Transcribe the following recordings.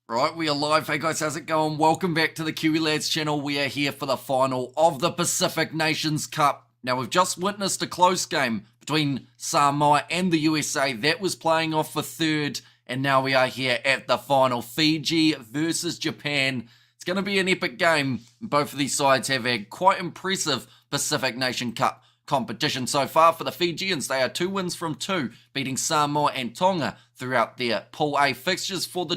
Right, we are live. Hey guys, how's it going? Welcome back to the Kiwi Lads channel. We are here for the final of the Pacific Nations Cup. Now, we've just witnessed a close game between Samoa and the USA. That was playing off for third, and now we are here at the final. Fiji versus Japan. It's going to be an epic game. Both of these sides have had quite impressive Pacific Nation Cup competition so far. For the Fijians, they are 2 wins from 2, beating Samoa and Tonga throughout their Pool A fixtures. For the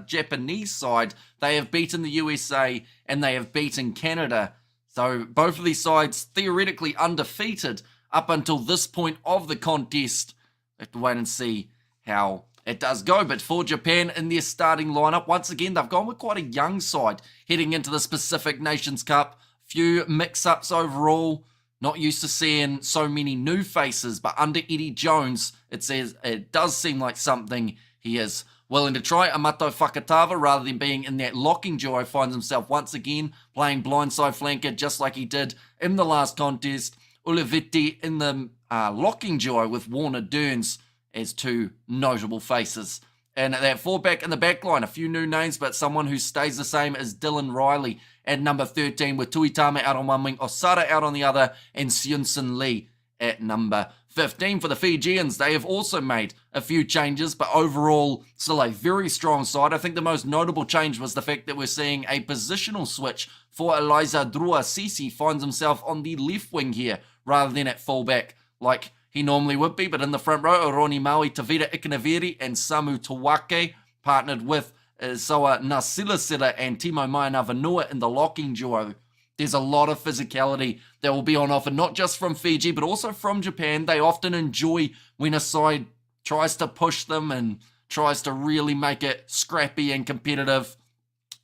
Japanese side, they have beaten the USA and they have beaten Canada. So both of these sides theoretically undefeated up until this point of the contest. We have to wait and see how it does go. But for Japan in their starting lineup, once again, they've gone with quite a young side heading into this Pacific Nations Cup. Few mix-ups overall. Not used to seeing so many new faces, but under Eddie Jones, it does seem like something he is willing to try. Amato Fakatava, rather than being in that locking duo, finds himself once again playing blindside flanker, just like he did in the last contest. Uleviti in the locking duo with Warner Durns as 2 notable faces. And at that fullback in the back line, a few new names, but someone who stays the same is Dylan Riley at number 13, with Tuitama out on one wing, Osara out on the other, and Seunson Lee at number 15. For the Fijians, they have also made a few changes, but overall, still a very strong side. I think the most notable change was the fact that we're seeing a positional switch for Eliza Drua-Sisi. Finds himself on the left wing here, rather than at fullback, like he normally would be. But in the front row, Oroni Maui, Tavita Ikanaviri, and Samu Tawake, partnered with Soa Nasilasira and Timo Mainavanua in the locking duo. There's a lot of physicality that will be on offer, not just from Fiji, but also from Japan. They often enjoy when a side tries to push them and tries to really make it scrappy and competitive.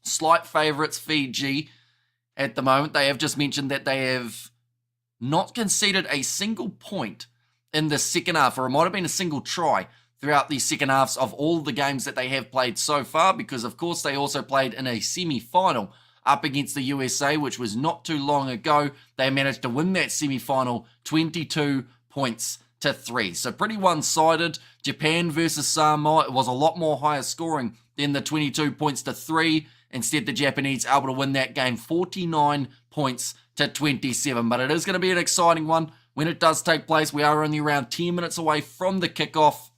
Slight favourites, Fiji, at the moment. They have just mentioned that they have not conceded a single point in the second half, or it might have been a single try throughout the second halves of all the games that they have played so far, because of course they also played in a semi-final up against the USA, which was not too long ago. They managed to win that semi-final 22 points to 3. So pretty one-sided. Japan versus Samoa, it was a lot more higher scoring than the 22 points to 3. Instead, the Japanese able to win that game 49 points to 27. But it is going to be an exciting one when it does take place. We are only around 10 minutes away from the kickoff.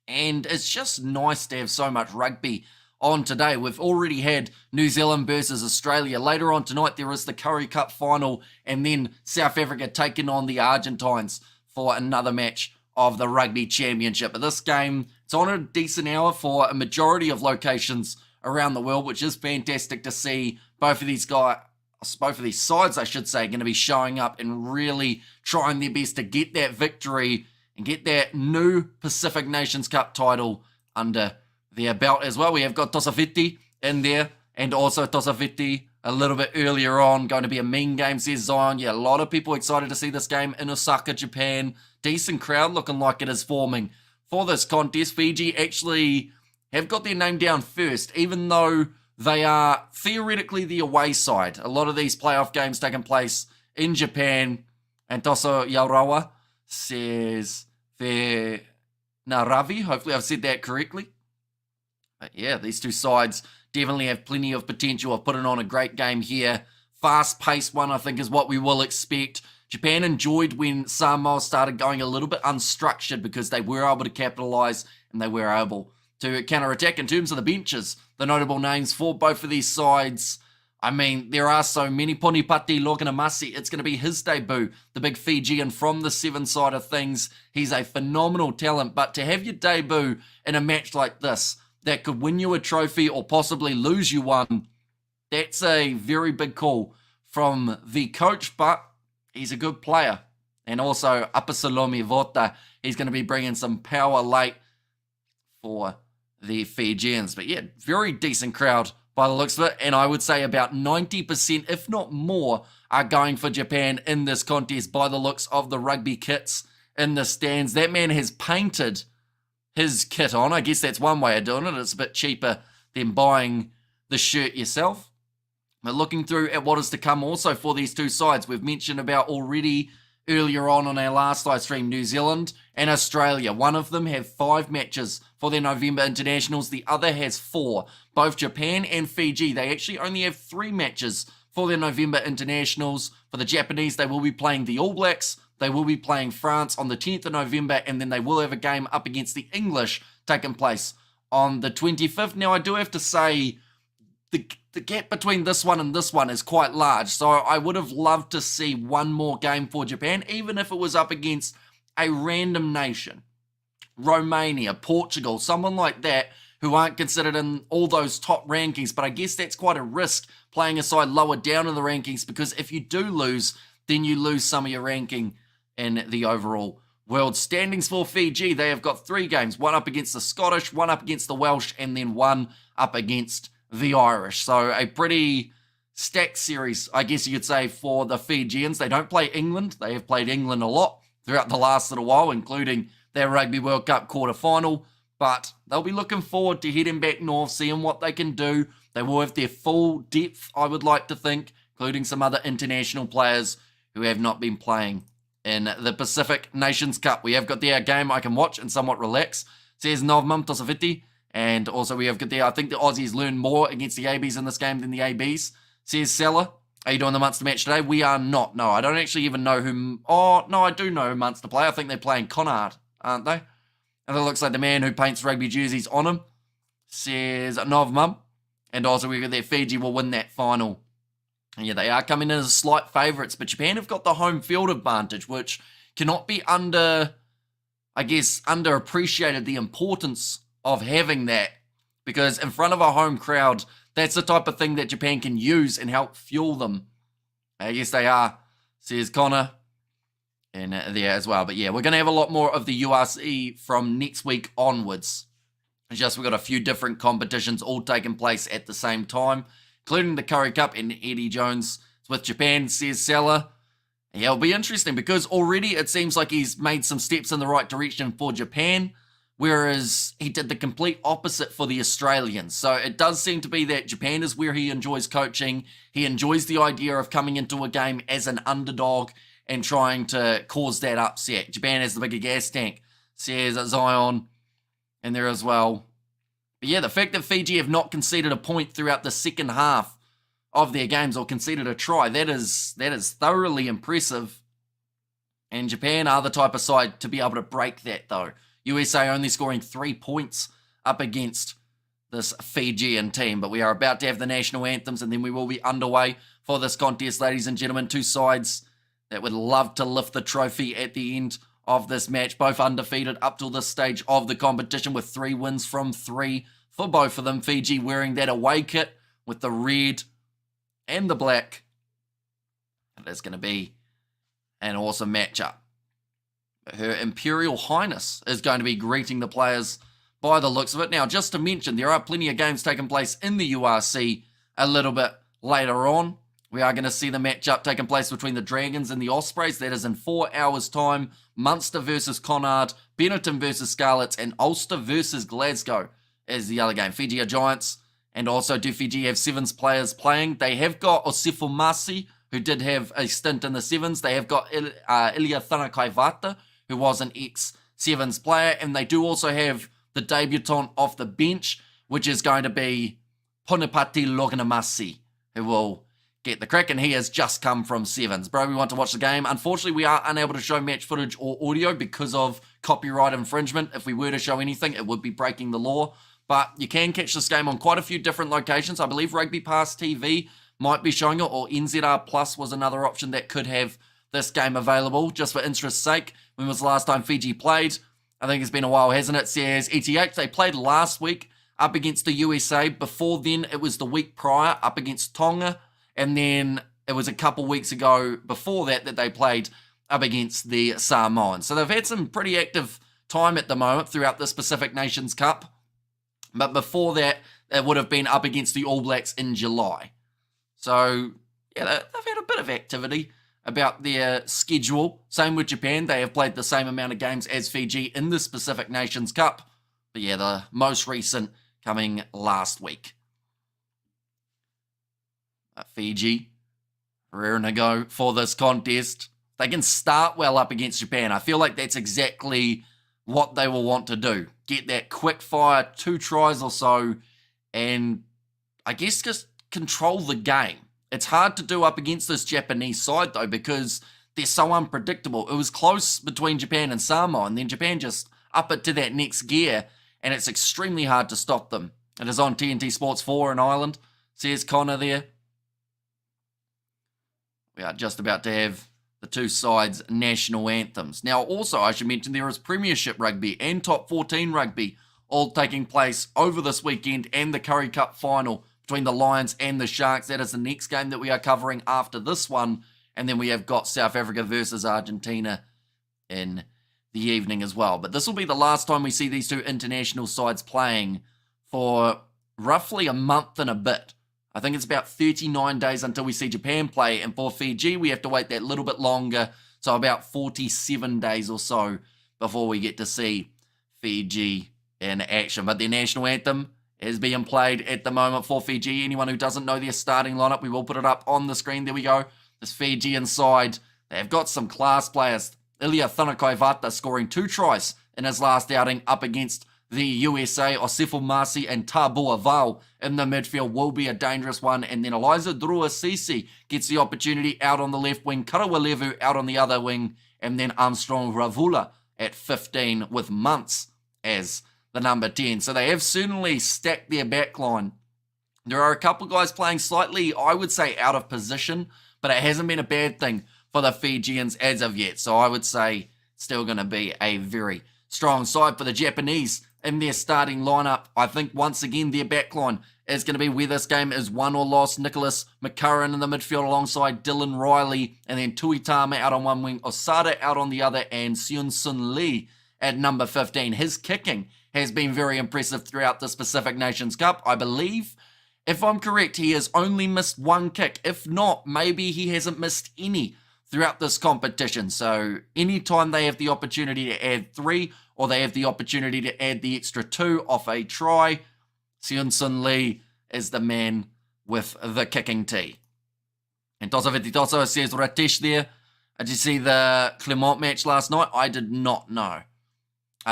And it's just nice to have so much rugby on today. We've already had New Zealand versus Australia. Later on tonight, there is the Curry Cup final, and then South Africa taking on the Argentines for another match of the Rugby Championship. But this game, it's on a decent hour for a majority of locations around the world, which is fantastic to see. Both of these sides, I should say, are going to be showing up and really trying their best to get that victory and get that new Pacific Nations Cup title under their belt as well. We have got Tosafiti in there, and also Tosafiti a little bit earlier on. Going to be a mean game, says Zion. Yeah, a lot of people excited to see this game in Osaka, Japan. Decent crowd looking like it is forming for this contest. Fiji actually have got their name down first, even though they are theoretically the away side. A lot of these playoff games taking place in Japan. And Toso Yaurawa says Naravi. Hopefully I've said that correctly. But yeah, these two sides definitely have plenty of potential of putting on a great game here. Fast-paced one, I think, is what we will expect. Japan enjoyed when Samoa started going a little bit unstructured, because they were able to capitalise and they were able to counter-attack. In terms of the benches, the notable names for both of these sides, I mean, there are so many. Ponipati Loganamasi, it's going to be his debut, the big Fijian from the 7 side of things. He's a phenomenal talent, but to have your debut in a match like this that could win you a trophy or possibly lose you one, that's a very big call from the coach, but he's a good player. And also, Apasalomi Vota, he's going to be bringing some power late for the Fijians. But yeah, very decent crowd by the looks of it, and I would say about 90%, if not more, are going for Japan in this contest by the looks of the rugby kits in the stands. That man has painted his kit on. I guess that's one way of doing it. It's a bit cheaper than buying the shirt yourself. But looking through at what is to come also for these two sides, we've mentioned about already earlier on our last live stream, New Zealand and Australia. One of them have 5 matches for their November internationals. The other has 4. Both Japan and Fiji, they actually only have 3 matches for their November internationals. For the Japanese, they will be playing the All Blacks. They will be playing France on the 10th of November, and then they will have a game up against the English taking place on the 25th. Now, I do have to say the gap between this one and this one is quite large, so I would have loved to see one more game for Japan, even if it was up against a random nation. Romania, Portugal, someone like that who aren't considered in all those top rankings, but I guess that's quite a risk playing a side lower down in the rankings, because if you do lose, then you lose some of your ranking in the overall world standings. For Fiji, they have got 3 games, 1 up against the Scottish, 1 up against the Welsh, and then 1 up against the Irish. So a pretty stacked series, I guess you could say, for the Fijians. They don't play England. They have played England a lot throughout the last little while, including their Rugby World Cup quarter-final. But they'll be looking forward to heading back north, seeing what they can do. They will have their full depth, I would like to think, including some other international players who have not been playing in the Pacific Nations Cup. We have got there a game I can watch and somewhat relax. Says Novmum Tosaviti. And also we have got there, I think the Aussies learn more against the ABs in this game than the ABs. Says Salah. Are you doing the Munster match today? We are not. No, I don't actually even know who... Oh, no, I do know who Munster play. I think they're playing Connacht, aren't they? And it looks like the man who paints rugby jerseys on him. Says Novmum. And also we've got there Fiji will win that final. And yeah, they are coming in as slight favourites, but Japan have got the home field advantage, which cannot be underappreciated, the importance of having that, because in front of a home crowd, that's the type of thing that Japan can use and help fuel them. I guess they are, says Connor, and there as well. But yeah, we're going to have a lot more of the URC from next week onwards. It's just we've got a few different competitions all taking place at the same time, including the Curry Cup and Eddie Jones with Japan, says Salah. Yeah, it'll be interesting because already it seems like he's made some steps in the right direction for Japan, whereas he did the complete opposite for the Australians. So it does seem to be that Japan is where he enjoys coaching. He enjoys the idea of coming into a game as an underdog and trying to cause that upset. Japan has the bigger gas tank, says Zion, and there as well. But yeah, the fact that Fiji have not conceded a point throughout the second half of their games or conceded a try, that is thoroughly impressive. And Japan are the type of side to be able to break that, though. USA only scoring 3 points up against this Fijian team. But we are about to have the national anthems, and then we will be underway for this contest, ladies and gentlemen. 2 sides that would love to lift the trophy at the end of this match. Both undefeated up till this stage of the competition with 3 wins from 3 for both of them. Fiji wearing that away kit with the red and the black. And that's going to be an awesome matchup. Her Imperial Highness is going to be greeting the players by the looks of it. Now, just to mention, there are plenty of games taking place in the URC a little bit later on. We are going to see the matchup taking place between the Dragons and the Ospreys. That is in 4 hours' time. Munster versus Connacht, Benetton versus Scarlets, and Ulster versus Glasgow is the other game. Fiji are Giants, and also do Fiji have Sevens players playing? They have got Osifo Masi, who did have a stint in the Sevens. They have got Ilya Thanakaivata, who was an ex-Sevens player, and they do also have the debutant off the bench, which is going to be Punipati Loganamasi, who will get the crack, and he has just come from Sevens. Bro, we want to watch the game. Unfortunately, we are unable to show match footage or audio because of copyright infringement. If we were to show anything, it would be breaking the law. But you can catch this game on quite a few different locations. I believe Rugby Pass TV might be showing it, or NZR Plus was another option that could have this game available, just for interest's sake. When was the last time Fiji played? I think it's been a while, hasn't it? Says ETH. They played last week up against the USA. Before then, it was the week prior up against Tonga. And then it was a couple weeks ago before that that they played up against the Samoans. So they've had some pretty active time at the moment throughout this Pacific Nations Cup. But before that, it would have been up against the All Blacks in July. So, yeah, they've had a bit of activity about their schedule. Same with Japan. They have played the same amount of games as Fiji in this Pacific Nations Cup. But yeah, the most recent coming last week. Fiji, raring to go for this contest. They can start well up against Japan. I feel like that's exactly what they will want to do. Get that quick fire, 2 tries or so, and I guess just control the game. It's hard to do up against this Japanese side, though, because they're so unpredictable. It was close between Japan and Samoa, and then Japan just up it to that next gear, and it's extremely hard to stop them. It is on TNT Sports 4 in Ireland. Says Connor there. We are just about to have the 2 sides' national anthems. Now, also, I should mention there is Premiership Rugby and Top 14 Rugby all taking place over this weekend, and the Currie Cup final between the Lions and the Sharks. That is the next game that we are covering after this one. And then we have got South Africa versus Argentina in the evening as well. But this will be the last time we see these 2 international sides playing for roughly a month and a bit. I think it's about 39 days until we see Japan play. And for Fiji, we have to wait that little bit longer. So about 47 days or so before we get to see Fiji in action. But their national anthem is being played at the moment for Fiji. Anyone who doesn't know their starting lineup, we will put it up on the screen. There we go. This Fijian side, they've got some class players. Ilya Thanakai-Vata scoring 2 tries in his last outing up against the USA. Osefo Masi and Tabua Val in the midfield will be a dangerous one. And then Eliza Drua-Sisi gets the opportunity out on the left wing. Karawalevu out on the other wing. And then Armstrong Ravula at 15 with Muntz as the number 10. So they have certainly stacked their backline. There are a couple of guys playing slightly, I would say, out of position, but it hasn't been a bad thing for the Fijians as of yet. So I would say still going to be a very strong side for the Japanese in their starting lineup. I think once again their backline is going to be where this game is won or lost. Nicholas McCurran in the midfield alongside Dylan Riley, and then Tuitama out on one wing, Osada out on the other, and Seun Sun Lee at number 15. His kicking has been very impressive throughout this Pacific Nations Cup. I believe, if I'm correct, he has only missed 1 kick. If not, maybe he hasn't missed any throughout this competition. So anytime they have the opportunity to add 3, or they have the opportunity to add the extra 2 off a try, Seun Sun Lee is the man with the kicking tee. And Tosa Vititoso says, Ratish there, did you see the Clermont match last night? I did not know.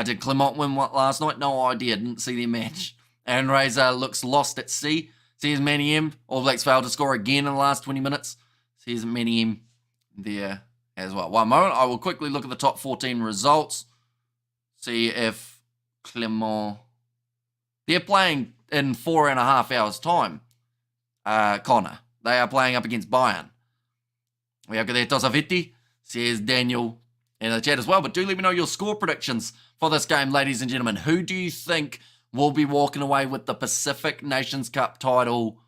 Did Clermont win last night? No idea. Didn't see their match. Aaron Razor looks lost at sea. Says Manny M. All Blacks failed to score again in the last 20 minutes. Says Manny M there as well. One moment. I will quickly look at the top 14 results. See if Clermont... They're playing in 4.5 hours' time. Connor. They are playing up against Bayern. We have got there Tosaviti. Says Daniel in the chat as well. But do let me know your score predictions for this game, ladies and gentlemen. Who do you think will be walking away with the Pacific Nations Cup title,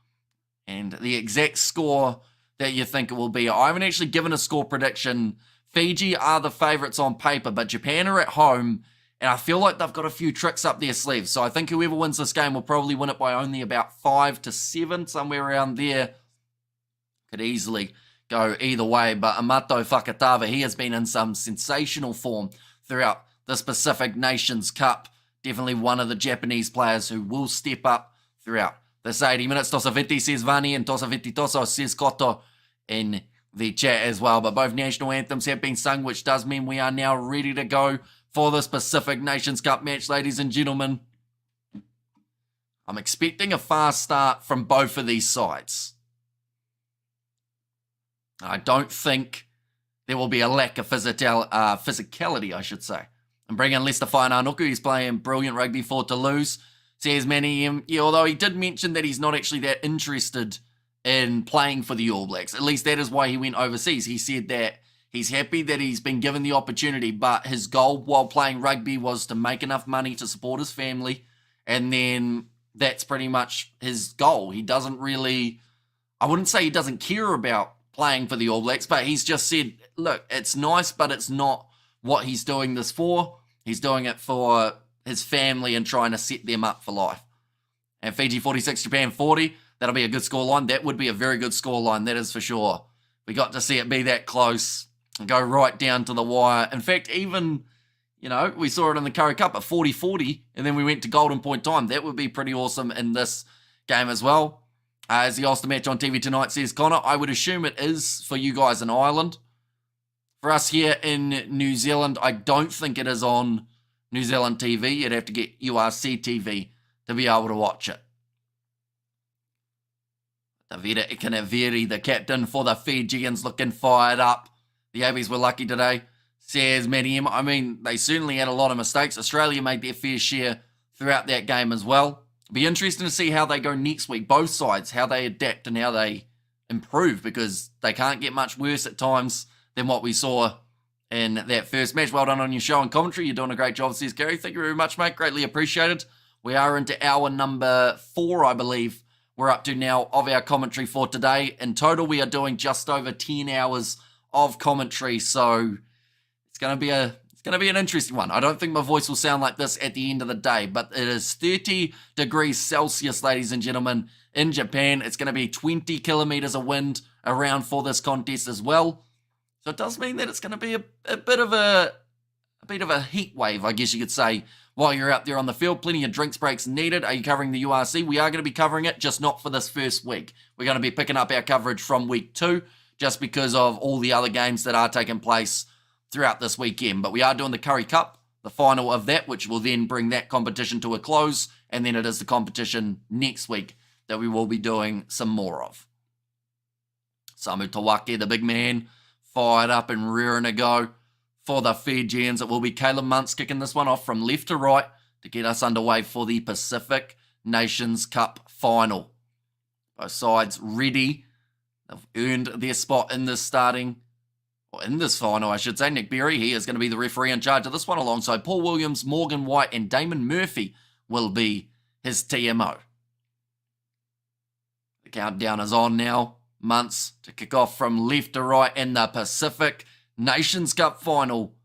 and the exact score that you think it will be? I haven't actually given a score prediction. Fiji are the favourites on paper, but Japan are at home, and I feel like they've got a few tricks up their sleeves. So I think whoever wins this game will probably win it by only about 5-7, somewhere around there. Could easily go either way, but Amato Fakatava, he has been in some sensational form throughout this Pacific Nations Cup. Definitely one of the Japanese players who will step up throughout this 80 minutes. Tosaviti says Vani, and Tosaviti Toso says Koto in the chat as well. But both national anthems have been sung, which does mean we are now ready to go for this Pacific Nations Cup match, ladies and gentlemen. I'm expecting a fast start from both of these sides. I don't think there will be a lack of physicality, I should say. And bring in Lester Whainauku. He's playing brilliant rugby for Toulouse. Says Manny, although he did mention that he's not actually that interested in playing for the All Blacks. At least that is why he went overseas. He said that he's happy that he's been given the opportunity, but his goal while playing rugby was to make enough money to support his family. And then that's pretty much his goal. He doesn't really, I wouldn't say he doesn't care about playing for the All Blacks, but he's just said, look, it's nice, but it's not what he's doing this for. He's doing it for his family and trying to set them up for life. And Fiji 46, Japan 40, that'll be a good scoreline. That would be a very good scoreline, that is for sure. We got to see it be that close and go right down to the wire. In fact, even, we saw it in the Currie Cup at 40-40, and then we went to golden point time. That would be pretty awesome in this game as well. As the Ulster match on TV tonight, says Connor, I would assume it is for you guys in Ireland. For us here in New Zealand, I don't think it is on New Zealand TV. You'd have to get URC TV to be able to watch it. Tavita Ikanaviri, the captain for the Fijians, looking fired up. The Abies were lucky today. Says Medium. I mean, they certainly had a lot of mistakes. Australia made their fair share throughout that game as well. It'll be interesting to see how they go next week. Both sides, how they adapt and how they improve, because they can't get much worse at times than what we saw in that first match. Well done on your show and commentary. You're doing a great job, says Gary. Thank you very much, mate. Greatly appreciated. We are into hour number 4, I believe. We're up to now of our commentary for today. In total, we are doing just over 10 hours of commentary, so it's going to be an interesting one. I don't think my voice will sound like this at the end of the day, but it is 30 degrees Celsius, ladies and gentlemen, in Japan. It's going to be 20 kilometers of wind around for this contest as well. So it does mean that it's going to be a bit of a heat wave, I guess you could say, while you're out there on the field. Plenty of drinks breaks needed. Are you covering the URC? We are going to be covering it, just not for this first week. We're going to be picking up our coverage from week 2, just because of all the other games that are taking place throughout this weekend. But we are doing the Curry Cup, the final of that, which will then bring that competition to a close. And then it is the competition next week that we will be doing some more of. Samu Tawake, the big man, fired up and rearing to go for the Fijians. It will be Caleb Muntz kicking this one off from left to right to get us underway for the Pacific Nations Cup final. Both sides ready. They've earned their spot in this final, I should say. Nick Berry, he is going to be the referee in charge of this one, alongside Paul Williams, Morgan White, and Damon Murphy will be his TMO. The countdown is on now. Muntz to kick off from left to right, and the Pacific Nations Cup final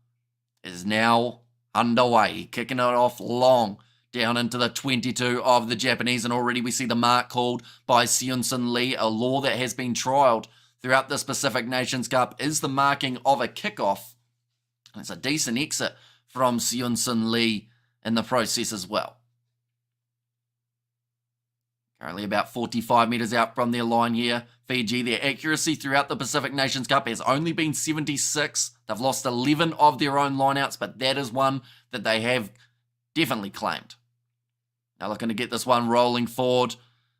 is now underway. Kicking it off long down into the 22 of the Japanese, and already we see the mark called by Seunsun Lee. A law that has been trialled throughout this Pacific Nations Cup is the marking of a kickoff. It's a decent exit from Seunsun Lee in the process as well. Currently about 45 metres out from their line here. Fiji, their accuracy throughout the Pacific Nations Cup has only been 76. They've lost 11 of their own lineouts, but that is one that they have definitely claimed. Now looking to get this one rolling forward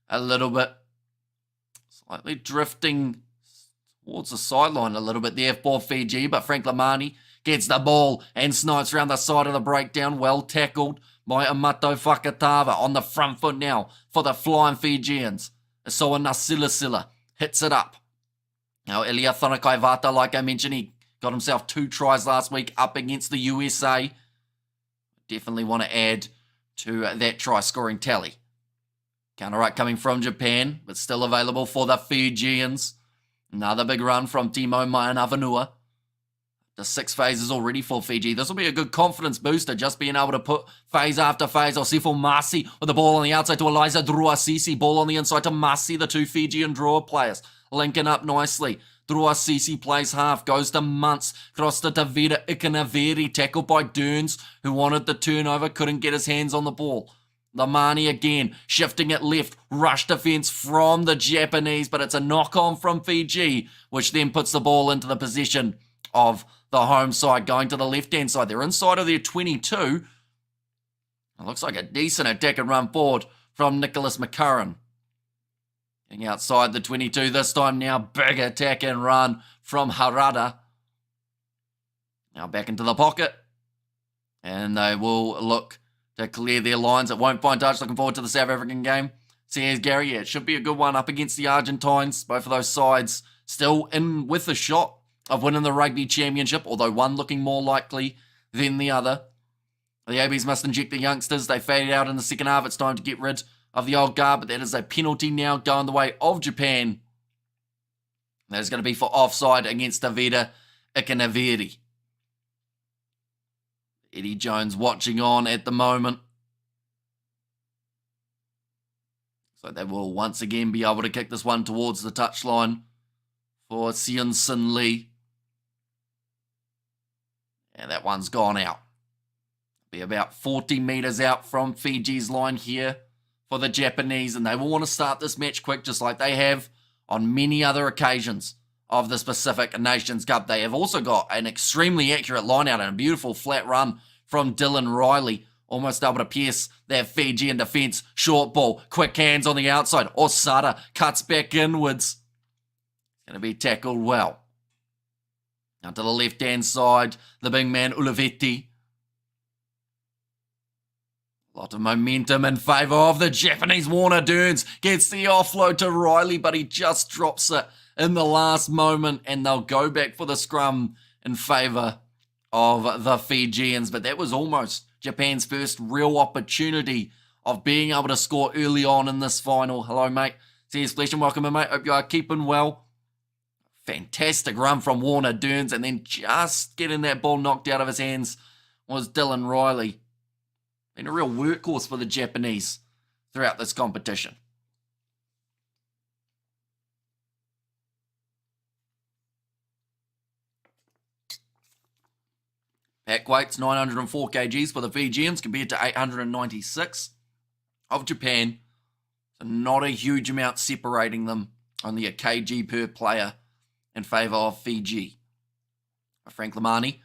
a little bit. Slightly drifting towards the sideline a little bit there for Fiji, but Frank Lamani gets the ball and snipes around the side of the breakdown. Well tackled by Amato Fakatava on the front foot now for the flying Fijians. Soa Nasilasila hits it up. Now Elia Thonakaivata, like I mentioned, he got himself 2 tries last week up against the USA. Definitely want to add to that try scoring tally. Counter right coming from Japan, but still available for the Fijians. Another big run from Timo Mainavanua. The 6 phases already for Fiji. This will be a good confidence booster, just being able to put phase after phase. Osifo Masi with the ball on the outside to Eliza Druasisi. Ball on the inside to Masi, the 2 Fijian draw players. Linking up nicely. Druasisi plays half, goes to Muntz. Cross to Tavita Ikanaveri, tackled by Durns, who wanted the turnover, couldn't get his hands on the ball. Lamani again, shifting it left, rush defence from the Japanese, but it's a knock-on from Fiji, which then puts the ball into the possession of the home side, going to the left-hand side. They're inside of their 22. It looks like a decent attack and run forward from Nicholas McCurran. Getting outside the 22 this time now. Big attack and run from Harada. Now back into the pocket. And they will look to clear their lines. It won't find touch. Looking forward to the South African game. Says Gary, yeah, it should be a good one up against the Argentines. Both of those sides still in with a shot of winning the rugby championship, although one looking more likely than the other. The ABs must inject the youngsters. They faded out in the second half. It's time to get rid of the old guard, but that is a penalty now going the way of Japan. That is going to be for offside against Tavita Ikanaveri. Eddie Jones watching on at the moment. So they will once again be able to kick this one towards the touchline for Seunsun Lee. And that one's gone out. Be about 40 metres out from Fiji's line here for the Japanese, and they will want to start this match quick, just like they have on many other occasions of this Pacific Nations Cup. They have also got an extremely accurate line out and a beautiful flat run from Dylan Riley. Almost able to pierce that Fijian defence. Short ball, quick hands on the outside. Osada cuts back inwards. Going to be tackled well. Now to the left-hand side, the big man Ulivetti. A lot of momentum in favour of the Japanese. Warner Dearns gets the offload to Riley, but he just drops it in the last moment, and they'll go back for the scrum in favour of the Fijians. But that was almost Japan's first real opportunity of being able to score early on in this final. Hello, mate. Cheers, Flesh, and welcome in, mate. Hope you are keeping well. Fantastic run from Warner Dearns, and then just getting that ball knocked out of his hands was Dylan Riley. Been a real workhorse for the Japanese throughout this competition. Pack weights 904 kgs for the Fijians compared to 896 of Japan. So not a huge amount separating them, only a kg per player in favour of Fiji. Frank Lamani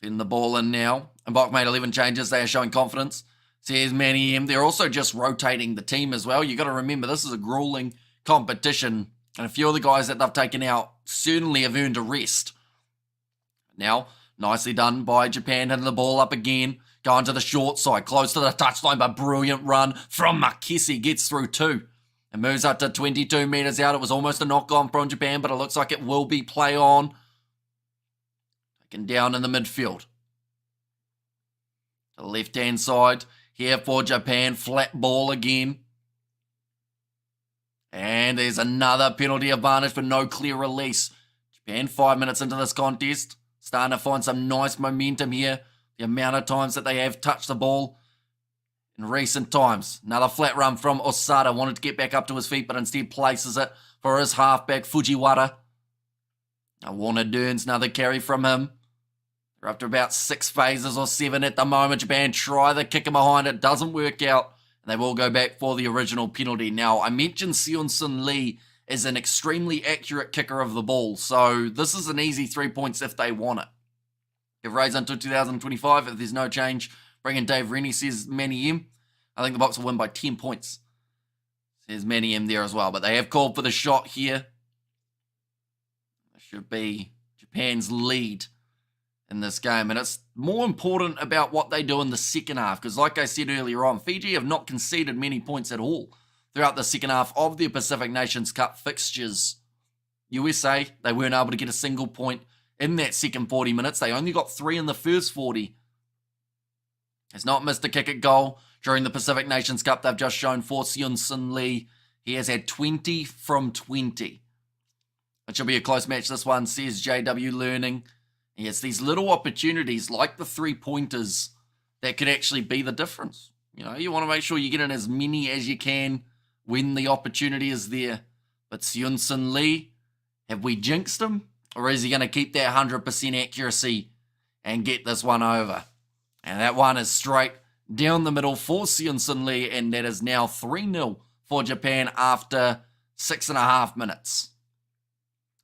in the ball in now. And Bok made 11 changes. They are showing confidence. Says Manny M. They're also just rotating the team as well. You've got to remember, this is a grueling competition. And a few of the guys that they've taken out certainly have earned a rest. Now, nicely done by Japan, hitting the ball up again. Going to the short side, close to the touchline, but brilliant run from Makisi. Gets through two. And moves up to 22 metres out. It was almost a knock-on from Japan, but it looks like it will be play on. Taken down in the midfield. To the left-hand side. Here for Japan. Flat ball again. And there's another penalty advantage for no clear release. Japan 5 minutes into this contest. Starting to find some nice momentum here. The amount of times that they have touched the ball in recent times. Another flat run from Osada. Wanted to get back up to his feet, but instead places it for his halfback, Fujiwara. Now Warner Dearns, another carry from him. They're up to about 6 phases or 7 at the moment. Japan try the kicker behind it. Doesn't work out. And they will go back for the original penalty. Now, I mentioned Seon-Sun Lee is an extremely accurate kicker of the ball. So this is an easy 3 points if they want it. Give raise until 2025 if there's no change. Bring in Dave Rennie, says Manny M. I think the Box will win by 10 points. Says Manny M there as well. But they have called for the shot here. It should be Japan's lead in this game. And it's more important about what they do in the second half. Because like I said earlier on, Fiji have not conceded many points at all throughout the second half of their Pacific Nations Cup fixtures. USA, they weren't able to get a single point in that second 40 minutes. They only got 3 in the first 40. Has not missed a kick at goal during the Pacific Nations Cup. They've just shown for Seon-Sun Lee. He has had 20 from 20. It should be a close match, this one, says JW Learning. It's these little opportunities like the 3-pointers that could actually be the difference. You know, you want to make sure you get in as many as you can when the opportunity is there. But Seon-Sun Lee, have we jinxed him? Or is he going to keep that 100% accuracy and get this one over? And that one is straight down the middle for Seon-Sun Lee, and that is now 3-0 for Japan after 6.5 minutes.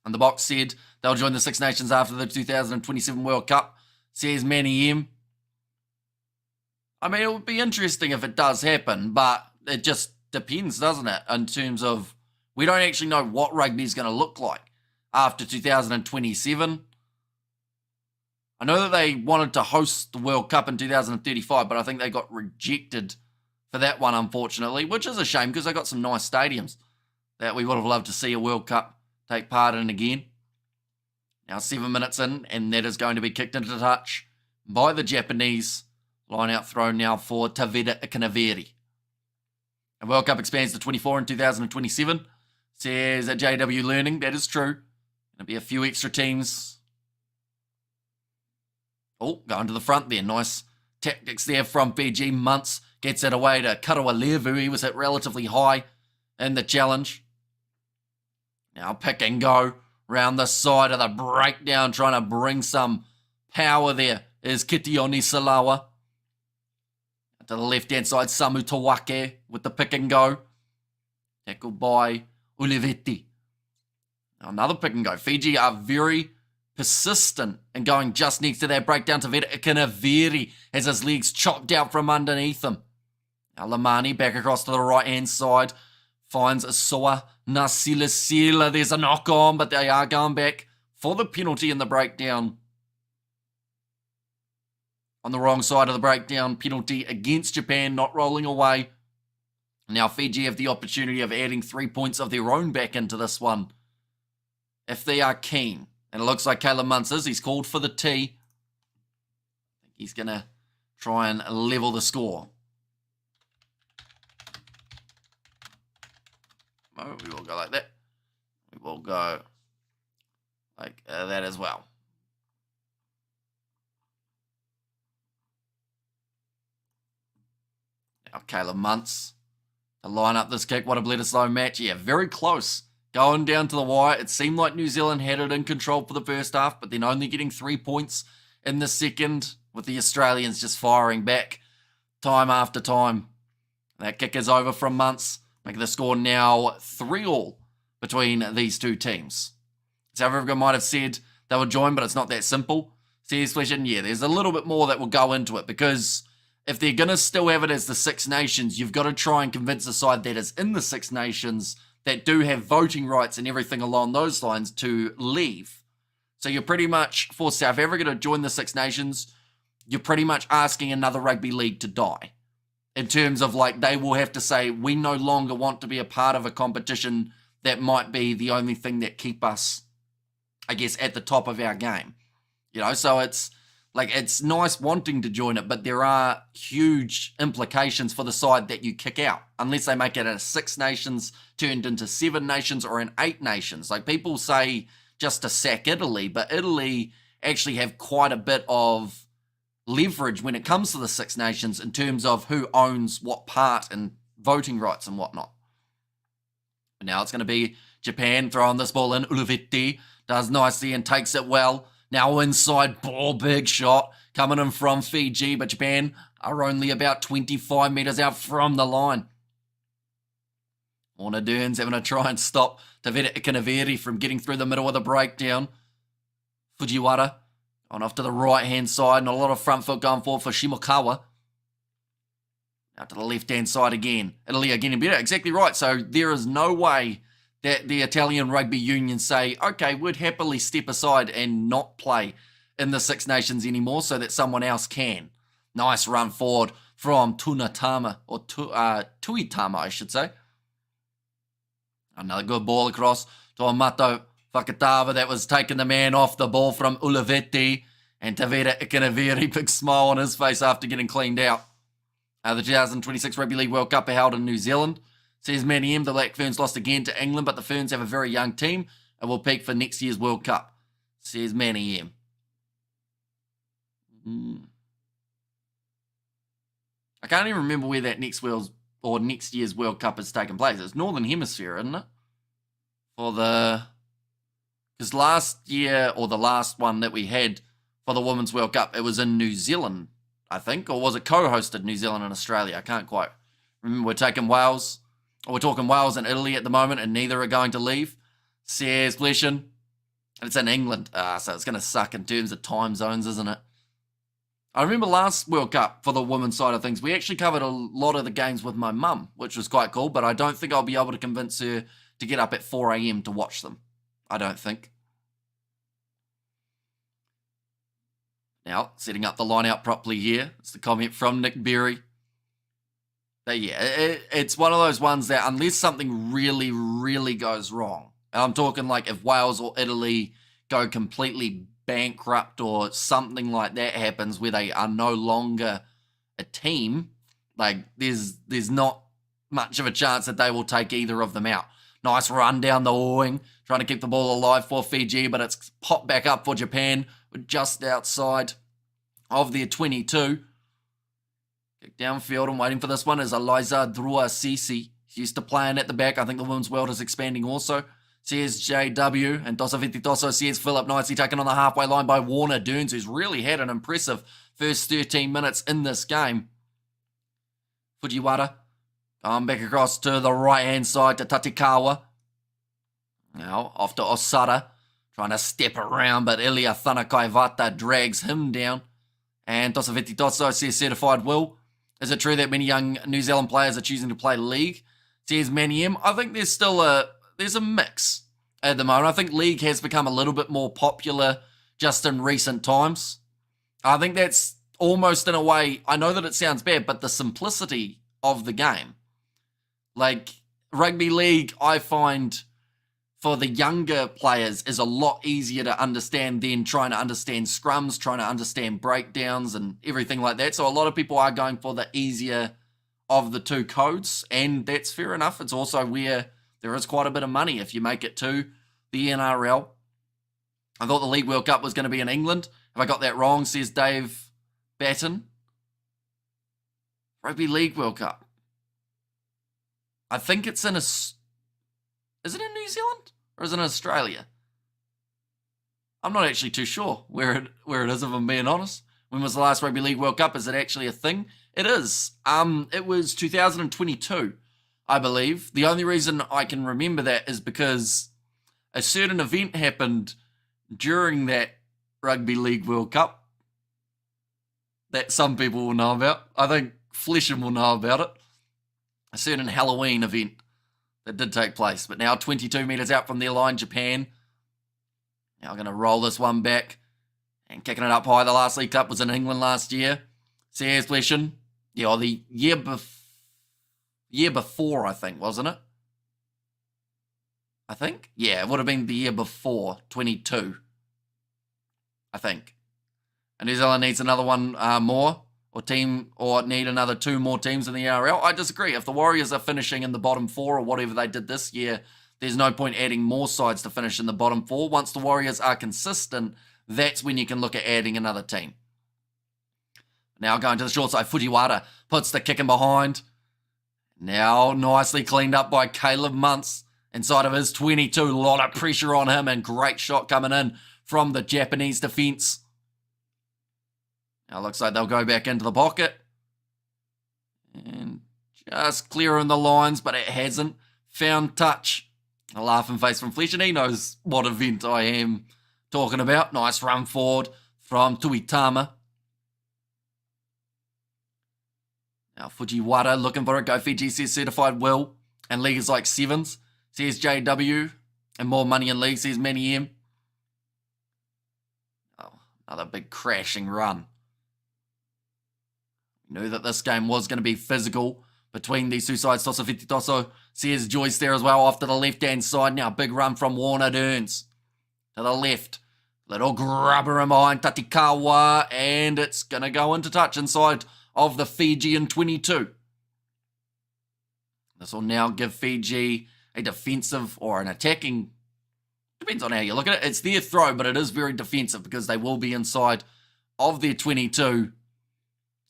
And the Box said they'll join the Six Nations after the 2027 World Cup, says Manny M. I mean, it would be interesting if it does happen, but it just depends, doesn't it? In terms of, we don't actually know what rugby is going to look like after 2027. I know that they wanted to host the World Cup in 2035, but I think they got rejected for that one, unfortunately, which is a shame because they got some nice stadiums that we would have loved to see a World Cup take part in again. Now 7 minutes in, and that is going to be kicked into touch by the Japanese. Line out throw now for Tavita Ikanaveri. And World Cup expands to 24 in 2027. Says at JW Learning, that is true. There'll be a few extra teams. Oh, going to the front there. Nice tactics there from Fiji. Muntz gets it away to Karawalevu. He was hit relatively high in the challenge. Now pick and go round the side of the breakdown, trying to bring some power there is Kitioni Salawa. To the left-hand side, Samu Tawake with the pick and go. Tackled by Ulivetti. Another pick and go. Fiji are very persistent and going just next to that breakdown. Tavita Ikanaviri has his legs chopped out from underneath him. Now Lamani back across to the right-hand side. Finds Asoa Nasilasila. There's a knock on, but they are going back for the penalty in the breakdown. On the wrong side of the breakdown, penalty against Japan, not rolling away. Now Fiji have the opportunity of adding 3 points of their own back into this one, if they are keen. And it looks like Caleb Muntz is. He's called for the tee. I think he's going to try and level the score. Oh, we will go like that. We will go like that as well. Now Caleb Muntz to line up this kick. What a Bledisloe match. Yeah, very close. Going down to the wire. It seemed like New Zealand had it in control for the first half, but then only getting 3 points in the second, with the Australians just firing back time after time. That kick is over from Muntz, making the score now 3-3 between these two teams. South Africa might have said they would join, but it's not that simple. Seriously, yeah, there's a little bit more that will go into it, because if they're going to still have it as the Six Nations, you've got to try and convince the side that is in the Six Nations that do have voting rights and everything along those lines to leave. So you're pretty much, for South Africa to join the Six Nations, you're pretty much asking another rugby league to die. In terms of, like, they will have to say, we no longer want to be a part of a competition that might be the only thing that keep us, I guess, at the top of our game. You know, so it's like, it's nice wanting to join it, but there are huge implications for the side that you kick out, unless they make it a Six Nations turned into Seven Nations or an Eight Nations. Like, people say just to sack Italy, but Italy actually have quite a bit of leverage when it comes to the Six Nations in terms of who owns what part and voting rights and whatnot. But now it's going to be Japan throwing this ball in. Uluvetti does nicely and takes it well. Now inside ball, big shot coming in from Fiji, but Japan are only about 25 metres out from the line. Warner Durn's having to try and stop Tavita Ikanaviri from getting through the middle of the breakdown. Fujiwara on off to the right-hand side, and a lot of front foot going forward for Shimokawa. Out to the left-hand side again. Italy are getting better. Exactly right. So there is no way that the Italian Rugby Union say, okay, we'd happily step aside and not play in the Six Nations anymore so that someone else can. Nice run forward from Tuitama, I should say. Another good ball across to Amato Fakatava. That was taking the man off the ball from Uluvetti. And Tavita Ikanaviri, big smile on his face after getting cleaned out. The 2026 Rugby League World Cup are held in New Zealand. Says Manny M, the Black Ferns lost again to England, but the Ferns have a very young team and will peak for next year's World Cup. Says Manny M. I can't even remember where that next year's World Cup is taking place. It's Northern Hemisphere, isn't it? Because last year, or the last one that we had for the Women's World Cup, it was in New Zealand, I think, or was it co-hosted New Zealand and Australia? I can't quite remember. We're talking Wales and Italy at the moment, and neither are going to leave. Says Fleshin. It's in England, so it's going to suck in terms of time zones, isn't it? I remember last World Cup, for the women's side of things, we actually covered a lot of the games with my mum, which was quite cool, but I don't think I'll be able to convince her to get up at 4 a.m. to watch them. I don't think. Now, setting up the line out properly here. It's the comment from Nick Berry. But yeah, it's one of those ones that unless something really, really goes wrong, and I'm talking like if Wales or Italy go completely bankrupt or something like that happens where they are no longer a team, like there's not much of a chance that they will take either of them out. Nice run down the wing, trying to keep the ball alive for Fiji, but it's popped back up for Japan. We're just outside of their 22. Kick downfield and waiting for this one is Eliza Drua Sisi. He's used to playing at the back. I think the women's world is expanding also. Says JW, and Dosa Vititoso says Philip nicely taken on the halfway line by Warner Durns, who's really had an impressive first 13 minutes in this game. Fujiwara back across to the right-hand side to Tatikawa. Now off to Osada. trying to step around, but Ilia Thanakaivata drags him down. And Tosaveti Tosso says certified will. Is it true that many young New Zealand players are choosing to play league? Says Manny M. I think there's still a mix at the moment. I think league has become a little bit more popular just in recent times. I think that's almost in a way, I know that it sounds bad, but the simplicity of the game. Like, rugby league, I find, for the younger players, is a lot easier to understand than trying to understand scrums, trying to understand breakdowns and everything like that. So a lot of people are going for the easier of the two codes, and that's fair enough. It's also where there is quite a bit of money if you make it to the NRL. I thought the League World Cup was going to be in England. Have I got that wrong, says Dave Batten? Rugby League World Cup. I think it's in is it in New Zealand or is it in Australia? I'm not actually too sure where it is, if I'm being honest. When was the last Rugby League World Cup? Is it actually a thing? It is. It was 2022, I believe. The only reason I can remember that is because a certain event happened during that Rugby League World Cup that some people will know about. I think Flesham will know about it. A certain Halloween event that did take place. But now 22 metres out from their line, Japan. Now I'm going to roll this one back and kicking it up high. The last League Cup was in England last year. Says Flesham. Yeah, or the year before, I think, wasn't it? I think? Yeah, it would have been the year before, 22. I think. And New Zealand needs another one more, or need another two more teams in the NRL. I disagree. If the Warriors are finishing in the bottom four or whatever they did this year, there's no point adding more sides to finish in the bottom four. Once the Warriors are consistent, that's when you can look at adding another team. Now going to the short side, Fujiwara puts the kick in behind. Now nicely cleaned up by Caleb Muntz inside of his 22. A lot of pressure on him and great shot coming in from the Japanese defence. Now looks like they'll go back into the pocket. And just clearing the lines, but it hasn't found touch. A laughing face from Fletcher. He knows what event I am talking about. Nice run forward from Tuitama. Now Fujiwara looking for it. Go Fiji says certified will. And league is like sevens. Says JW. And more money in league, says Manny M. Oh, another big crashing run. Knew that this game was going to be physical between these two sides. Tosso Fititoso says Joyce there as well off to the left-hand side. Now big run from Warner Durns to the left. Little grubber in behind Tatikawa, and it's going to go into touch inside of the Fijian 22. This will now give Fiji a defensive or an attacking, depends on how you look at it. It's their throw, but it is very defensive because they will be inside of their 22.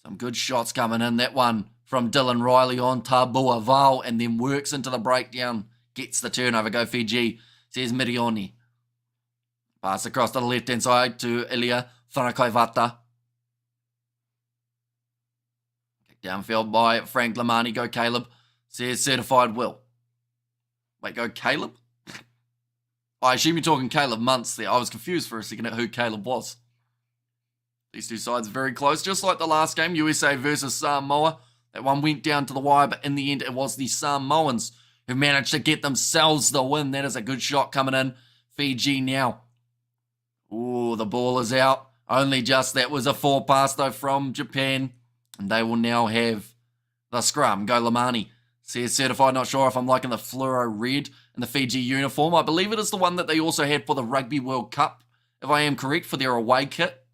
Some good shots coming in. That one from Dylan Riley on Tabua Val and then works into the breakdown. Gets the turnover. Go Fiji, says Mirioni. Pass across to the left-hand side to Ilia Thanakaivata. Kick downfield by Frank Lamani. Go Caleb, says certified will. Wait, go Caleb? I assume you're talking Caleb Muntz there. I was confused for a second at who Caleb was. These two sides very close, just like the last game, USA versus Samoa. That one went down to the wire, but in the end, it was the Samoans who managed to get themselves the win. That is a good shot coming in. Fiji now. Ooh, the ball is out. Only just. That was a four pass, though, from Japan. And they will now have the scrum. Go Lamani. Says certified. Not sure if I'm liking the fluoro red in the Fiji uniform. I believe it is the one that they also had for the Rugby World Cup, if I am correct, for their away kit.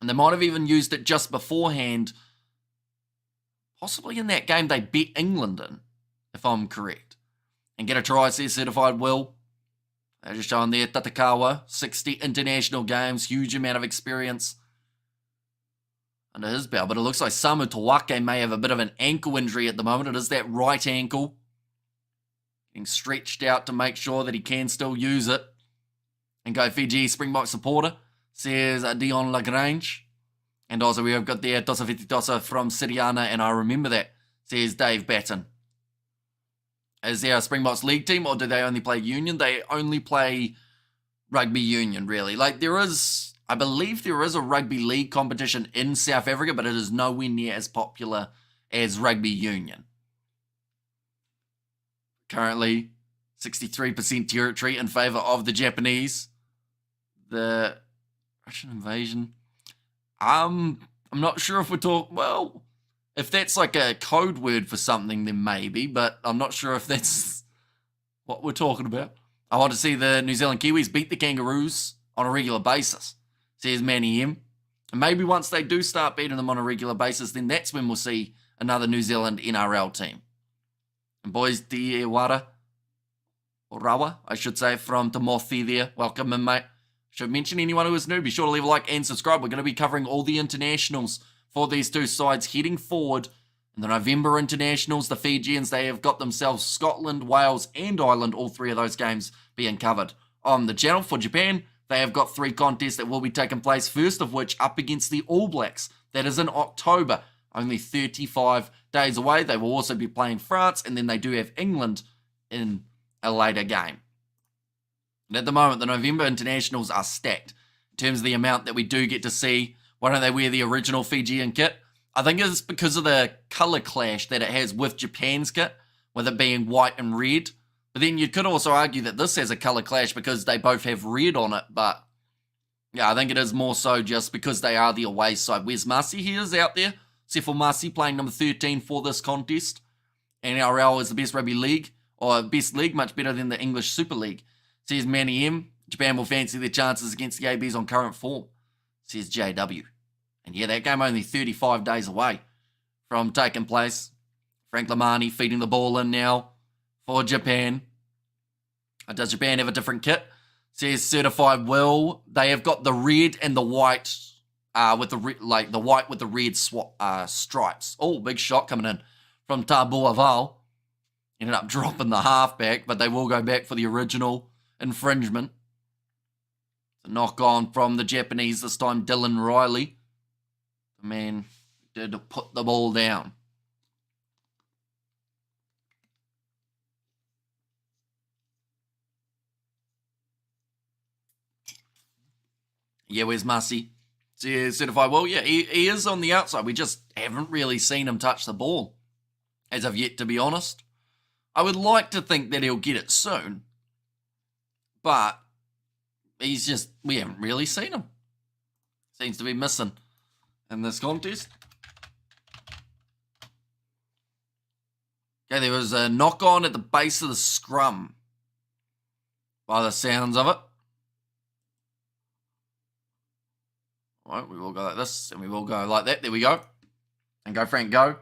And they might have even used it just beforehand. Possibly in that game they beat England in, if I'm correct. And get a try, says certified will. They're just showing there, Tatakawa, 60 international games, huge amount of experience under his belt. But it looks like Samu Tawake may have a bit of an ankle injury at the moment. It is that right ankle. Getting stretched out to make sure that he can still use it. And go Fiji, Springbok supporter. Says Dion Lagrange. And also we have got there Tosa Fititosa from Siriana, and I remember that, says Dave Batten. Is there a Springboks league team, or do they only play union? They only play rugby union, really. Like, I believe there is a rugby league competition in South Africa, but it is nowhere near as popular as rugby union. Currently, 63% territory in favour of the Japanese. The Russian invasion. I'm not sure if if that's like a code word for something, then maybe, but I'm not sure if that's what we're talking about. I want to see the New Zealand Kiwis beat the Kangaroos on a regular basis, says Manny M. And maybe once they do start beating them on a regular basis, then that's when we'll see another New Zealand NRL team. And boys, Te Rawa, I should say, from Timothy there. Welcome in, mate. Should mention anyone who is new, be sure to leave a like and subscribe. We're going to be covering all the internationals for these two sides heading forward. In the November internationals, the Fijians, they have got themselves Scotland, Wales and Ireland, all three of those games being covered on the channel. For Japan, they have got 3 contests that will be taking place, first of which up against the All Blacks. That is in October, only 35 days away. They will also be playing France, and then they do have England in a later game. And at the moment, the November internationals are stacked in terms of the amount that we do get to see. Why don't they wear the original Fijian kit? I think it's because of the colour clash that it has with Japan's kit, with it being white and red. But then you could also argue that this has a colour clash because they both have red on it. But yeah, I think it is more so just because they are the away side. Where's Marcy? He is out there. Sefo Marcy playing number 13 for this contest. NRL is the best rugby league, or best league, much better than the English Super League. Says Manny M. Japan will fancy their chances against the ABs on current form, says JW. And yeah, that game only 35 days away from taking place. Frank Lamani feeding the ball in now for Japan. Does Japan have a different kit? Says Certified Will. They have got the red and the white, with the white with the red stripes. Oh, big shot coming in from Tabua Val. Ended up dropping the halfback, but they will go back for the original infringement. The knock on from the Japanese, this time Dylan Riley. The man did put the ball down. Yeah, where's Marcy? Certified well, yeah, he is on the outside. We just haven't really seen him touch the ball as of yet, to be honest. I would like to think that he'll get it soon, but we haven't really seen him. Seems to be missing in this contest. Okay, there was a knock on at the base of the scrum by the sounds of it. All right, we will go like this, and we will go like that. There we go. And go, Frank, go.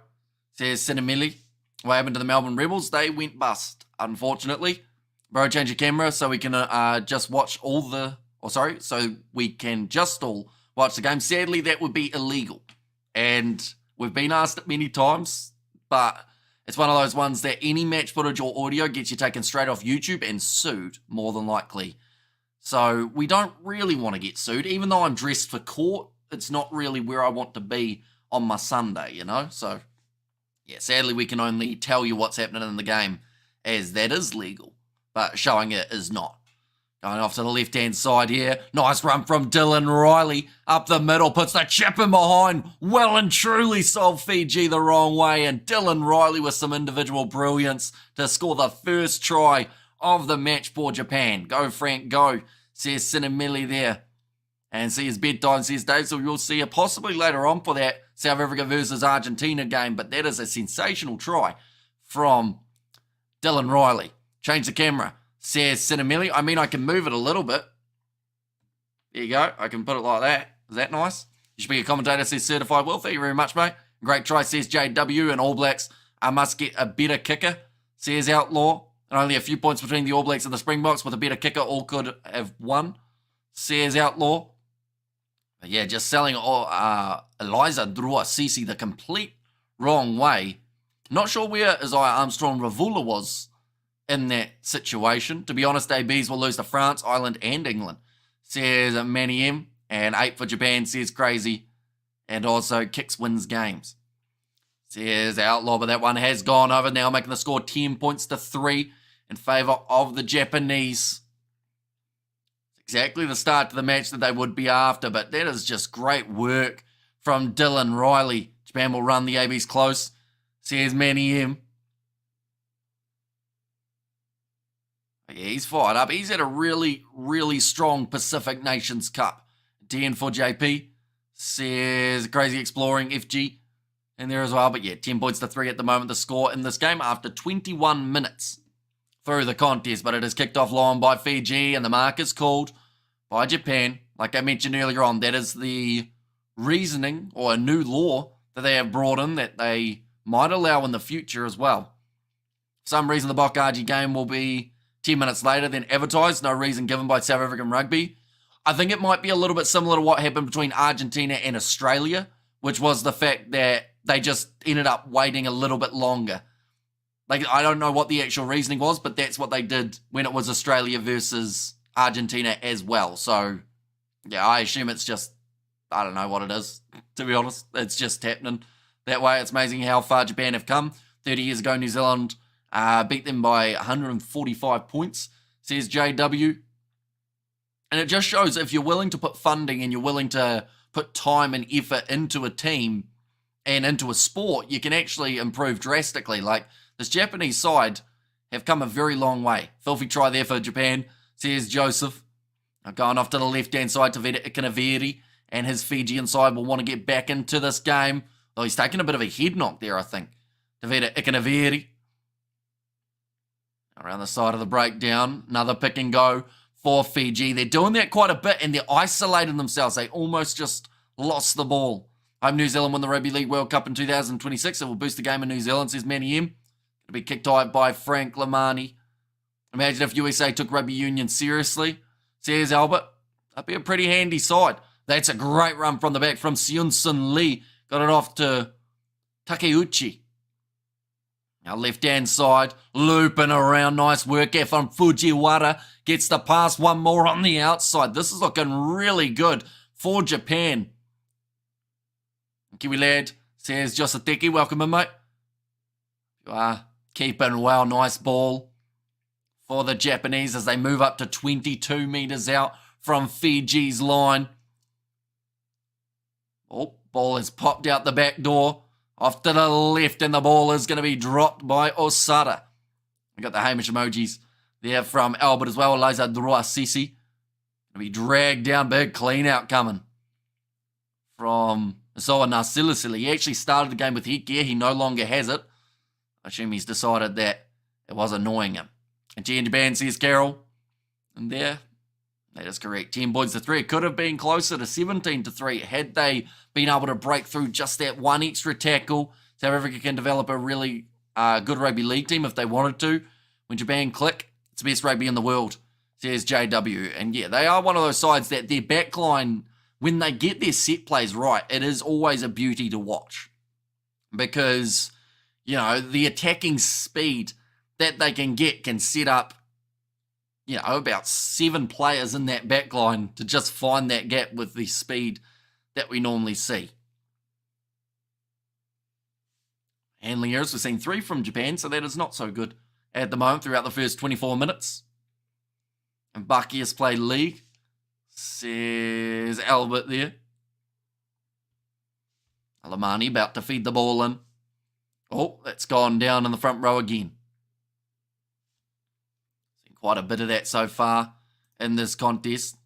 Says Cinnamilli. What happened to the Melbourne Rebels? They went bust, unfortunately. Bro, change your camera so we can just watch so we can just all watch the game. Sadly, that would be illegal. And we've been asked it many times, but it's one of those ones that any match footage or audio gets you taken straight off YouTube and sued, more than likely. So we don't really want to get sued. Even though I'm dressed for court, it's not really where I want to be on my Sunday, you know? So, yeah, sadly we can only tell you what's happening in the game as that is legal, but showing it is not. Going off to the left-hand side here. Nice run from Dylan Riley. Up the middle, puts the chip in behind. Well and truly sold Fiji the wrong way. And Dylan Riley with some individual brilliance to score the first try of the match for Japan. Go, Frank, go, says Cinnamilli there. And see his bedtime, says Dave, so you'll see it possibly later on for that South Africa versus Argentina game. But that is a sensational try from Dylan Riley. Change the camera, says Cinnamilli. I mean, I can move it a little bit. There you go. I can put it like that. Is that nice? You should be a commentator, says Certified Will. Thank you very much, mate. Great try, says JW. And All Blacks must get a better kicker, says Outlaw. And only a few points between the All Blacks and the Springboks. With a better kicker, all could have won, says Outlaw. But yeah, just selling Eliza Drua Sisi the complete wrong way. Not sure where Isaiah Armstrong Ravula was in that situation. To be honest, ABs will lose to France, Ireland, and England, says Manny M. And 8 for Japan, says Crazy. And also Kicks wins games, says Outlaw. But that one has gone over now, making the score 10 points to 3 in favour of the Japanese. exactly the start to the match that they would be after, but that is just great work from Dylan Riley. Japan will run the ABs close. Says Manny M. Yeah, he's fired up. He's had a really, really strong Pacific Nations Cup. 10 for JP. Says Crazy Exploring FG in there as well. But yeah, 10 points to 3 at the moment, the score in this game after 21 minutes through the contest. But it is kicked off long by Fiji, and the mark is called by Japan. Like I mentioned earlier on, that is the reasoning or a new law that they have brought in that they might allow in the future as well. For some reason, the Bokaji game will be 10 minutes later than advertised. No reason given by South African Rugby. I think it might be a little bit similar to what happened between Argentina and Australia, which was the fact that they just ended up waiting a little bit longer. Like, I don't know what the actual reasoning was, but that's what they did when it was Australia versus Argentina as well. So, yeah, I assume it's just, I don't know what it is, to be honest. It's just happening that way. It's amazing how far Japan have come. 30 years ago, New Zealand beat them by 145 points, says JW. And it just shows if you're willing to put funding and you're willing to put time and effort into a team and into a sport, you can actually improve drastically. Like, this Japanese side have come a very long way. Filthy try there for Japan, says Joseph. Now going off to the left-hand side, Tavita Ikanaviri and his Fijian side will want to get back into this game. Though he's taken a bit of a head knock there, I think. Tavita Ikanaviri. Around the side of the breakdown, another pick and go for Fiji. They're doing that quite a bit, and they're isolating themselves. They almost just lost the ball. Hope New Zealand win the Rugby League World Cup in 2026. It will boost the game in New Zealand, says Manny M. Going to be kicked out by Frank Lamani. Imagine if USA took rugby union seriously, says Albert. That'd be a pretty handy side. That's a great run from the back from Seunsun Lee. Got it off to Takeuchi. Now left-hand side, looping around. Nice work here from Fujiwara. Gets the pass, one more on the outside. This is looking really good for Japan. Kiwi lad, says Josateki. Welcome in, mate. You are keeping well. Nice ball for the Japanese as they move up to 22 metres out from Fiji's line. Oh, ball has popped out the back door. Off to the left, and the ball is going to be dropped by Osada. We got the Hamish emojis there from Albert as well. Eliza Droa Sisi. Going to be dragged down. Big clean out coming from Zoa Narsilisili. He actually started the game with headgear. He no longer has it. I assume he's decided that it was annoying him. And Fiji and Japan, says Carol. And there, that is correct. 10 points to 3. It could have been closer to 17 to 3 had they been able to break through just that one extra tackle. South Africa can develop a really good rugby league team if they wanted to. When Japan click, it's the best rugby in the world, says JW. And yeah, they are one of those sides that their backline, when they get their set plays right, it is always a beauty to watch. Because, you know, the attacking speed that they can get can set up, you know, about 7 players in that backline to just find that gap with the speed that we normally see. Handling errors, we've seen 3 from Japan, so that is not so good at the moment throughout the first 24 minutes. And Bucky has played league, says Albert there. Alamani about to feed the ball in. Oh, that's gone down in the front row again. Seen quite a bit of that so far in this contest.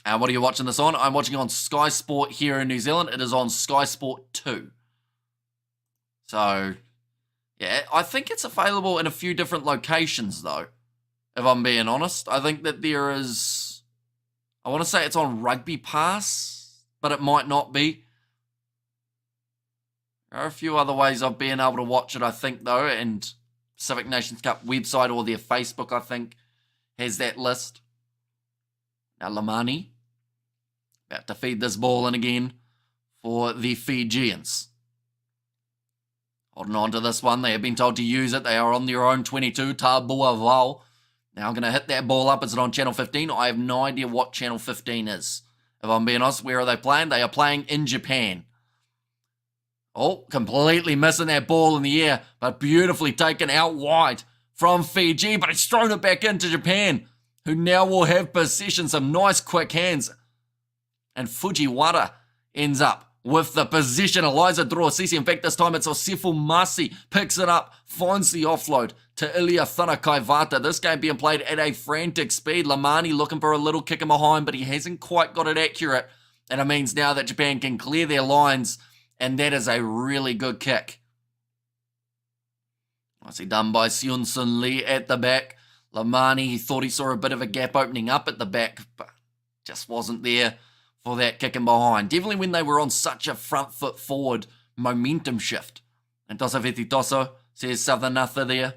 What are you watching this on? I'm watching on Sky Sport here in New Zealand. It is on Sky Sport 2. So, yeah, I think it's available in a few different locations, though, if I'm being honest. I think that there is, I want to say it's on Rugby Pass, but it might not be. There are a few other ways of being able to watch it, I think, though, and Pacific Nations Cup website or their Facebook, I think, has that list. Now, Lamani about to feed this ball in again for the Fijians. Holding on to this one. They have been told to use it. They are on their own 22. Tabua Val. Now I'm going to hit that ball up. Is it on Channel 15? I have no idea what Channel 15 is. If I'm being honest, where are they playing? They are playing in Japan. Oh, completely missing that ball in the air, but beautifully taken out wide from Fiji, but it's thrown it back into Japan. who now will have possession. Some nice quick hands. And Fujiwara ends up with the possession. Eliza Droasisi. In fact, this time it's Osifu Masi. Picks it up, finds the offload to Ilya Thanakaivata. This game being played at a frantic speed. Lamani looking for a little kick in behind, but he hasn't quite got it accurate. And it means now that Japan can clear their lines, and that is a really good kick. Nicely done by Seun-Sun Lee at the back. Lamani, he thought he saw a bit of a gap opening up at the back, but just wasn't there for that kick in behind. Definitely when they were on such a front foot forward momentum shift. And Tosa Vetitoso says Savanatha there.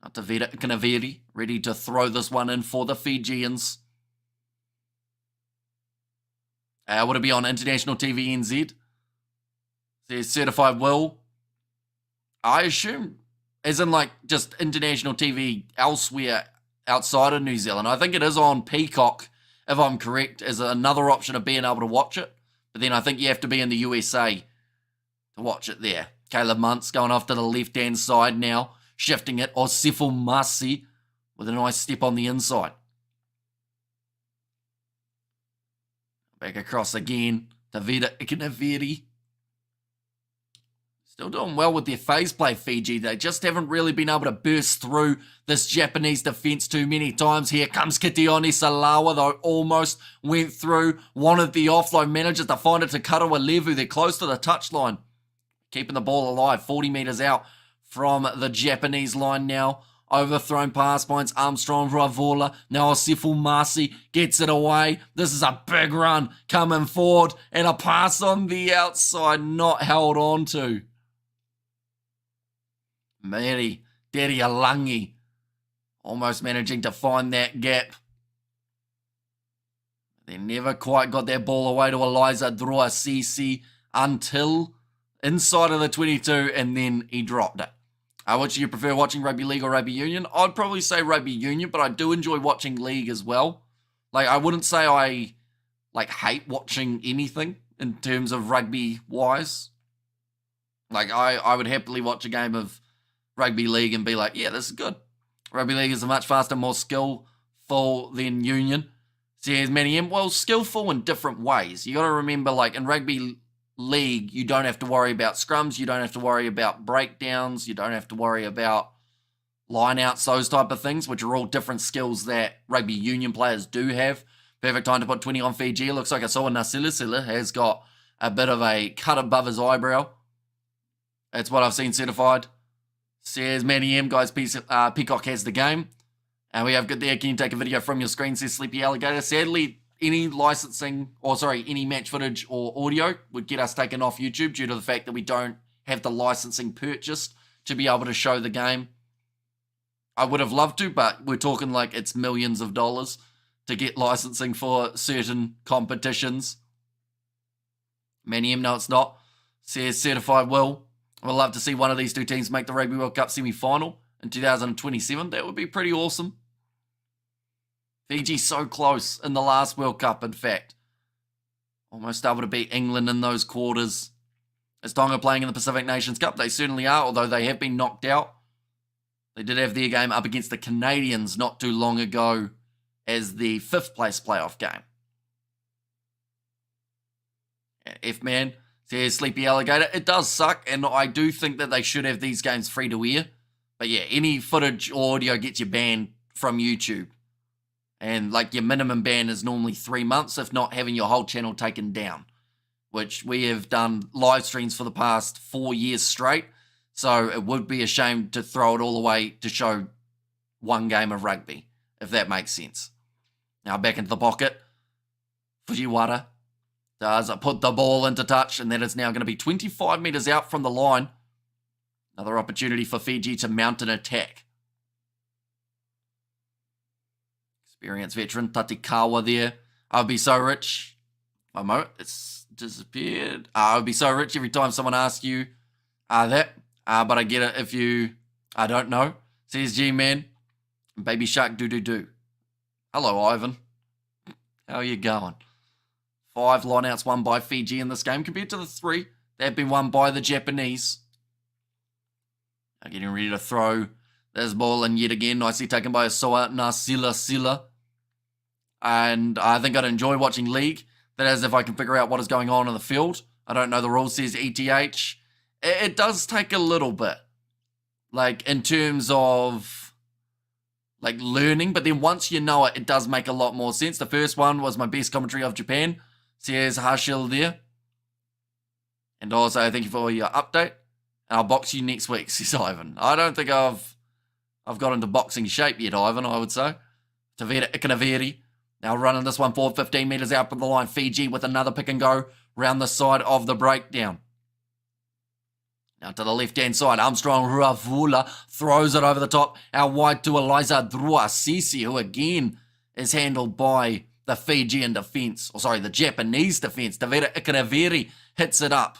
Atavira Kanaviri ready to throw this one in for the Fijians. Would it be on International TV NZ? Says Certified Will. I assume, as in like just international TV elsewhere outside of New Zealand. I think it is on Peacock, if I'm correct, as another option of being able to watch it. But then I think you have to be in the USA to watch it there. Caleb Muntz going off to the left-hand side now, shifting it. Osifu Masi with a nice step on the inside. Back across again to Vida Ikanaviri. Still doing well with their phase play, Fiji. They just haven't really been able to burst through this Japanese defence too many times. Here comes Kitione Salawa, though almost went through. Wanted the offload, manages to find it to Karawa Levu. They're close to the touchline. Keeping the ball alive, 40 metres out from the Japanese line now. Overthrown pass points, Armstrong, Ravola. Now Osifu Masi gets it away. This is a big run coming forward. And a pass on the outside, not held on to. Mary Derialangi almost managing to find that gap. They never quite got that ball away to Eliza Droasisi until inside of the 22, and then he dropped it. Which do you prefer, watching rugby league or rugby union? I'd probably say rugby union, but I do enjoy watching league as well. Like, I wouldn't say I hate watching anything in terms of rugby wise. Like, I would happily watch a game of rugby league and be like, yeah, this is good. Rugby league is much faster, more skillful than union. Says Manny M. Well, skillful in different ways. You got to remember, like, in rugby league, you don't have to worry about scrums, you don't have to worry about breakdowns, you don't have to worry about lineouts, those type of things, which are all different skills that rugby union players do have. Perfect time to put 20 on Fiji. It looks like I saw Nasilisila has got a bit of a cut above his eyebrow. That's what I've seen certified. Says Manny M, guys, Peacock has the game. And we have good there. Can you take a video from your screen? Says Sleepy Alligator. Sadly, any match footage or audio would get us taken off YouTube due to the fact that we don't have the licensing purchased to be able to show the game. I would have loved to, but we're talking like it's millions of dollars to get licensing for certain competitions. Manny M, no, it's not. Says Certified Will. I would love to see one of these two teams make the Rugby World Cup semi-final in 2027. That would be pretty awesome. Fiji so close in the last World Cup, in fact. Almost able to beat England in those quarters. Is Tonga playing in the Pacific Nations Cup? They certainly are, although they have been knocked out. They did have their game up against the Canadians not too long ago as the 5th place playoff game. F-Man says Sleepy Alligator. It does suck, and I do think that they should have these games free to air. But yeah, any footage or audio gets you banned from YouTube. And like your minimum ban is normally 3 months, if not having your whole channel taken down. Which we have done live streams for the past 4 years straight. So it would be a shame to throw it all away to show one game of rugby, if that makes sense. Now back into the pocket. Fujiwara does put the ball into touch, and that is now going to be 25 metres out from the line. Another opportunity for Fiji to mount an attack. Experienced veteran Tatikawa there. I would be so rich. One moment, it's disappeared. I would be so rich every time someone asks you that. But I get it if you, I don't know. Says G-Man. Baby Shark do. Hello, Ivan. How are you going? 5 lineouts won by Fiji in this game compared to the 3 that have been won by the Japanese. Now getting ready to throw There's ball in yet again, nicely taken by Soa Nasila. And I think I'd enjoy watching league. That is, if I can figure out what is going on in the field. I don't know the rule says ETH. It does take a little bit. Like, in terms of, like, learning. But then once you know it, it does make a lot more sense. The first one was my best commentary of Japan. Says Harshil there. And also, thank you for your update. And I'll box you next week, says Ivan. I don't think I've got into boxing shape yet, Ivan, I would say. Tavera Ikanaveri. Now running this one forward, 15 metres out from the line. Fiji with another pick and go round the side of the breakdown. Now to the left-hand side, Armstrong Ruavula throws it over the top. Our wide to Eliza Druasisi, who again is handled by the Fijian defence. Or sorry, the Japanese defence. Tavera Ikanaveri hits it up.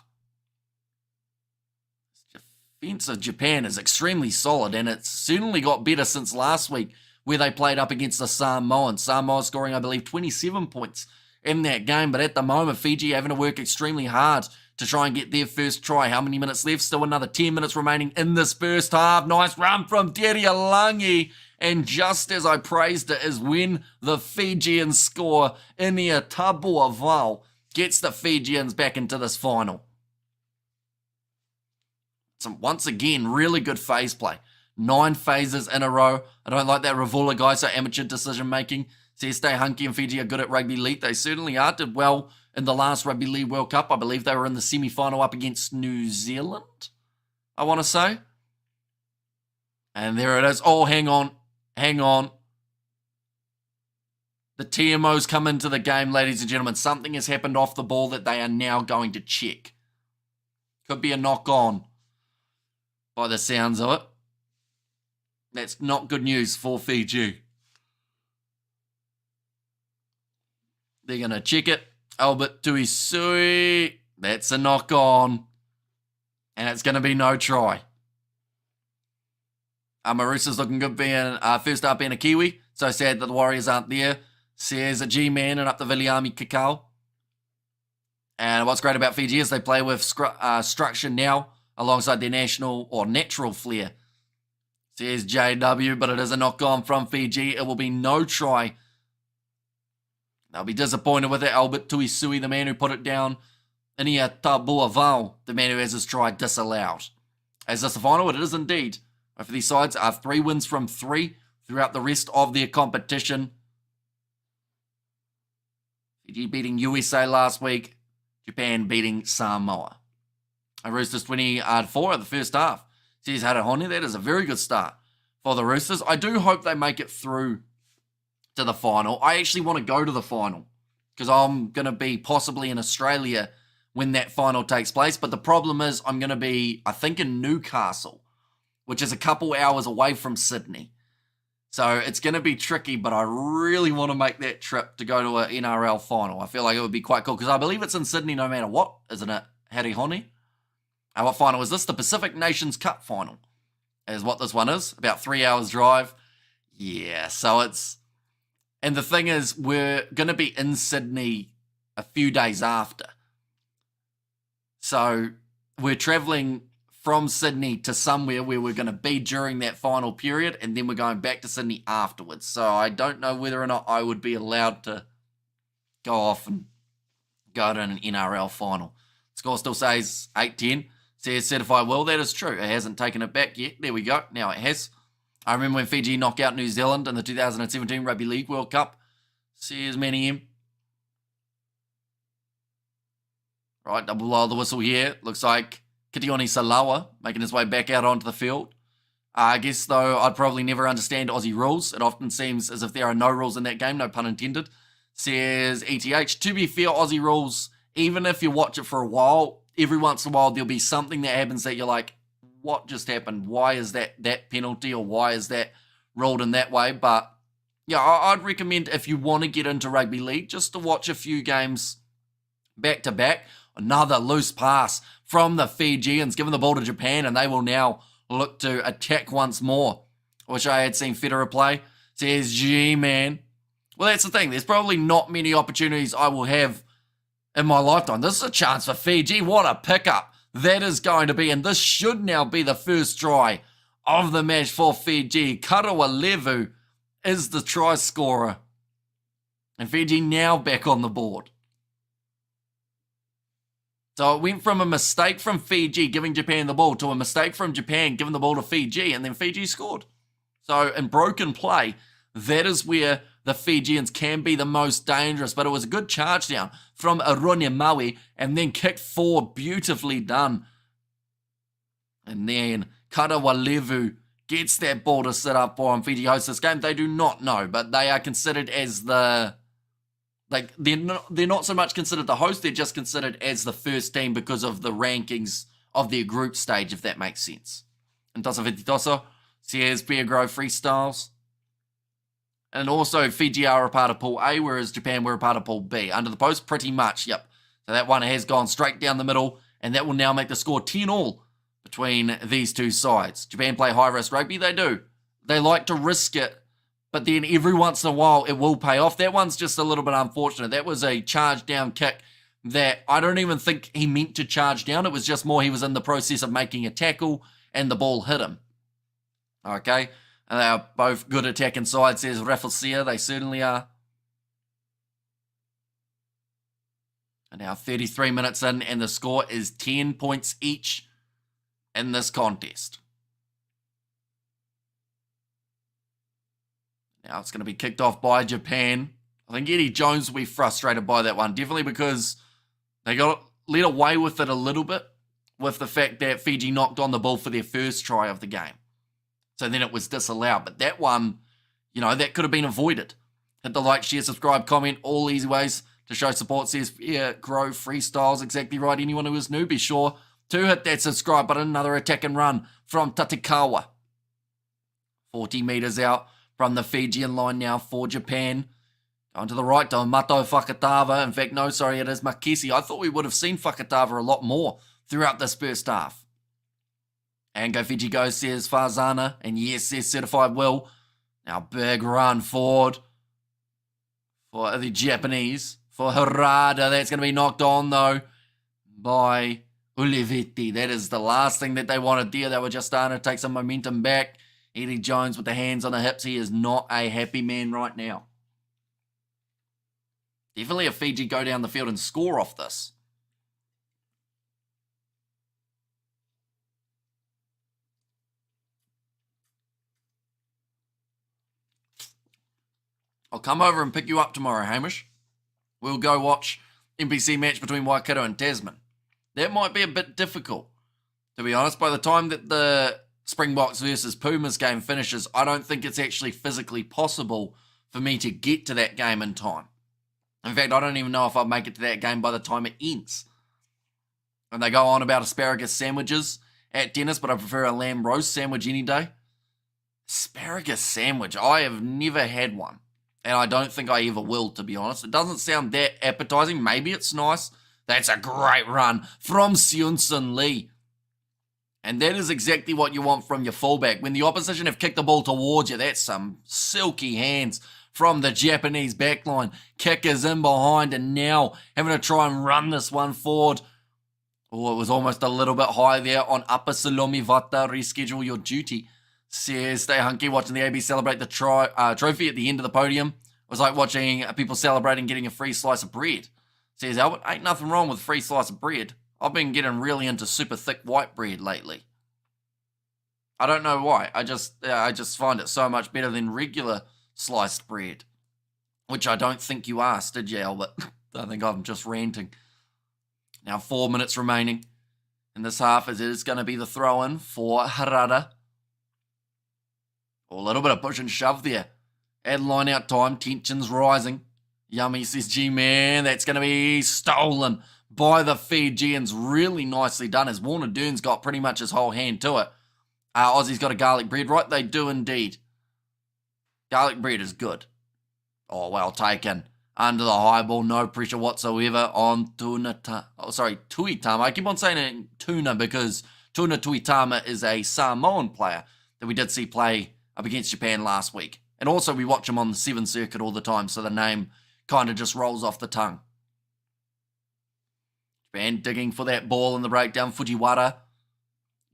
Defence of Japan is extremely solid, and it's certainly got better since last week where they played up against the Samoans. Samoa scoring, I believe, 27 points in that game, but at the moment, Fiji having to work extremely hard to try and get their first try. How many minutes left? Still another 10 minutes remaining in this first half. Nice run from Terialangi, and just as I praised it is when the Fijians score. Inia Tabuaval gets the Fijians back into this final. Once again, really good phase play. 9 phases in a row. I don't like that Ravula guy, so amateur decision making. Says Stay Hunky and Fiji are good at rugby league. They certainly are. Did well in the last Rugby League World Cup. I believe they were in the semi-final up against New Zealand, I want to say. And there it is. Oh, hang on. The TMOs come into the game, ladies and gentlemen. Something has happened off the ball that they are now going to check. Could be a knock-on by the sounds of it. That's not good news for Fiji. They're going to check it. Albert Tuisui. That's a knock-on. And it's going to be no try. Marusa's looking good being first up being a Kiwi. So sad that the Warriors aren't there. Says a G-Man and up the Viliami Kakao. And what's great about Fiji is they play with structure now alongside their national or natural flair. Says JW, but it is a knock-on from Fiji. It will be no try. They'll be disappointed with it. Albert Tuisui, the man who put it down. Inia Tabuaval, the man who has his try disallowed. Is this the final? It is indeed. Both of these sides are 3 wins from 3 throughout the rest of their competition. Fiji beating USA last week. Japan beating Samoa. Roosters 24 at the first half. Says Harahoni, that is a very good start for the Roosters. I do hope they make it through to the final. I actually want to go to the final because I'm going to be possibly in Australia when that final takes place. But the problem is I'm going to be, I think, in Newcastle, which is a couple hours away from Sydney. So it's going to be tricky, but I really want to make that trip to go to an NRL final. I feel like it would be quite cool because I believe it's in Sydney no matter what, isn't it, Harihoni? And what final is this? The Pacific Nations Cup final is what this one is. About 3 hours drive. Yeah, so it's... And the thing is, we're going to be in Sydney a few days after. So we're travelling from Sydney to somewhere where we're going to be during that final period, and then we're going back to Sydney afterwards. So I don't know whether or not I would be allowed to go off and go to an NRL final. Score still says 8-10. Says certified well, that is true. It hasn't taken it back yet. There we go. Now it has. I remember when Fiji knocked out New Zealand in the 2017 Rugby League World Cup. Says Manny M. Right, double below the whistle here. Looks like Kitioni Salawa making his way back out onto the field. I guess, though, I'd probably never understand Aussie rules. It often seems as if there are no rules in that game, no pun intended. Says ETH. To be fair, Aussie rules, even if you watch it for a while, every once in a while there'll be something that happens that you're like, what just happened? Why is that penalty, or why is that ruled in that way? But yeah, I'd recommend if you want to get into rugby league, just to watch a few games back to back. Another loose pass from the Fijians, giving the ball to Japan, and they will now look to attack once more. I wish I had seen Federer play. Says G-Man. Well, that's the thing. There's probably not many opportunities I will have in my lifetime. This is a chance for Fiji. What a pickup that is going to be. And this should now be the first try of the match for Fiji. Karawalevu is the try scorer. And Fiji now back on the board. So it went from a mistake from Fiji giving Japan the ball to a mistake from Japan giving the ball to Fiji, and then Fiji scored. So in broken play, that is where the Fijians can be the most dangerous. But it was a good charge down from Aronia Maui and then kicked forward, beautifully done. And then Karawalevu gets that ball to sit up for him. Fiji hosts this game. They do not know, but they are considered as they're not so much considered the host, they're just considered as the first team because of the rankings of their group stage, if that makes sense. And Tosa Vititoso, Sears Grove freestyles. And also Fiji are a part of Pool A, whereas Japan were a part of Pool B. Under the post, pretty much, yep. So that one has gone straight down the middle, and that will now make the score 10-all between these two sides. Japan play high-risk rugby, they do. They like to risk it, but then every once in a while it will pay off. That one's just a little bit unfortunate. That was a charge down kick that I don't even think he meant to charge down. It was just more he was in the process of making a tackle and the ball hit him. Okay, and they are both good attacking sides, says Rafflesia. They certainly are. And now 33 minutes in, and the score is 10 points each in this contest. Now it's going to be kicked off by Japan. I think Eddie Jones will be frustrated by that one. Definitely because they got led away with it a little bit with the fact that Fiji knocked on the ball for their first try of the game. So then it was disallowed. But that one, that could have been avoided. Hit the like, share, subscribe, comment, all easy ways to show support. Says, yeah, Grow Freestyles, exactly right. Anyone who is new, be sure to hit that subscribe button. Another attack and run from Tatekawa. 40 metres out from the Fijian line now for Japan. Going to the right to Mato Fakatava. In fact, no, sorry, it is Makisi. I thought we would have seen Fakatava a lot more throughout this first half. And Go Fiji Go, says Farzana. And yes, says Certified Will. Now big run forward for the Japanese. For Harada, that's going to be knocked on though by Ulivetti. That is the last thing that they wanted there. They were just starting to take some momentum back. Eddie Jones with the hands on the hips. He is not a happy man right now. Definitely if Fiji go down the field and score off this. I'll come over and pick you up tomorrow, Hamish. We'll go watch NPC match between Waikato and Tasman. That might be a bit difficult. To be honest, by the time that the Springboks versus Pumas game finishes, I don't think it's actually physically possible for me to get to that game in time. In fact, I don't even know if I'll make it to that game by the time it ends. And they go on about asparagus sandwiches at Dennis, but I prefer a lamb roast sandwich any day. Asparagus sandwich, I have never had one. And I don't think I ever will, to be honest. It doesn't sound that appetizing. Maybe it's nice. That's a great run from Seunsun Lee. And that is exactly what you want from your fullback. When the opposition have kicked the ball towards you, that's some silky hands from the Japanese backline. Kick is in behind and now having to try and run this one forward. Oh, it was almost a little bit high there on Upper Salome Vata. Reschedule your duty. Says, stay hunky, watching the AB celebrate the trophy at the end of the podium. It was like watching people celebrating getting a free slice of bread. Says Albert, ain't nothing wrong with a free slice of bread. I've been getting really into super thick white bread lately. I don't know why. I just find it so much better than regular sliced bread. Which I don't think you asked, did you, Albert? I think I'm just ranting. Now 4 minutes remaining in this half as it is going to be the throw-in for Harada. A little bit of push and shove there. Add line out time. Tensions rising. Yummy, says G-Man. That's going to be stolen by the Fijians. Really nicely done as Warner Durn's got pretty much his whole hand to it. Aussie's got a garlic bread, right? They do indeed. Garlic bread is good. Oh, well taken. Under the high ball, no pressure whatsoever on Tuitama. I keep on saying it Tuna because Tuna Tuitama is a Samoan player that we did see play up against Japan last week. And also we watch him on the 7 circuit all the time, so the name kind of just rolls off the tongue. Japan digging for that ball in the breakdown. Fujiwara.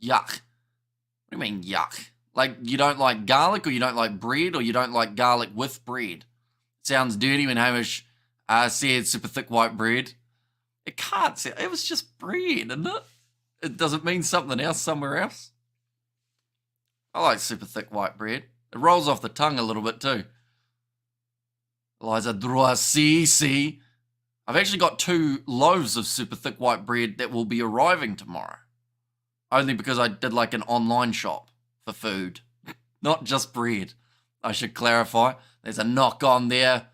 Yuck. What do you mean, yuck? Like, you don't like garlic, or you don't like bread, or you don't like garlic with bread. Sounds dirty when Hamish said super thick white bread. It can't sound, it was just bread, isn't it? It doesn't mean something else somewhere else. I like super thick white bread. It rolls off the tongue a little bit too. Eliza Droissisi. I've actually got 2 loaves of super thick white bread that will be arriving tomorrow. Only because I did like an online shop for food. Not just bread. I should clarify. There's a knock on there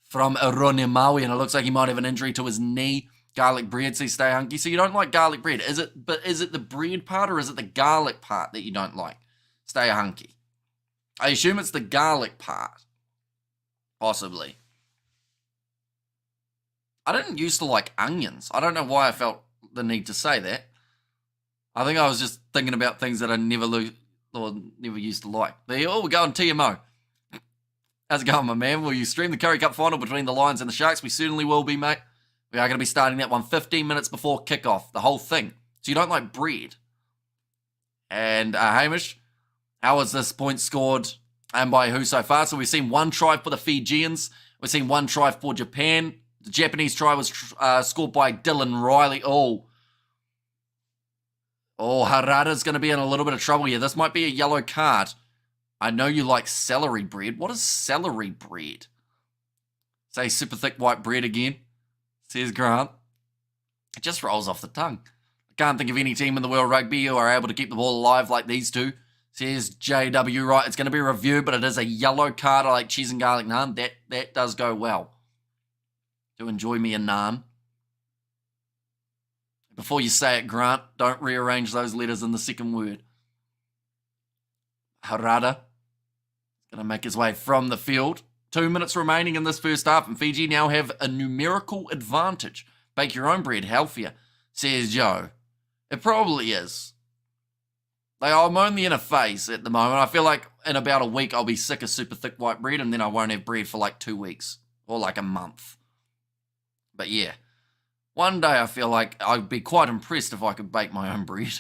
from Aroni Maui, and it looks like he might have an injury to his knee. Garlic bread, so you stay hunky. So you don't like garlic bread. Is it the bread part, or is it the garlic part that you don't like? Stay hunky. I assume it's the garlic part. Possibly. I didn't used to like onions. I don't know why I felt the need to say that. I think I was just thinking about things that I never used to like. We're going TMO. How's it going, my man? Will you stream the Curry Cup final between the Lions and the Sharks? We certainly will be, mate. We are going to be starting that one 15 minutes before kickoff, the whole thing. So you don't like bread. And Hamish, how was this point scored and by who so far? So we've seen 1 try for the Fijians. We've seen 1 try for Japan. The Japanese try was scored by Dylan Riley. Oh, Harada's going to be in a little bit of trouble here. This might be a yellow card. I know you like celery bread. What is celery bread? Say super thick white bread again, says Grant. It just rolls off the tongue. I can't think of any team in the World Rugby who are able to keep the ball alive like these two, says JW. Right, it's going to be reviewed, but it is a yellow card. I like cheese and garlic naan. That does go well. Do enjoy me a naan. Before you say it, Grant, don't rearrange those letters in the second word. Harada is going to make his way from the field. 2 minutes remaining in this first half, and Fiji now have a numerical advantage. Bake your own bread, healthier, says Joe. It probably is. I'm only in a phase at the moment. I feel like in about a week I'll be sick of super thick white bread, and then I won't have bread for like 2 weeks or like a month. But yeah, one day I feel like I'd be quite impressed if I could bake my own bread,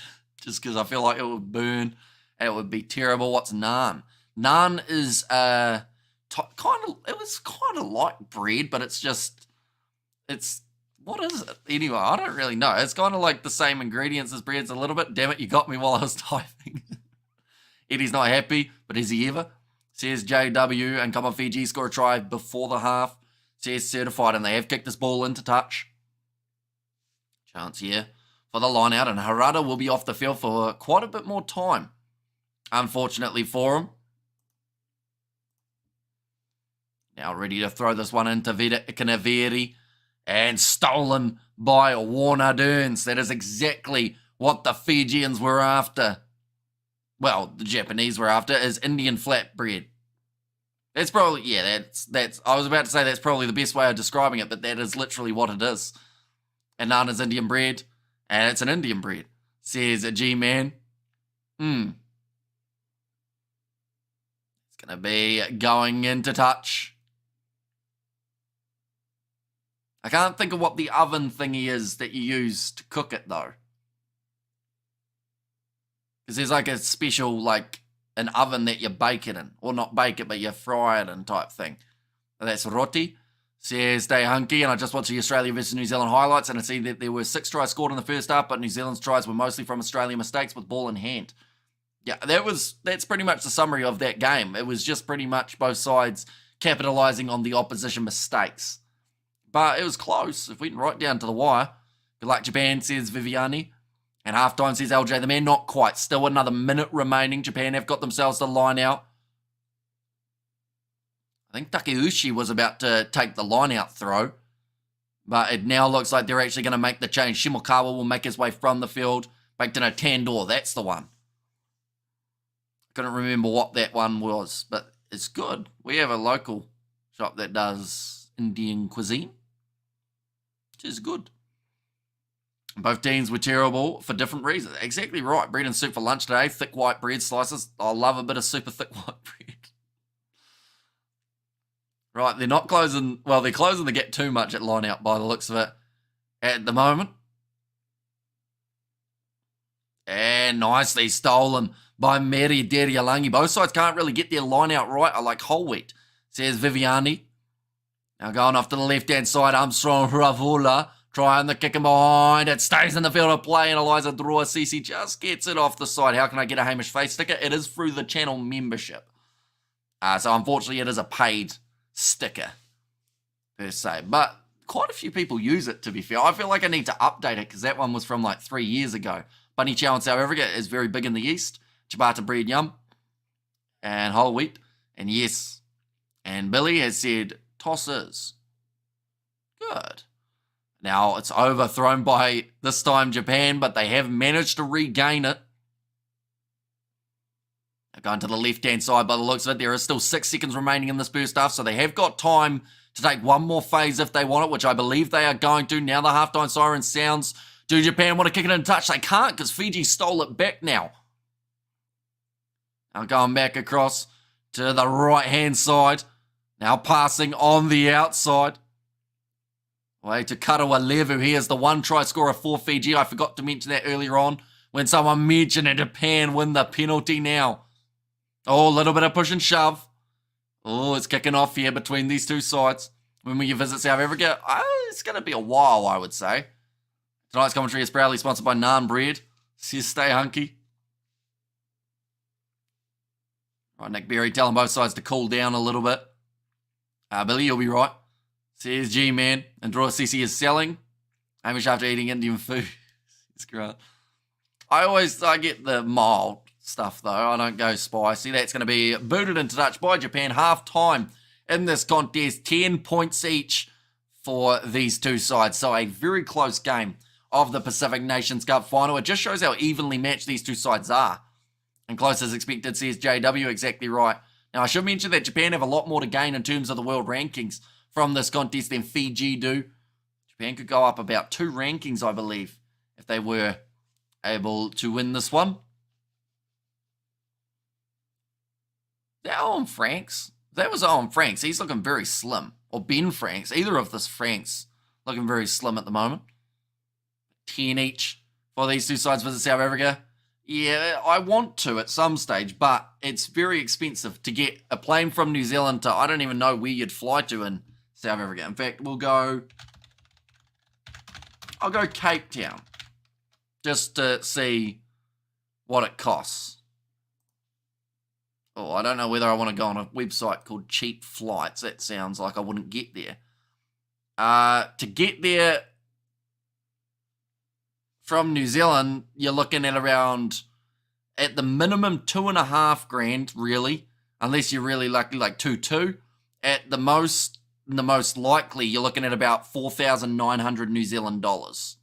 just because I feel like it would burn and it would be terrible. What's naan? Naan is it was kind of like bread, but what is it? Anyway, I don't really know. It's kind of like the same ingredients as breads a little bit. Damn it, you got me while I was typing. Eddie's not happy, but is he ever? Says JW, and come on, Fiji score a try before the half. Says certified, and they have kicked this ball into touch. Chance here for the line out, and Harada will be off the field for quite a bit more time, unfortunately for him. Now ready to throw this one into Vida Ikanaveri, and stolen by Warner Derns. That is exactly what the Fijians were after. Well, the Japanese were after, is Indian flatbread. That's probably, yeah, that's, I was about to say that's probably the best way of describing it, but that is literally what it is. And naan is Indian bread, and it's an Indian bread, says a G-Man. It's going to be going into touch. I can't think of what the oven thingy is that you use to cook it, though. Because there's like a special, like, an oven that you bake it in. Or not bake it, but you fry it in type thing. And that's roti. Says stay hunky, and I just watched the Australia versus New Zealand highlights, and I see that there were 6 tries scored in the first half, but New Zealand's tries were mostly from Australian mistakes with ball in hand. Yeah, that's pretty much the summary of that game. It was just pretty much both sides capitalising on the opposition mistakes. But it was close. If we went right down to the wire. Good luck, Japan, says Viviani. And halftime, says LJ the man. Not quite. Still another minute remaining. Japan have got themselves the line out. I think Takeuchi was about to take the line out throw. But it now looks like they're actually going to make the change. Shimokawa will make his way from the field. Back to no Tandor. That's the one. Couldn't remember what that one was. But it's good. We have a local shop that does Indian cuisine, which is good. Both teams were terrible for different reasons. Exactly right. Bread and soup for lunch today. Thick white bread slices. I love a bit of super thick white bread. Right, they're not closing. Well, they're closing the gap too much at line out by the looks of it at the moment. And nicely stolen by Meri Derialangi. Both sides can't really get their line out right. I like whole wheat, says Viviani. Now going off to the left-hand side, Armstrong Ravula trying the kick in behind. It stays in the field of play, and Eliza Druasisi just gets it off the side. How can I get a Hamish Face sticker? It is through the channel membership. So unfortunately, it is a paid sticker, per se. But quite a few people use it, to be fair. I feel like I need to update it, because that one was from like 3 years ago. Bunny Chow in South Africa is very big in the East. Ciabatta bread yum. And whole wheat. And yes. And Billy has said, tosses. Good. Now, it's overthrown by, this time, Japan, but they have managed to regain it. Going to the left-hand side by the looks of it. There is still 6 seconds remaining in this first half, so they have got time to take one more phase if they want it, which I believe they are going to. Now the halftime siren sounds. Do Japan want to kick it in touch? They can't, because Fiji stole it back now. Now going back across to the right-hand side. Now passing on the outside. Way to Karawa Levu. He is the one try scorer for Fiji. I forgot to mention that earlier on when someone mentioned that Japan win the penalty now. Oh, a little bit of push and shove. Oh, it's kicking off here between these two sides. When we visit South Africa, it's going to be a while, I would say. Tonight's commentary is proudly sponsored by Naan Bread. Says stay hunky. Right, Nick Berry telling both sides to cool down a little bit. Billy, you'll be right. Says G-Man. And Draw CC is selling. Hamish after eating Indian food. It's great. I get the mild stuff, though. I don't go spicy. That's going to be booted into touch by Japan. Half time in this contest. 10 points each for these two sides. So a very close game of the Pacific Nations Cup final. It just shows how evenly matched these two sides are. And close as expected, says JW. Exactly right. Now, I should mention that Japan have a lot more to gain in terms of the world rankings from this contest than Fiji do. Japan could go up about 2 rankings, I believe, if they were able to win this one. That Owen Franks. That was Owen Franks. He's looking very slim. Or Ben Franks. Either of this Franks looking very slim at the moment. 10 each for these two sides visit South Africa. Yeah, I want to at some stage, but it's very expensive to get a plane from New Zealand to, I don't even know where you'd fly to in South Africa. In fact, I'll go Cape Town just to see what it costs. Oh, I don't know whether I want to go on a website called Cheap Flights. That sounds like I wouldn't get there. To get there from New Zealand, you're looking at around, at the minimum, $2,500, really. Unless you're really lucky, like 2,200. At the most likely, you're looking at about 4,900 New Zealand dollars.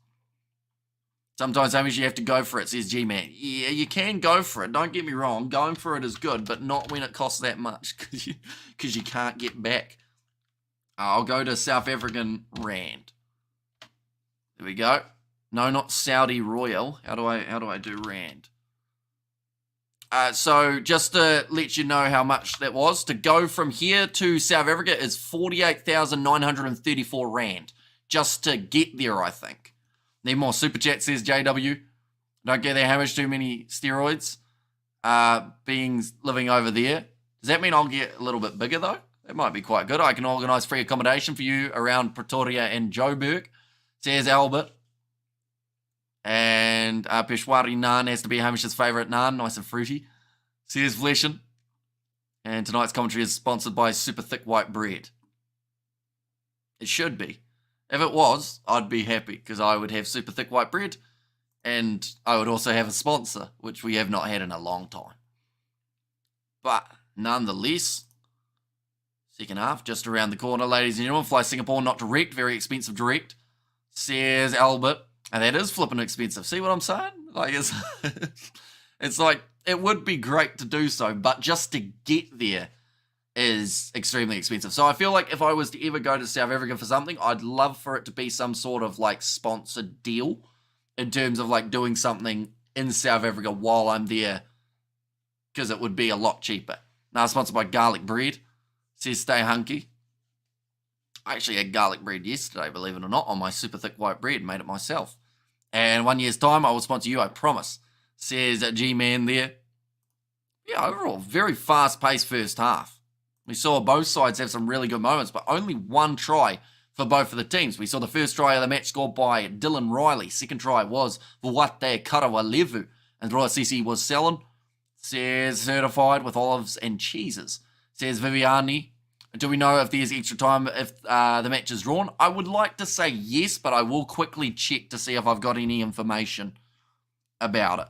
Sometimes, Hamish, you have to go for it, says G-Man. Yeah, you can go for it. Don't get me wrong. Going for it is good, but not when it costs that much, because you can't get back. I'll go to South African Rand. There we go. No, not Saudi Royal. How do I do Rand? So just to let you know how much that was, to go from here to South Africa is 48,934 Rand. Just to get there, I think. Need more super chat, says JW. Don't get there, Hamish, too many steroids. Beings living over there. Does that mean I'll get a little bit bigger, though? That might be quite good. I can organise free accommodation for you around Pretoria and Joburg, says Albert. And Peshwari naan has to be Hamish's favourite naan. Nice and fruity, says Fleshin. And tonight's commentary is sponsored by Super Thick White Bread. It should be. If it was, I'd be happy, because I would have super thick white bread, and I would also have a sponsor, which we have not had in a long time. But, nonetheless, second half, just around the corner, ladies and gentlemen. Fly Singapore, not direct, very expensive direct, says Albert. And that is flipping expensive. See what I'm saying? Like, it's like, it would be great to do so, but just to get there is extremely expensive. So I feel like if I was to ever go to South Africa for something, I'd love for it to be some sort of like sponsored deal in terms of like doing something in South Africa while I'm there, because it would be a lot cheaper. Now sponsored by Garlic Bread. Says stay hunky. I actually had garlic bread yesterday, believe it or not, on my super thick white bread. Made it myself. And 1 year's time, I will sponsor you, I promise, says G-Man there. Yeah, overall, very fast-paced first half. We saw both sides have some really good moments, but only one try for both of the teams. We saw the first try of the match scored by Dylan Riley. Second try was Vuate Karawalevu. And Roa Sisi was selling. Says certified with olives and cheeses. Says Viviani. Do we know if there's extra time if the match is drawn? I would like to say yes, but I will quickly check to see if I've got any information about it.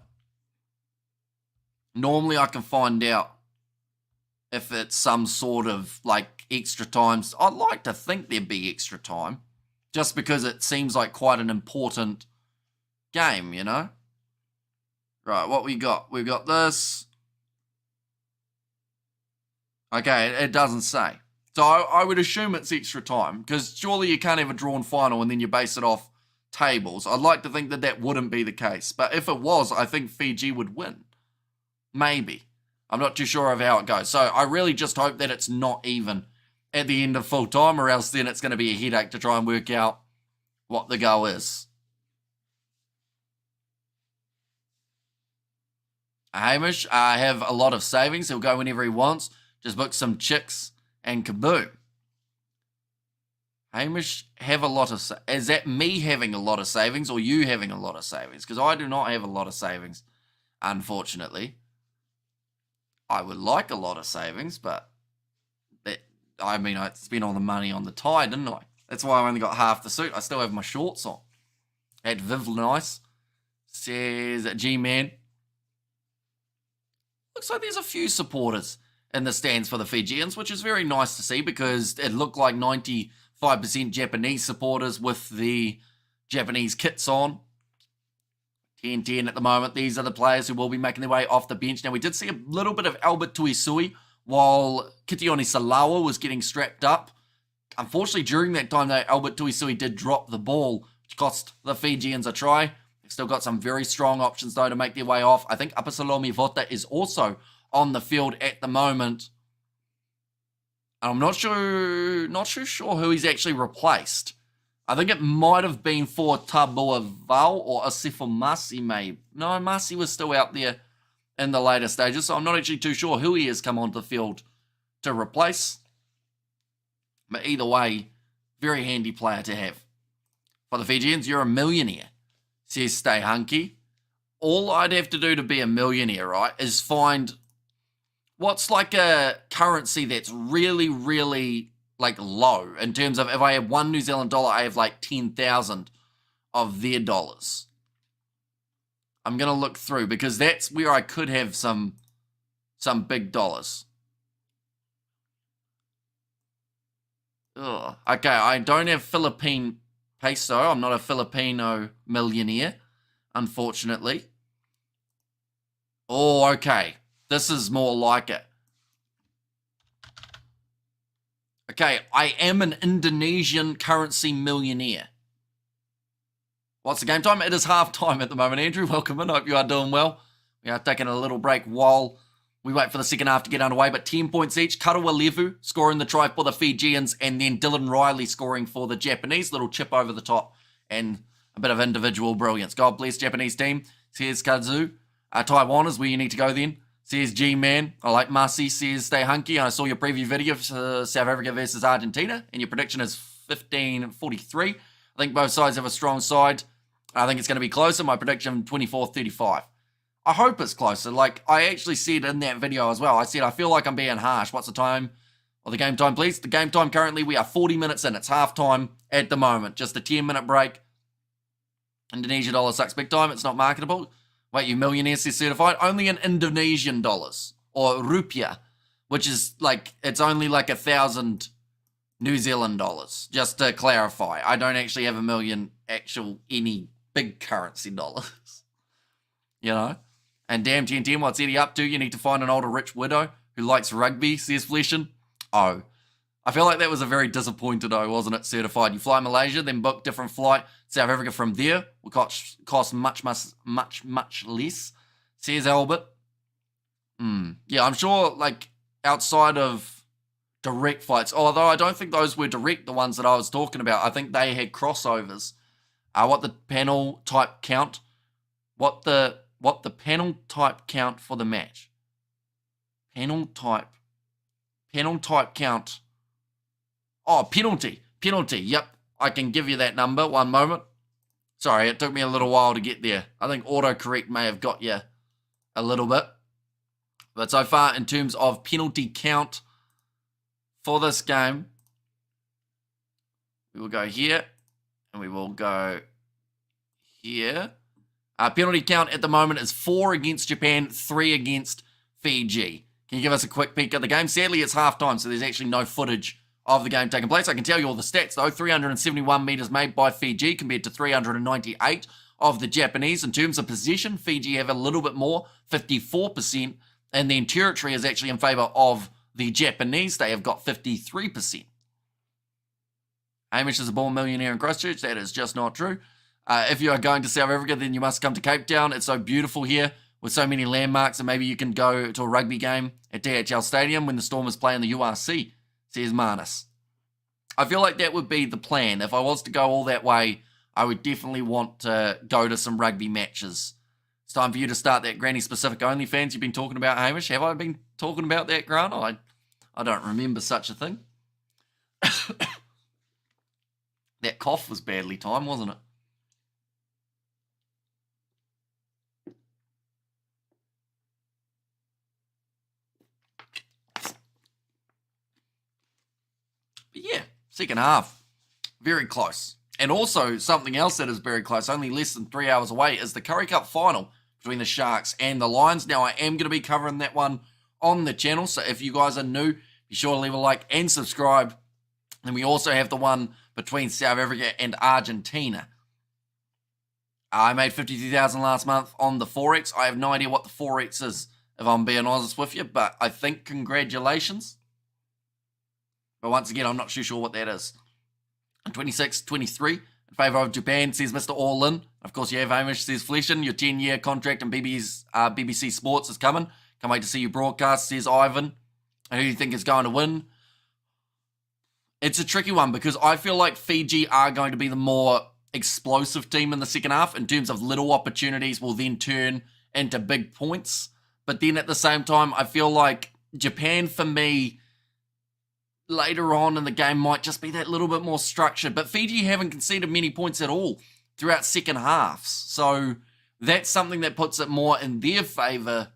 Normally I can find out if it's some sort of like extra times. I'd like to think there'd be extra time just because it seems like quite an important game, you know? Right, what we got? We've got this. Okay, it doesn't say. So I would assume it's extra time because surely you can't have a drawn final and then you base it off tables. I'd like to think that that wouldn't be the case. But if it was, I think Fiji would win. Maybe. I'm not too sure of how it goes. So I really just hope that it's not even at the end of full time, or else then it's going to be a headache to try and work out what the goal is. Hamish, I have a lot of savings. He'll go whenever he wants. Just book some chicks and kaboom. Hamish, have a lot of... Is that me having a lot of savings or you having a lot of savings? Because I do not have a lot of savings, unfortunately. I would like a lot of savings, but... I mean, I spent all the money on the tie, didn't I? That's why I only got half the suit. I still have my shorts on. At Viv Nice. Says G-Man. Looks like there's a few supporters in the stands for the Fijians, which is very nice to see because it looked like 95% Japanese supporters with the Japanese kits on. 10-10 at the moment. These are the players who will be making their way off the bench. Now, we did see a little bit of Albert Tuisui while Kitione Salawa was getting strapped up. Unfortunately, during that time, though, Albert Tuisui did drop the ball, which cost the Fijians a try. They've still got some very strong options, though, to make their way off. I think Apasalomi Vota is also on the field at the moment. I'm not too sure who he's actually replaced. I think it might have been for Tabua Val or Asifo Masi, maybe. No, Masi was still out there in the later stages, so I'm not actually too sure who he has come onto the field to replace. But either way, very handy player to have. For the Fijians, you're a millionaire, says Stay Hunky. All I'd have to do to be a millionaire, right, is find what's like a currency that's really, really like low in terms of if I have $1 New Zealand dollar, I have like 10,000 of their dollars. I'm going to look through because that's where I could have some big dollars. Ugh. Okay, I don't have Philippine peso. I'm not a Filipino millionaire, unfortunately. Oh, okay. This is more like it. Okay, I am an Indonesian currency millionaire. What's the game time? It is half time at the moment, Andrew. Welcome in. Hope you are doing well. We are taking a little break while we wait for the second half to get underway, but 10 points each. Karawalevu scoring the try for the Fijians, and then Dylan Riley scoring for the Japanese. Little chip over the top and a bit of individual brilliance. God bless Japanese team. Says Kazu. Taiwan is where you need to go then. Says G-Man. I like Masi. Says Stay Hunky. I saw your preview video for South Africa versus Argentina, and your prediction is 15-43. I think both sides have a strong side. I think it's going to be closer. My prediction, 24-35. I hope it's closer. Like, I actually said in that video as well. I said, I feel like I'm being harsh. What's the time? Or the game time, please? The game time currently, we are 40 minutes in. It's half time at the moment. Just a 10-minute break. Indonesia dollar sucks big time. It's not marketable. Wait, you millionaires says certified? Only in Indonesian dollars. Or rupiah. Which is like, it's only like 1,000 New Zealand dollars. Just to clarify. I don't actually have a million any big currency dollars. You know? And damn 1010, what's Eddie up to? You need to find an older rich widow who likes rugby, says Fleshin. Oh. I feel like that was a very disappointed wasn't it? Certified. You fly Malaysia, then book different flight. South Africa from there will cost much less, says Albert. Yeah, I'm sure, like, outside of direct flights, although I don't think those were direct, the ones that I was talking about. I think they had crossovers. What the panel type count, what the what the panel type count for the match. Panel type count. Oh, penalty. Yep, I can give you that number. One moment. Sorry, it took me a little while to get there. I think autocorrect may have got you a little bit. But so far, in terms of penalty count for this game, we will go here and we will go here. Penalty count at the moment is 4 against Japan, 3 against Fiji. Can you give us a quick peek at the game? Sadly, it's halftime, so there's actually no footage of the game taking place. I can tell you all the stats, though. 371 metres made by Fiji compared to 398 of the Japanese. In terms of possession, Fiji have a little bit more, 54%, and then territory is actually in favour of the Japanese. They have got 53%. Hamish is a born millionaire in Christchurch. That is just not true. If you are going to South Africa, then you must come to Cape Town. It's so beautiful here with so many landmarks, and maybe you can go to a rugby game at DHL Stadium when the Stormers play in the URC, says Marnus. I feel like that would be the plan. If I was to go all that way, I would definitely want to go to some rugby matches. It's time for you to start that granny-specific OnlyFans you've been talking about, Hamish. Have I been talking about that, Grant? I don't remember such a thing. That cough was badly timed, wasn't it? But yeah, second half, very close. And also, something else that is very close, only less than 3 hours away, is the Curry Cup final between the Sharks and the Lions. Now, I am going to be covering that one on the channel, so if you guys are new, be sure to leave a like and subscribe. And we also have the one between South Africa and Argentina. I made 52,000 last month on the Forex. I have no idea what the Forex is, if I'm being honest with you, but I think congratulations. But once again, I'm not too sure what that is. 26-23 in favour of Japan, says Mr. All-In. Of course, you have Hamish, says Fleshin. Your 10-year contract in BBC Sports is coming. Can't wait to see you broadcast, says Ivan. And who do you think is going to win? It's a tricky one because I feel like Fiji are going to be the more explosive team in the second half in terms of little opportunities will then turn into big points. But then at the same time, I feel like Japan, for me, later on in the game might just be that little bit more structured. But Fiji haven't conceded many points at all throughout second halves. So that's something that puts it more in their favour.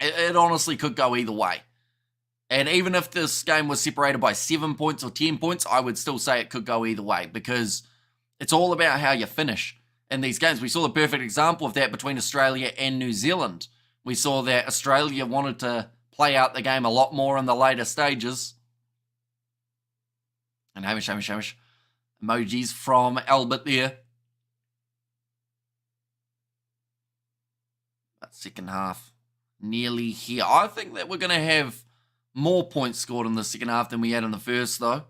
It honestly could go either way. And even if this game was separated by 7 points or 10 points, I would still say it could go either way because it's all about how you finish in these games. We saw the perfect example of that between Australia and New Zealand. We saw that Australia wanted to play out the game a lot more in the later stages. And Hamish. Emojis from Albert there. That second half nearly here. I think that we're going to have more points scored in the second half than we had in the first, though.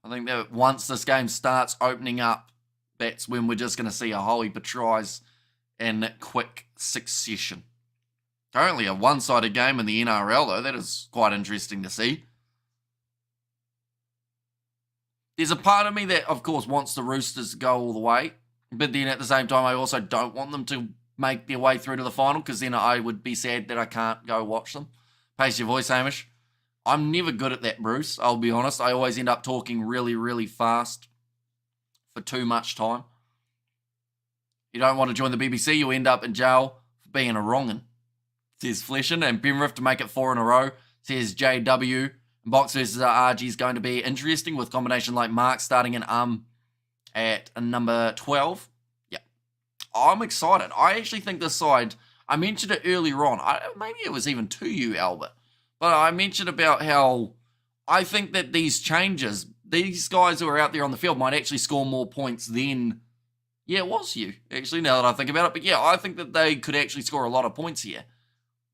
I think that once this game starts opening up, that's when we're just going to see a whole heap of tries in quick succession. Currently a one-sided game in the NRL, though. That is quite interesting to see. There's a part of me that, of course, wants the Roosters to go all the way. But then at the same time, I also don't want them to make their way through to the final because then I would be sad that I can't go watch them. Pace your voice, Hamish. I'm never good at that, Bruce. I'll be honest. I always end up talking really, really fast for too much time. You don't want to join the BBC, you end up in jail for being a wrong'un, says Fleshin. And Penrith to make it 4 in a row, says JW. Box versus RG is going to be interesting with combination like Mark starting in at number 12. Yeah, I'm excited. I actually think this side, I mentioned it earlier on. Maybe it was even to you, Albert. But I mentioned about how I think that these changes, these guys who are out there on the field might actually score more points than, yeah, it was you, actually, now that I think about it. But yeah, I think that they could actually score a lot of points here.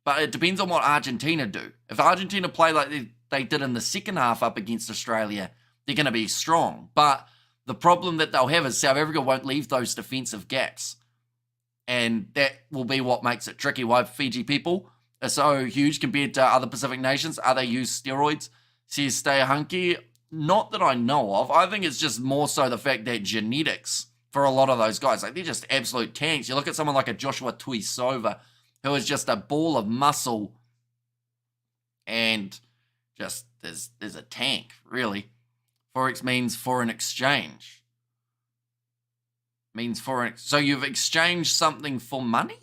But it depends on what Argentina do. If Argentina play like they did in the second half up against Australia, they're going to be strong. But the problem that they'll have is South Africa won't leave those defensive gaps. And that will be what makes it tricky. Why Fiji people are so huge compared to other Pacific nations. Are they use steroids? Says Stay Hunky. Not that I know of. I think it's just more so the fact that genetics for a lot of those guys. Like, they're just absolute tanks. You look at someone like a Joshua Tuisova, who is just a ball of muscle and just there's a tank, really. Forex means foreign exchange. Means foreign. So you've exchanged something for money?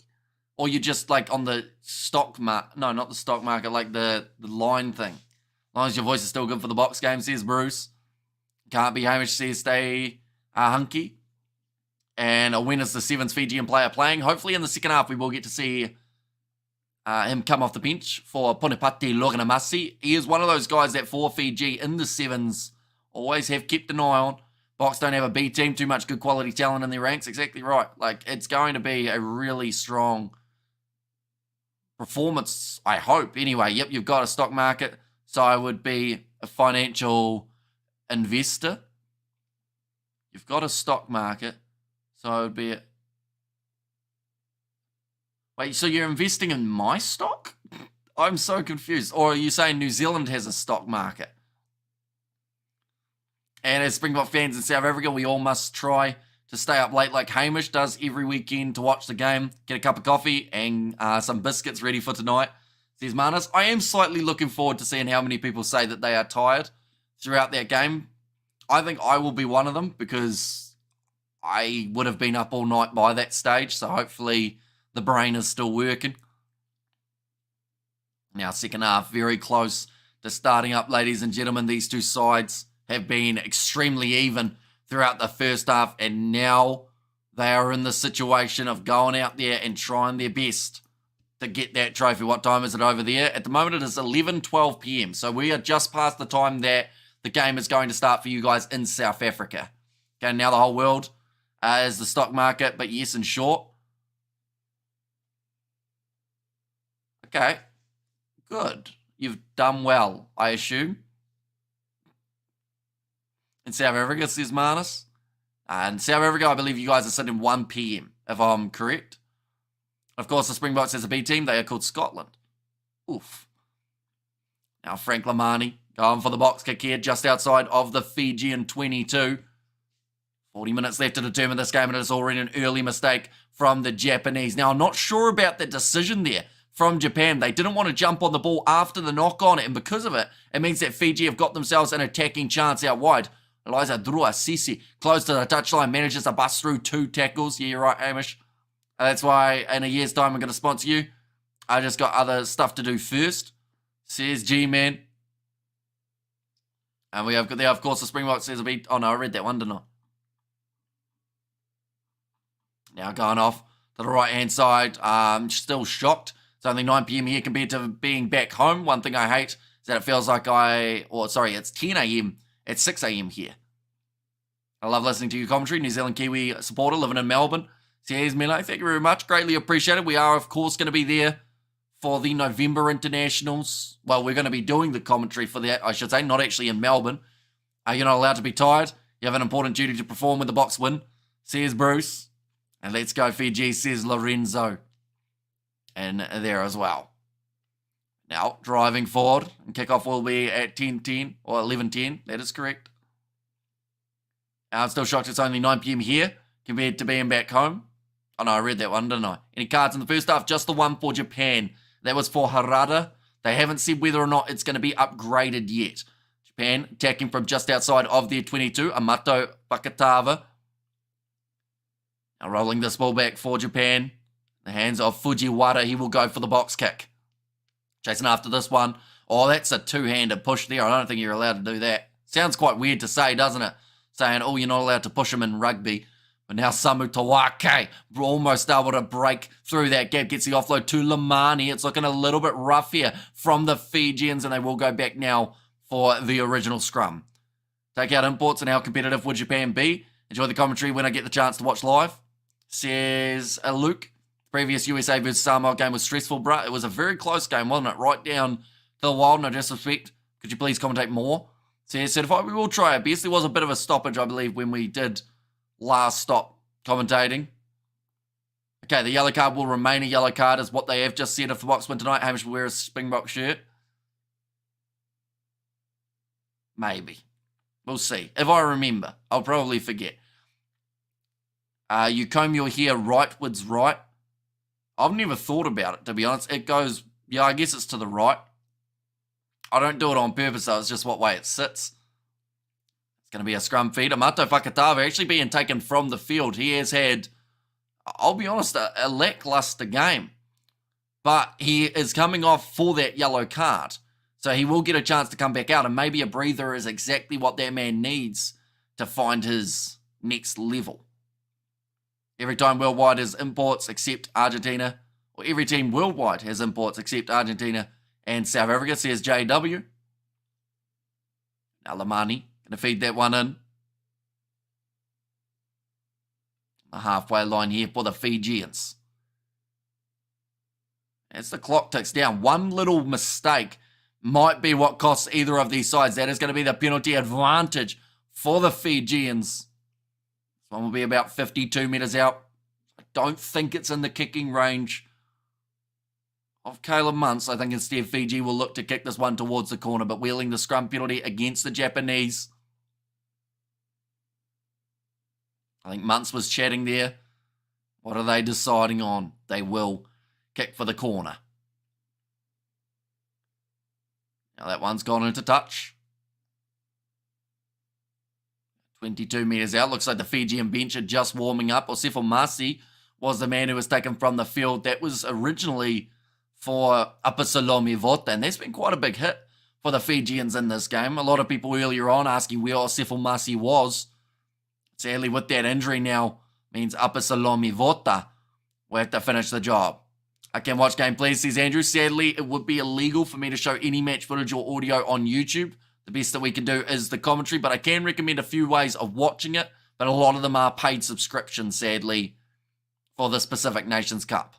Or you just like on the stock market? No, not the stock market, like the line thing. As long as your voice is still good for the box game, says Bruce. Can't be Hamish, says stay hunky. And a win is the 7th Fijian player playing. Hopefully in the second half we will get to see him come off the bench for Ponepati Loganamasi. He is one of those guys that for Fiji in the 7s always have kept an eye on. Box don't have a B team, too much good quality talent in their ranks. Exactly right. Like, it's going to be a really strong performance, I hope. Anyway, yep, you've got a stock market. So I would be a financial investor. You've got a stock market. So I would be a... Wait, so you're investing in my stock? I'm so confused. Or are you saying New Zealand has a stock market? And as Springbok fans in South Africa, we all must try to stay up late like Hamish does every weekend to watch the game, get a cup of coffee and some biscuits ready for tonight, says Manus. I am slightly looking forward to seeing how many people say that they are tired throughout that game. I think I will be one of them because I would have been up all night by that stage, so hopefully the brain is still working. Now, second half, very close to starting up, ladies and gentlemen. These two sides have been extremely even throughout the first half, and now they are in the situation of going out there and trying their best to get that trophy. What time is it over there? At the moment, it is 11:12 p.m. So we are just past the time that the game is going to start for you guys in South Africa. Okay, now the whole world is the stock market, but yes, in short. Okay, good. You've done well, I assume. In South Africa, says Manus. In South Africa, I believe you guys are sitting 1 p.m., if I'm correct. Of course, the Springboks as a B team, they are called Scotland. Oof. Now, Frank Lamani going for the box kick here, just outside of the Fijian 22. 40 minutes left to determine this game, and it is already an early mistake from the Japanese. Now, I'm not sure about the decision there from Japan. They didn't want to jump on the ball after the knock on it, and because of it, it means that Fiji have got themselves an attacking chance out wide. Eliza Drua Sisi, close to the touchline, manages to bust through 2 tackles. Yeah, you're right, Hamish. That's why in a year's time I'm going to sponsor you. I just got other stuff to do first, says G-Man. And we have got there, of course, the Springbok says a beat. Oh, no, I read that one, didn't I? Now going off to the right-hand side. Still shocked. It's only 9 p.m. here compared to being back home. One thing I hate is that it feels like it's 10 a.m. It's 6 a.m. here. I love listening to your commentary. New Zealand Kiwi supporter living in Melbourne. Says Melo, thank you very much. Greatly appreciated. We are, of course, going to be there for the November internationals. Well, we're going to be doing the commentary for that, I should say, not actually in Melbourne. You're not allowed to be tired. You have an important duty to perform with the box win, says Bruce. And let's go Fiji, says Lorenzo. And there as well. Now, driving forward, and kickoff will be at 10:10, or 11:10, that is correct. I'm still shocked it's only 9 p.m. here, compared to being back home. Oh no, I read that one, didn't I? Any cards in the first half? Just the one for Japan. That was for Harada. They haven't said whether or not it's going to be upgraded yet. Japan attacking from just outside of their 22, Amato Bakatava. Now rolling this ball back for Japan. The hands of Fujiwara, he will go for the box kick. Chasing after this one. Oh, that's a two-handed push there. I don't think you're allowed to do that. Sounds quite weird to say, doesn't it? Saying, oh, you're not allowed to push him in rugby. But now Samu Tawake almost able to break through that gap. Gets the offload to Lamani. It's looking a little bit rough here from the Fijians, and they will go back now for the original scrum. Take out imports, and how competitive would Japan be? Enjoy the commentary when I get the chance to watch live. Says Luke. Previous USA versus Samoa game was stressful, bruh. It was a very close game, wasn't it? Right down to the wild, no disrespect. Could you please commentate more? Says certified. We will try our best. There was a bit of a stoppage, I believe, when we did last stop commentating. Okay, the yellow card will remain a yellow card, is what they have just said. If the box win tonight, Hamish will wear a Springbok shirt. Maybe. We'll see. If I remember, I'll probably forget. You comb your hair rightwards right. I've never thought about it, to be honest. It goes, yeah, I guess it's to the right. I don't do it on purpose, though. It's just what way it sits. It's going to be a scrum feed. Amato Fakatava actually being taken from the field. He has had, I'll be honest, a lackluster game. But he is coming off for that yellow card. So he will get a chance to come back out. And maybe a breather is exactly what that man needs to find his next level. Every time worldwide has imports except Argentina. Or every team worldwide has imports except Argentina and South Africa, says JW. Now Lamani going to feed that one in. The halfway line here for the Fijians. As the clock ticks down, one little mistake might be what costs either of these sides. That is going to be the penalty advantage for the Fijians. This one will be about 52 metres out. I don't think it's in the kicking range of Caleb Muntz. I think instead Fiji will look to kick this one towards the corner, but wheeling the scrum penalty against the Japanese. I think Muntz was chatting there. What are they deciding on? They will kick for the corner. Now that one's gone into touch. 22 metres out. Looks like the Fijian bench are just warming up. Osefo Masi was the man who was taken from the field. That was originally for Apasalomi Vota, and that's been quite a big hit for the Fijians in this game. A lot of people earlier on asking where Osefo Masi was. Sadly, with that injury now, means Apasalomi Vota will have to finish the job. I can watch game, please, says Andrew. Sadly, it would be illegal for me to show any match footage or audio on YouTube. The best that we can do is the commentary, but I can recommend a few ways of watching it, but a lot of them are paid subscriptions, sadly, for the Pacific Nations Cup.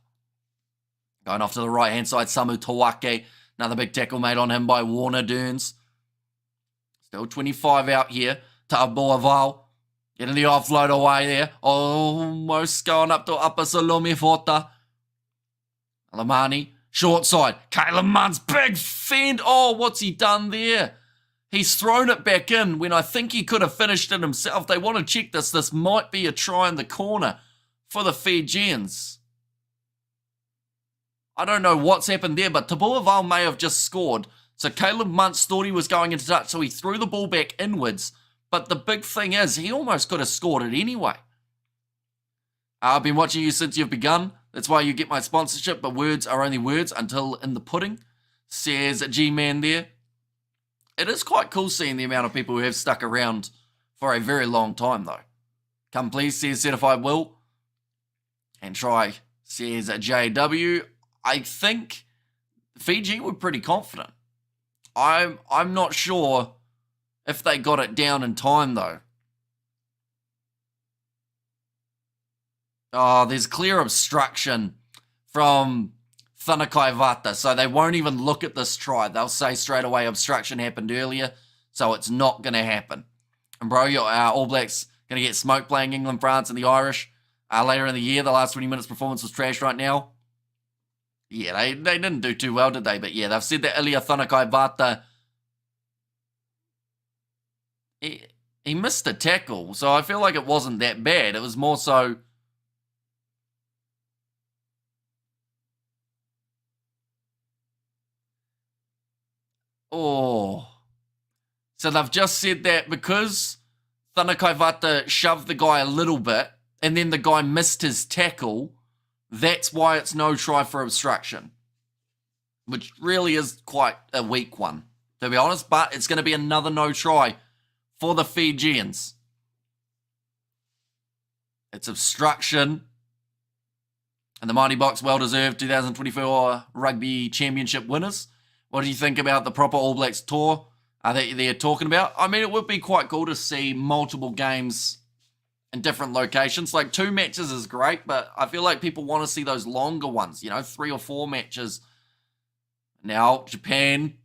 Going off to the right-hand side, Samu Tawake. Another big tackle made on him by Warner Dearns. Still 25 out here. Ta'aboaval getting the offload away there. Almost going up to Apasalomi Vota. Alamani, short side. Caleb Muntz, big fend. Oh, what's he done there? He's thrown it back in when I think he could have finished it himself. They want to check this. This might be a try in the corner for the Fijians. I don't know what's happened there, but Tabuaval may have just scored. So Caleb Muntz thought he was going into touch, so he threw the ball back inwards. But the big thing is, he almost could have scored it anyway. I've been watching you since you've begun. That's why you get my sponsorship, but words are only words until in the pudding, says G-Man there. It is quite cool seeing the amount of people who have stuck around for a very long time, though. Come please, says Certified Will. And try, says JW. I think Fiji were pretty confident. I'm not sure if they got it down in time, though. Oh, there's clear obstruction from Thanakai Vata, so they won't even look at this try. They'll say straight away obstruction happened earlier, so it's not going to happen. And bro, your All Blacks going to get smoked playing England, France, and the Irish later in the year. The last 20 minutes performance was trash right now. Yeah, they didn't do too well, did they? But yeah, they've said that Ilya Thanakai Vata, he missed a tackle, so I feel like it wasn't that bad. It was more so... Oh. So they've just said that because Thanakai Vata shoved the guy a little bit, and then the guy missed his tackle, that's why it's no try for obstruction. Which really is quite a weak one, to be honest, but it's going to be another no try for the Fijians. It's obstruction. And the Mighty Box, well-deserved 2024 Rugby Championship winners. What do you think about the proper All Blacks tour that they're talking about? I mean, it would be quite cool to see multiple games in different locations. Like 2 matches is great, but I feel like people want to see those longer ones, 3 or 4 matches. Now, Japan,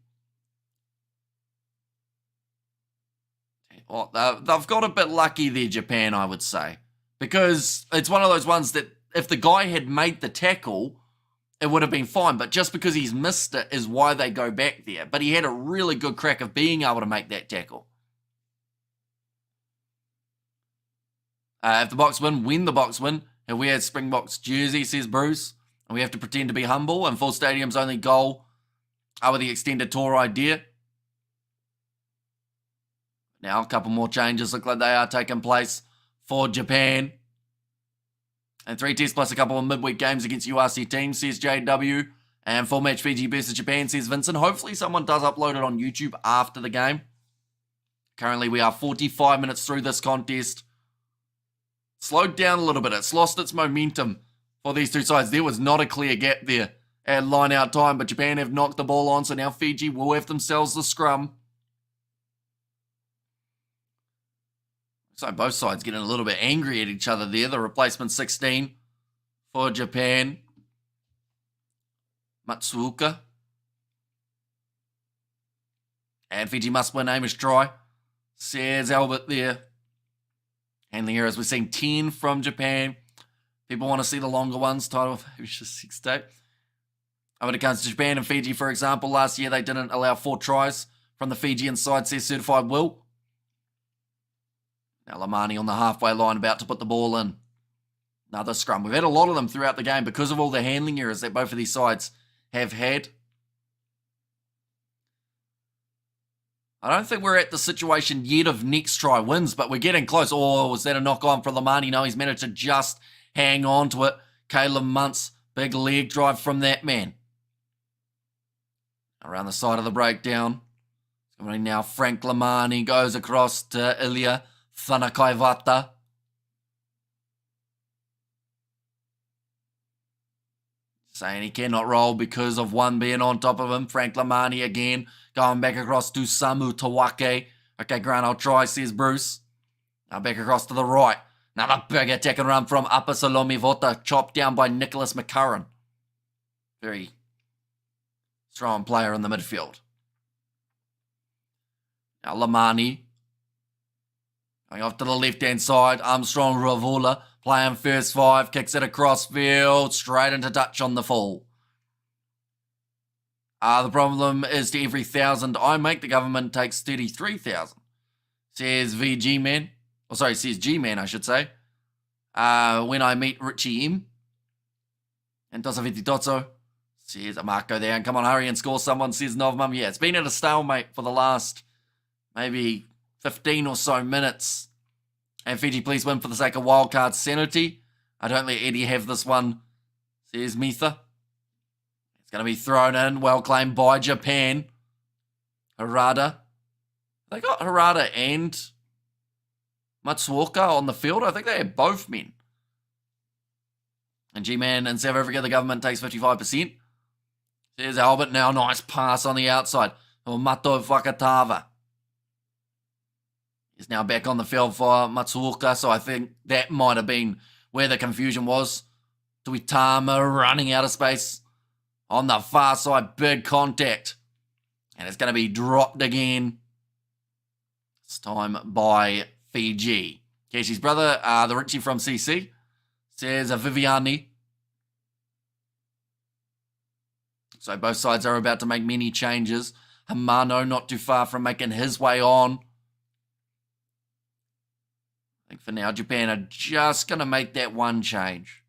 well, they've got a bit lucky there, Japan, I would say. Because it's one of those ones that if the guy had made the tackle, it would have been fine. But just because he's missed it is why they go back there. But he had a really good crack of being able to make that tackle. If the Box win, when the Box win, if we had Springboks jersey, says Bruce, and we have to pretend to be humble, and full stadium's only goal with the extended tour idea. Now, a couple more changes look like they are taking place for Japan. And 3 tests plus a couple of midweek games against URC teams, says JW. And full match Fiji versus Japan, says Vincent. Hopefully someone does upload it on YouTube after the game. Currently, we are 45 minutes through this contest. Slowed down a little bit. It's lost its momentum for these two sides. There was not a clear gap there at line-out time, but Japan have knocked the ball on, so now Fiji will have themselves the scrum. So both sides getting a little bit angry at each other there. The replacement 16 for Japan. Matsuoka. And Fiji must win, aim is try. Says Albert there. Handling errors. We're seeing 10 from Japan. People want to see the longer ones. Title of just 6 tape. When it comes to Japan and Fiji, for example, last year they didn't allow 4 tries from the Fijian side, says Certified Will. Now Lamani on the halfway line about to put the ball in. Another scrum. We've had a lot of them throughout the game because of all the handling errors that both of these sides have had. I don't think we're at the situation yet of next try wins, but we're getting close. Oh, was that a knock on for Lamani? No, he's managed to just hang on to it. Caleb Muntz, big leg drive from that man. Around the side of the breakdown. Now Frank Lamani goes across to Ilya Thanakaivata. Saying he cannot roll because of one being on top of him. Frank Lamani again going back across to Samu Tawake. Okay, Grant, I'll try, says Bruce. Now back across to the right. Another big attack and run from Upper Salomi Vota, chopped down by Nicholas McCurran. Very strong player in the midfield. Now Lamani going off to the left-hand side. Armstrong Ravula playing first 5, kicks it across field, straight into touch on the full. The problem is to every 1,000 I make, the government takes 33,000. Says VG Man. Oh, sorry, says G-Man, I should say. When I meet Richie M. And Tosaviti Totso. Says Marco there. And come on, hurry and score someone, says Novmum. Yeah, it's been at a stalemate for the last maybe 15 or so minutes. And Fiji, please win for the sake of wildcard sanity. I don't let Eddie have this one, says Mitha. It's going to be thrown in. Well claimed by Japan. Harada. They got Harada and Matsuoka on the field. I think they have both men. And G-Man in South Africa, the government takes 55%. There's Albert now. Nice pass on the outside. Mato Fakatava is now back on the field for Matsuoka, so I think that might have been where the confusion was. Tuitama running out of space on the far side. Big contact. And it's going to be dropped again. This time by Fiji. Keshi's brother, the Richie from CC, says Viviani. So both sides are about to make many changes. Hamano not too far from making his way on. I think for now, Japan are just going to make that one change.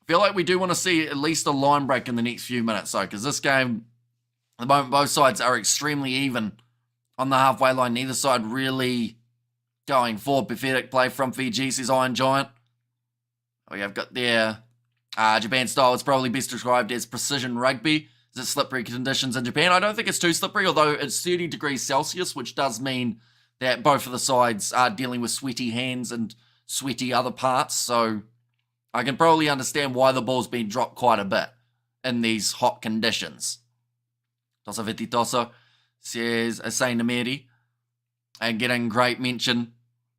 I feel like we do want to see at least a line break in the next few minutes, though, because this game, at the moment, both sides are extremely even on the halfway line. Neither side really going forward. Pathetic play from Fiji, says Iron Giant. We have got their Japan style. It's probably best described as precision rugby. Is it slippery conditions in Japan? I don't think it's too slippery, although it's 30 degrees Celsius, which does mean that both of the sides are dealing with sweaty hands and sweaty other parts. So I can probably understand why the ball's been dropped quite a bit in these hot conditions. Tosa Vititoso says Asai Nameri, and getting great mention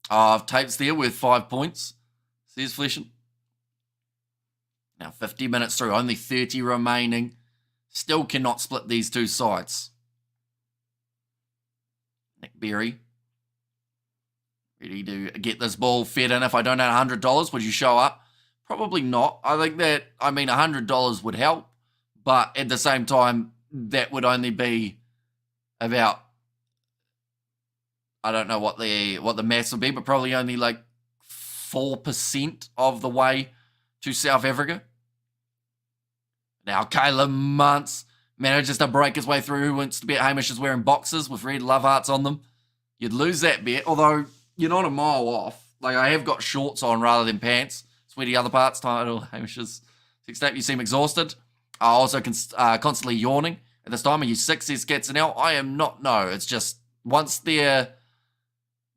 of tapes there with 5 points, says Fleshen. Now 50 minutes through, only 30 remaining. Still cannot split these two sides. Nick Berry. Ready to get this ball fed in. If I donate $100, would you show up? Probably not. I think that, $100 would help. But at the same time, that would only be about I don't know what the maths would be, but probably only like 4% of the way to South Africa. Now Caleb Muntz manages to break his way through. Who wants to bet Hamish is wearing boxes with red love hearts on them? You'd lose that bet, although you're not a mile off. Like, I have got shorts on rather than pants. Sweaty other parts, title, Hamish's sex tape. You seem exhausted. Also constantly yawning. At this time, are you sick, says Katzenell? I am not, no. It's just, once they're,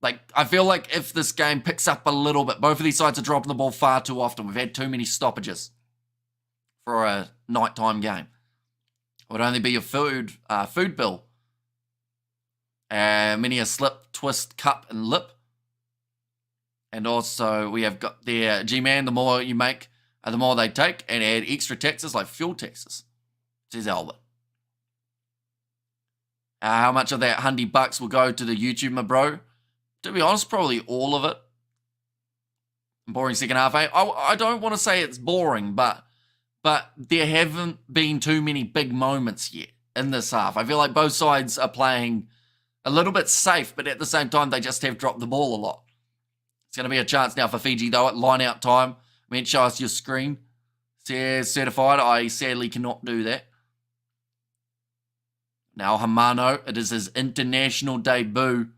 like, I feel like if this game picks up a little bit, both of these sides are dropping the ball far too often. We've had too many stoppages for a nighttime game. It would only be your food bill. Many a slip, twist, cup, and lip. And also, we have got their G-Man, the more you make, the more they take, and add extra taxes like fuel taxes, says Albert. How much of that $100 will go to the YouTube, my bro? To be honest, probably all of it. Boring second half, eh? I don't want to say it's boring, but there haven't been too many big moments yet in this half. I feel like both sides are playing a little bit safe, but at the same time, they just have dropped the ball a lot. It's going to be a chance now for Fiji, though, at line-out time. I mean, show us your screen. Says certified. I sadly cannot do that. Now, Hamano, it is his international debut.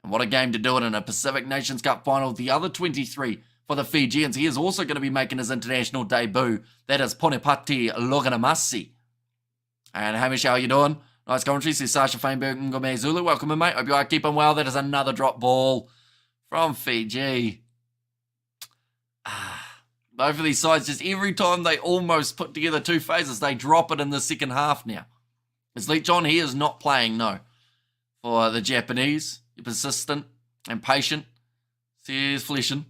And what a game to do it in a Pacific Nations Cup final. The other 23 for the Fijians. He is also going to be making his international debut. That is Ponepati Loganamasi. And Hamish, how are you doing? Nice commentary. Says Sasha Feinberg Ngome Zulu. Welcome in, mate. Hope you are keeping well. That is another drop ball from Fiji. Both of these sides, just every time they almost put together two phases, they drop it in the second half now. Is Leach on? He is not playing, no. For the Japanese, you're persistent and patient. Says Fleshin.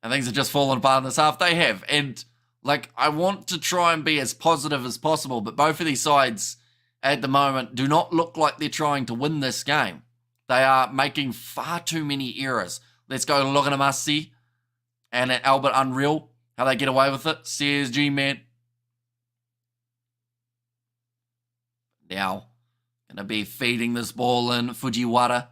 And things have just fallen apart in this half. They have. And, like, I want to try and be as positive as possible, but both of these sides at the moment do not look like they're trying to win this game. They are making far too many errors. Let's go Loganamasi and at Albert Unreal. How they get away with it, says G-Man. Now, going to be feeding this ball in Fujiwara.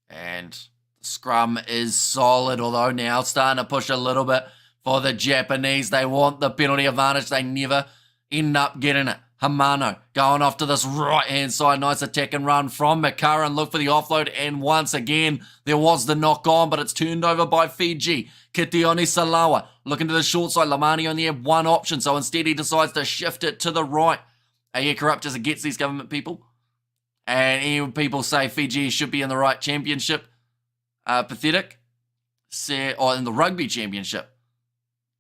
And the scrum is solid, although now starting to push a little bit for the Japanese. They want the penalty advantage. They never end up getting it. Hamano going off to this right-hand side. Nice attack and run from McCarran. Look for the offload. And once again, there was the knock on, but it's turned over by Fiji. Kitione Salawa looking to the short side. Lamani only had one option, so instead he decides to shift it to the right. Are corrupt as it gets, these government people? And any people say Fiji should be in the right championship. Pathetic. Or in the rugby championship.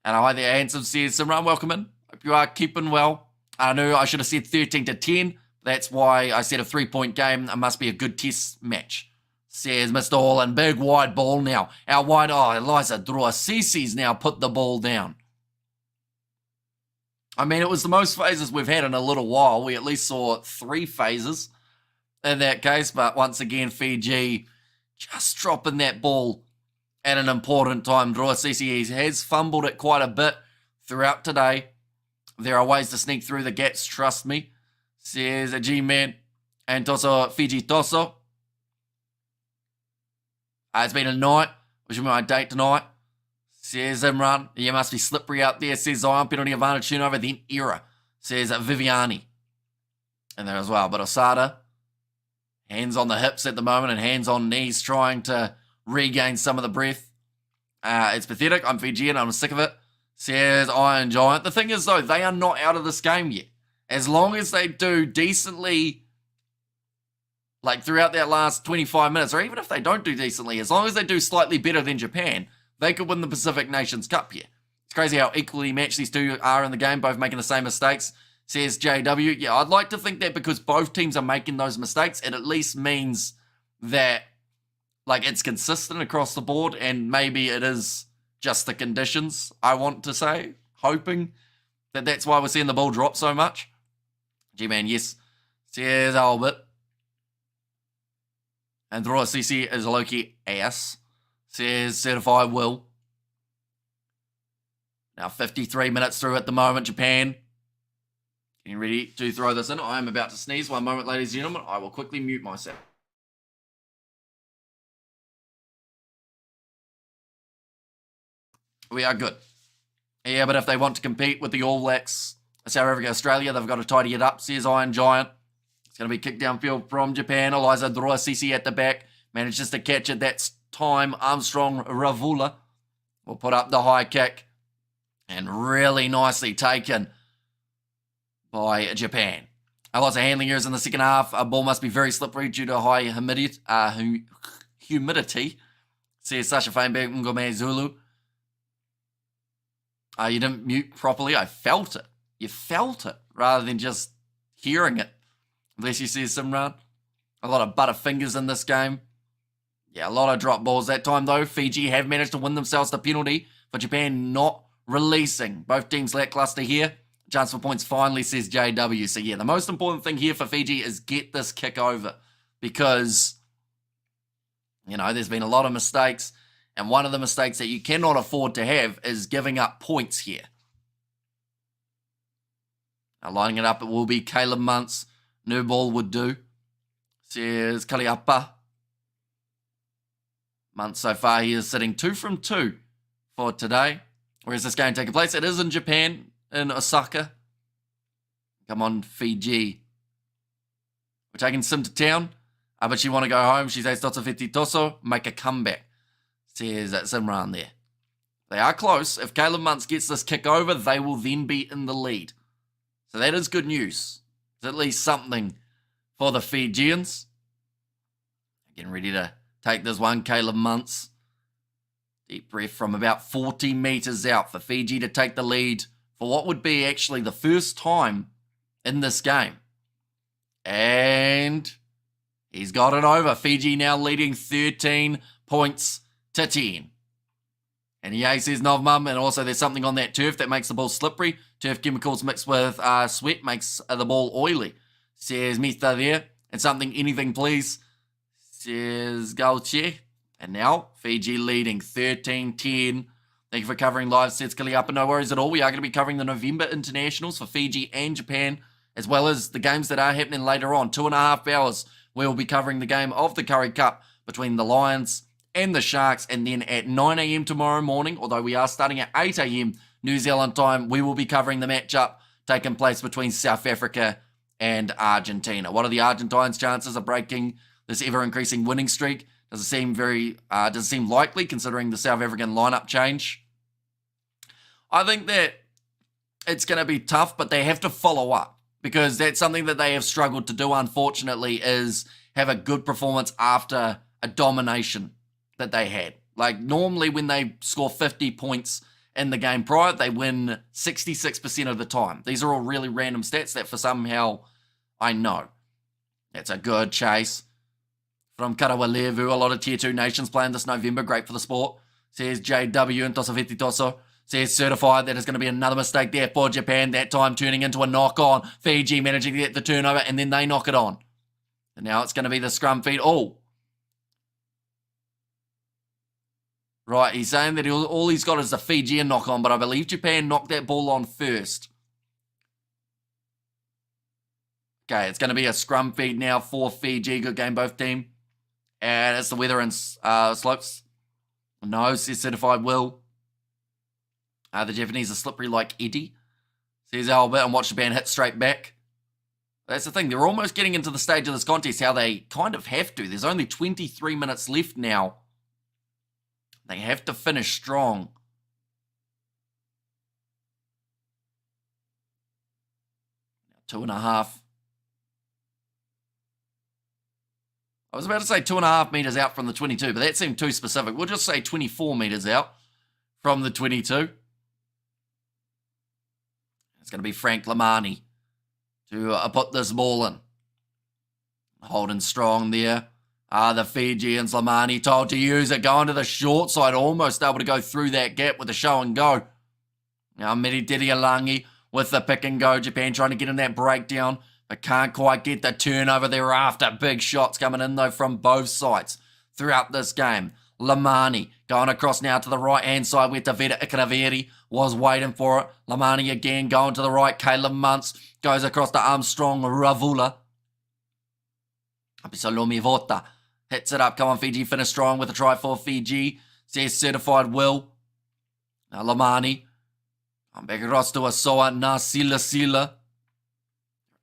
And I like the handsome says, Simran, welcome in. Hope you are keeping well. I knew I should have said 13-10. That's why I said a 3-point game. It must be a good test match. Says Mr. Holland. Big wide ball now. Out wide. Oh, Eliza Druasisi's now put the ball down. I mean, it was the most phases we've had in a little while. We at least saw 3 phases in that case. But once again, Fiji just dropping that ball at an important time. Druasisi has fumbled it quite a bit throughout today. There are ways to sneak through the gaps, trust me, says a G-Man. And Toso Fiji Toso. It's been a night, which will be my date tonight. Says Imran. You must be slippery out there, says Zion. Penalty advantage turnover, then error, says Viviani. And there as well. But Osada, hands on the hips at the moment and hands on knees, trying to regain some of the breath. It's pathetic. I'm Fijian. I'm sick of it. Says Iron Giant. The thing is, though, they are not out of this game yet. As long as they do decently, like throughout that last 25 minutes, or even if they don't do decently, as long as they do slightly better than Japan, they could win the Pacific Nations Cup here. It's crazy how equally matched these two are in the game, both making the same mistakes, says JW. Yeah, I'd like to think that because both teams are making those mistakes, it at least means that, like, it's consistent across the board, and maybe it is just the conditions, I want to say, hoping that that's why we're seeing the ball drop so much. G-Man, yes. Says Albert. And Druasisi is a Loki ass. Says Certified Will. Now 53 minutes through at the moment, Japan. Getting ready to throw this in. I am about to sneeze. One moment, ladies and gentlemen. I will quickly mute myself. We are good. Yeah, but if they want to compete with the All Blacks, South Africa, Australia, they've got to tidy it up, says Iron Giant. It's going to be kicked downfield from Japan. Eliza Droa-Sisi at the back. Manages to catch it. That's time. Armstrong Ravula will put up the high kick. And really nicely taken by Japan. Lots of handling errors in the second half. A ball must be very slippery due to high humidity. Says Sasha Fainberg Ngome Zulu. You didn't mute properly. I felt it. You felt it rather than just hearing it. Unless you see Simran. A lot of butterfingers in this game. Yeah, a lot of drop balls that time though. Fiji have managed to win themselves the penalty for Japan not releasing. Both teams lackluster here. Chance for points finally, says JW. So yeah, the most important thing here for Fiji is get this kick over. Because, you know, there's been a lot of mistakes. And one of the mistakes that you cannot afford to have is giving up points here. Now lining it up, it will be Caleb Muntz. No ball would do. Says Kaliapa. Muntz so far, he is sitting 2 from 2 for today. Where is this game taking place? It is in Japan, in Osaka. Come on, Fiji. We're taking Sim to town. But she want to go home. She says Totsafiti Toso, make a comeback. Says Simran there. They are close. If Caleb Muntz gets this kick over, they will then be in the lead. So that is good news. It's at least something for the Fijians. Getting ready to take this one, Caleb Muntz. Deep breath from about 40 metres out for Fiji to take the lead for what would be actually the first time in this game. And he's got it over. Fiji now leading 13 points to 10. And EA says Novmum, and also there's something on that turf that makes the ball slippery. Turf chemicals mixed with sweat makes the ball oily. Says Mista there. And something, anything please. Says Gauthier. And now, Fiji leading 13-10. Thank you for covering live sets, Kaliapa. No worries at all. We are going to be covering the November internationals for Fiji and Japan, as well as the games that are happening later on. 2.5 hours, we will be covering the game of the Curry Cup between the Lions and the Sharks. And then at 9 a.m. tomorrow morning, although we are starting at 8 a.m. New Zealand time, we will be covering the matchup taking place between South Africa and Argentina. What are the Argentines' chances of breaking this ever-increasing winning streak? Does it seem likely considering the South African lineup change? I think that it's going to be tough, but they have to follow up because that's something that they have struggled to do, unfortunately, is have a good performance after a domination that they had. Like normally when they score 50 points in the game prior, they win 66% of the time. These are all really random stats that for somehow I know. It's a good chase. From Karawalevu, a lot of Tier 2 nations playing this November. Great for the sport. Says JW and Tosafiti Toso. Says certified. That is going to be another mistake there for Japan. That time turning into a knock-on. Fiji managing to get the turnover and then they knock it on. And now it's going to be the scrum feed. Oh. Right, he's saying that all he's got is the Fijian knock-on, but I believe Japan knocked that ball on first. Okay, it's going to be a scrum feed now for Fiji. Good game, both team. And it's the weather and slopes. No, says certified will. The Japanese are slippery like Eddie. Says Albert, and watch Japan hit straight back. That's the thing. They're almost getting into the stage of this contest how they kind of have to. There's only 23 minutes left now. They have to finish strong. Now 2.5. I was about to say 2.5 meters out from the 22, but that seemed too specific. We'll just say 24 meters out from the 22. It's going to be Frank Lamani to put this ball in. Holding strong there. The Fijians, Lamani told to use it, going to the short side, almost able to go through that gap with a show and go. Now Miri Dirialangi with the pick and go. Japan trying to get in that breakdown, but can't quite get the turnover thereafter. Big shots coming in though from both sides throughout this game. Lamani going across now to the right-hand side with Tavita Ikanaveri. was waiting for it. Lamani again going to the right. Caleb Muntz goes across to Armstrong Ravula. Apisalomi Vota hits it up. Come on, Fiji finish strong with a try for Fiji. Says Certified Will. Now Lamani. I'm back across to Asoa Sila.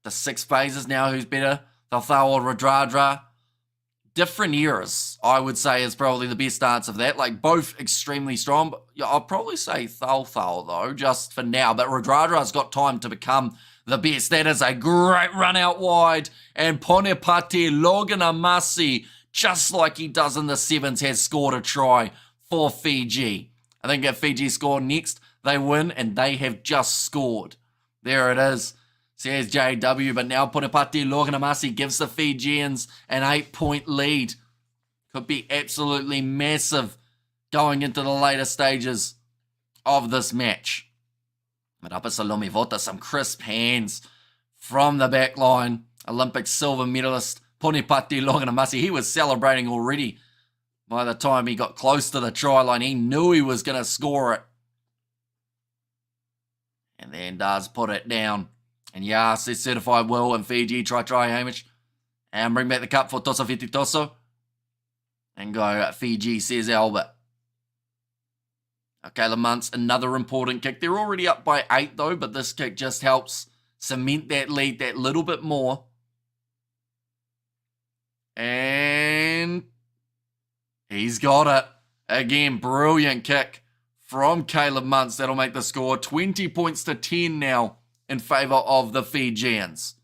The 6 phases now. Who's better? Thalthao or Radradra? Different eras, I would say, is probably the best answer for that. Like, both extremely strong. But yeah, I'll probably say Thalthao, though, just for now. But Radradra's got time to become the best. That is a great run out wide. And Ponepati Loganamasi, just like he does in the 7s, has scored a try for Fiji. I think if Fiji score next, they win, and they have just scored. There it is. Says JW, but now Ponepati Loganamasi gives the Fijians an 8-point lead. Could be absolutely massive going into the later stages of this match. But Apisalomi Vota, some crisp hands from the back line. Olympic silver medalist Ponepati Loganamasi, he was celebrating already. By the time he got close to the try line, he knew he was going to score it. And then does put it down. And yeah, says Certified Will and Fiji try Hamish. And bring back the cup for Toso Fititoso. And go Fiji, says Albert. Okay, Lamont, another important kick. They're already up by 8 though, but this kick just helps cement that lead that little bit more. And he's got it. Again, brilliant kick from Caleb Muntz. That'll make the score 20 points to 10 now in favour of the Fijians.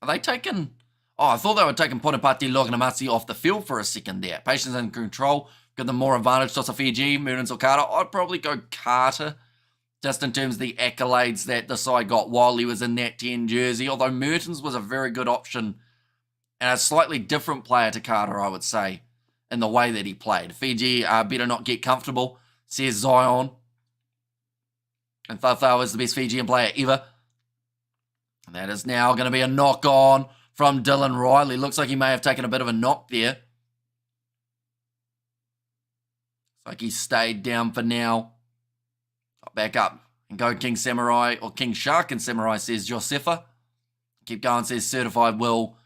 Are they taking... Oh, I thought they were taking Ponepati Loganamasi off the field for a second there. Patience and control. Give them more advantage. Toss of Fiji, Mertens or Carter. I'd probably go Carter. Just in terms of the accolades that the side got while he was in that 10 jersey. Although Mertens was a very good option. And a slightly different player to Carter, I would say, in the way that he played. Fiji better not get comfortable, says Zion. And Thalthao is the best Fijian player ever. And that is now going to be a knock on from Dylan Riley. Looks like he may have taken a bit of a knock there. Looks like he stayed down for now. Back up and go King Samurai, or King Shark and Samurai, says Josefa. Keep going, says Certified Will.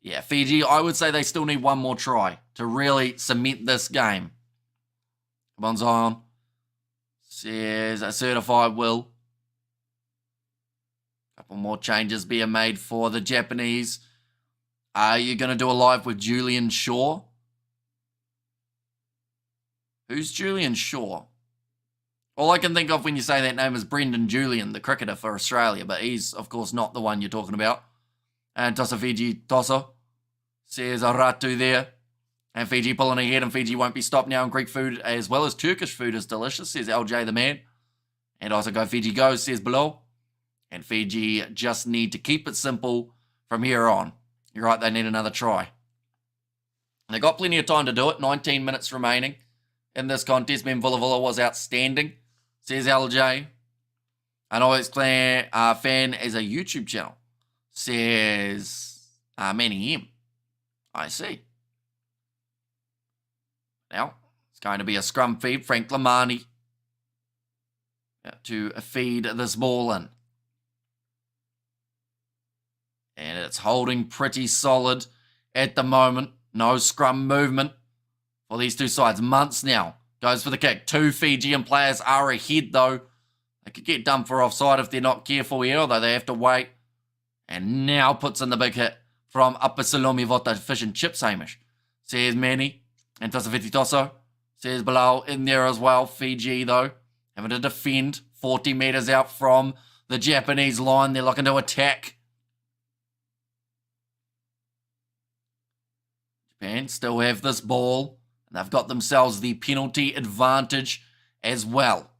Yeah, Fiji, I would say they still need one more try to really cement this game. Come on, Zion. Says a Certified Will. Couple more changes being made for the Japanese. Are you going to do a live with Julian Shaw? Who's Julian Shaw? All I can think of when you say that name is Brendan Julian, the cricketer for Australia, but he's, of course, not the one you're talking about. And Tosa Fiji Toso says Aratu there. And Fiji pulling ahead, and Fiji won't be stopped now. And Greek food as well as Turkish food is delicious, says LJ the man. And also go Fiji goes, says below. And Fiji just need to keep it simple from here on. You're right, they need another try. They got plenty of time to do it. 19 minutes remaining in this contest. Ben Vula was outstanding, says LJ. I know it's Clan fan as a YouTube channel, says Manny M. I see. Now, it's going to be a scrum feed. Frank Lamani to feed this ball in. And it's holding pretty solid at the moment. No scrum movement for these two sides. Muntz now goes for the kick. 2 Fijian players are ahead, though. They could get done for offside if they're not careful here, although they have to wait. And now puts in the big hit from Apisalomi Vota, fish and chips, Hamish. Says Manny. And Tosafiti Toso. Says Bilal in there as well. Fiji, though, having to defend 40 metres out from the Japanese line. They're looking to attack. Japan still have this ball. And they've got themselves the penalty advantage as well.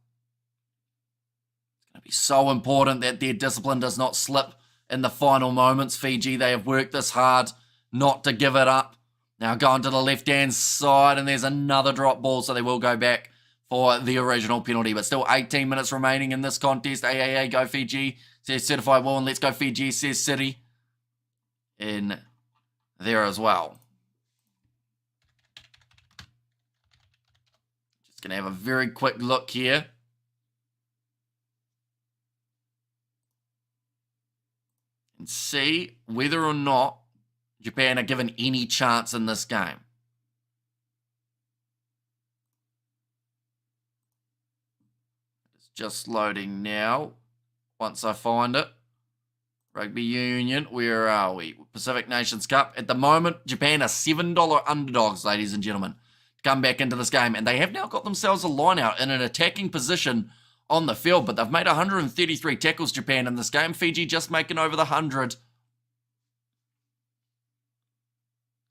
It's going to be so important that their discipline does not slip in the final moments. Fiji, they have worked this hard not to give it up. Now going to the left-hand side, and there's another drop ball, so they will go back for the original penalty. But still 18 minutes remaining in this contest. AAA, go Fiji, says Certified Will, and let's go Fiji, says City in there as well. Just going to have a very quick look here. And see whether or not Japan are given any chance in this game. It's just loading now. Once I find it. Rugby Union, where are we? Pacific Nations Cup. At the moment, Japan are $7 underdogs, ladies and gentlemen, to come back into this game. And they have now got themselves a line out in an attacking position on the field. But they've made 133 tackles, Japan, in this game. Fiji just making over the 100.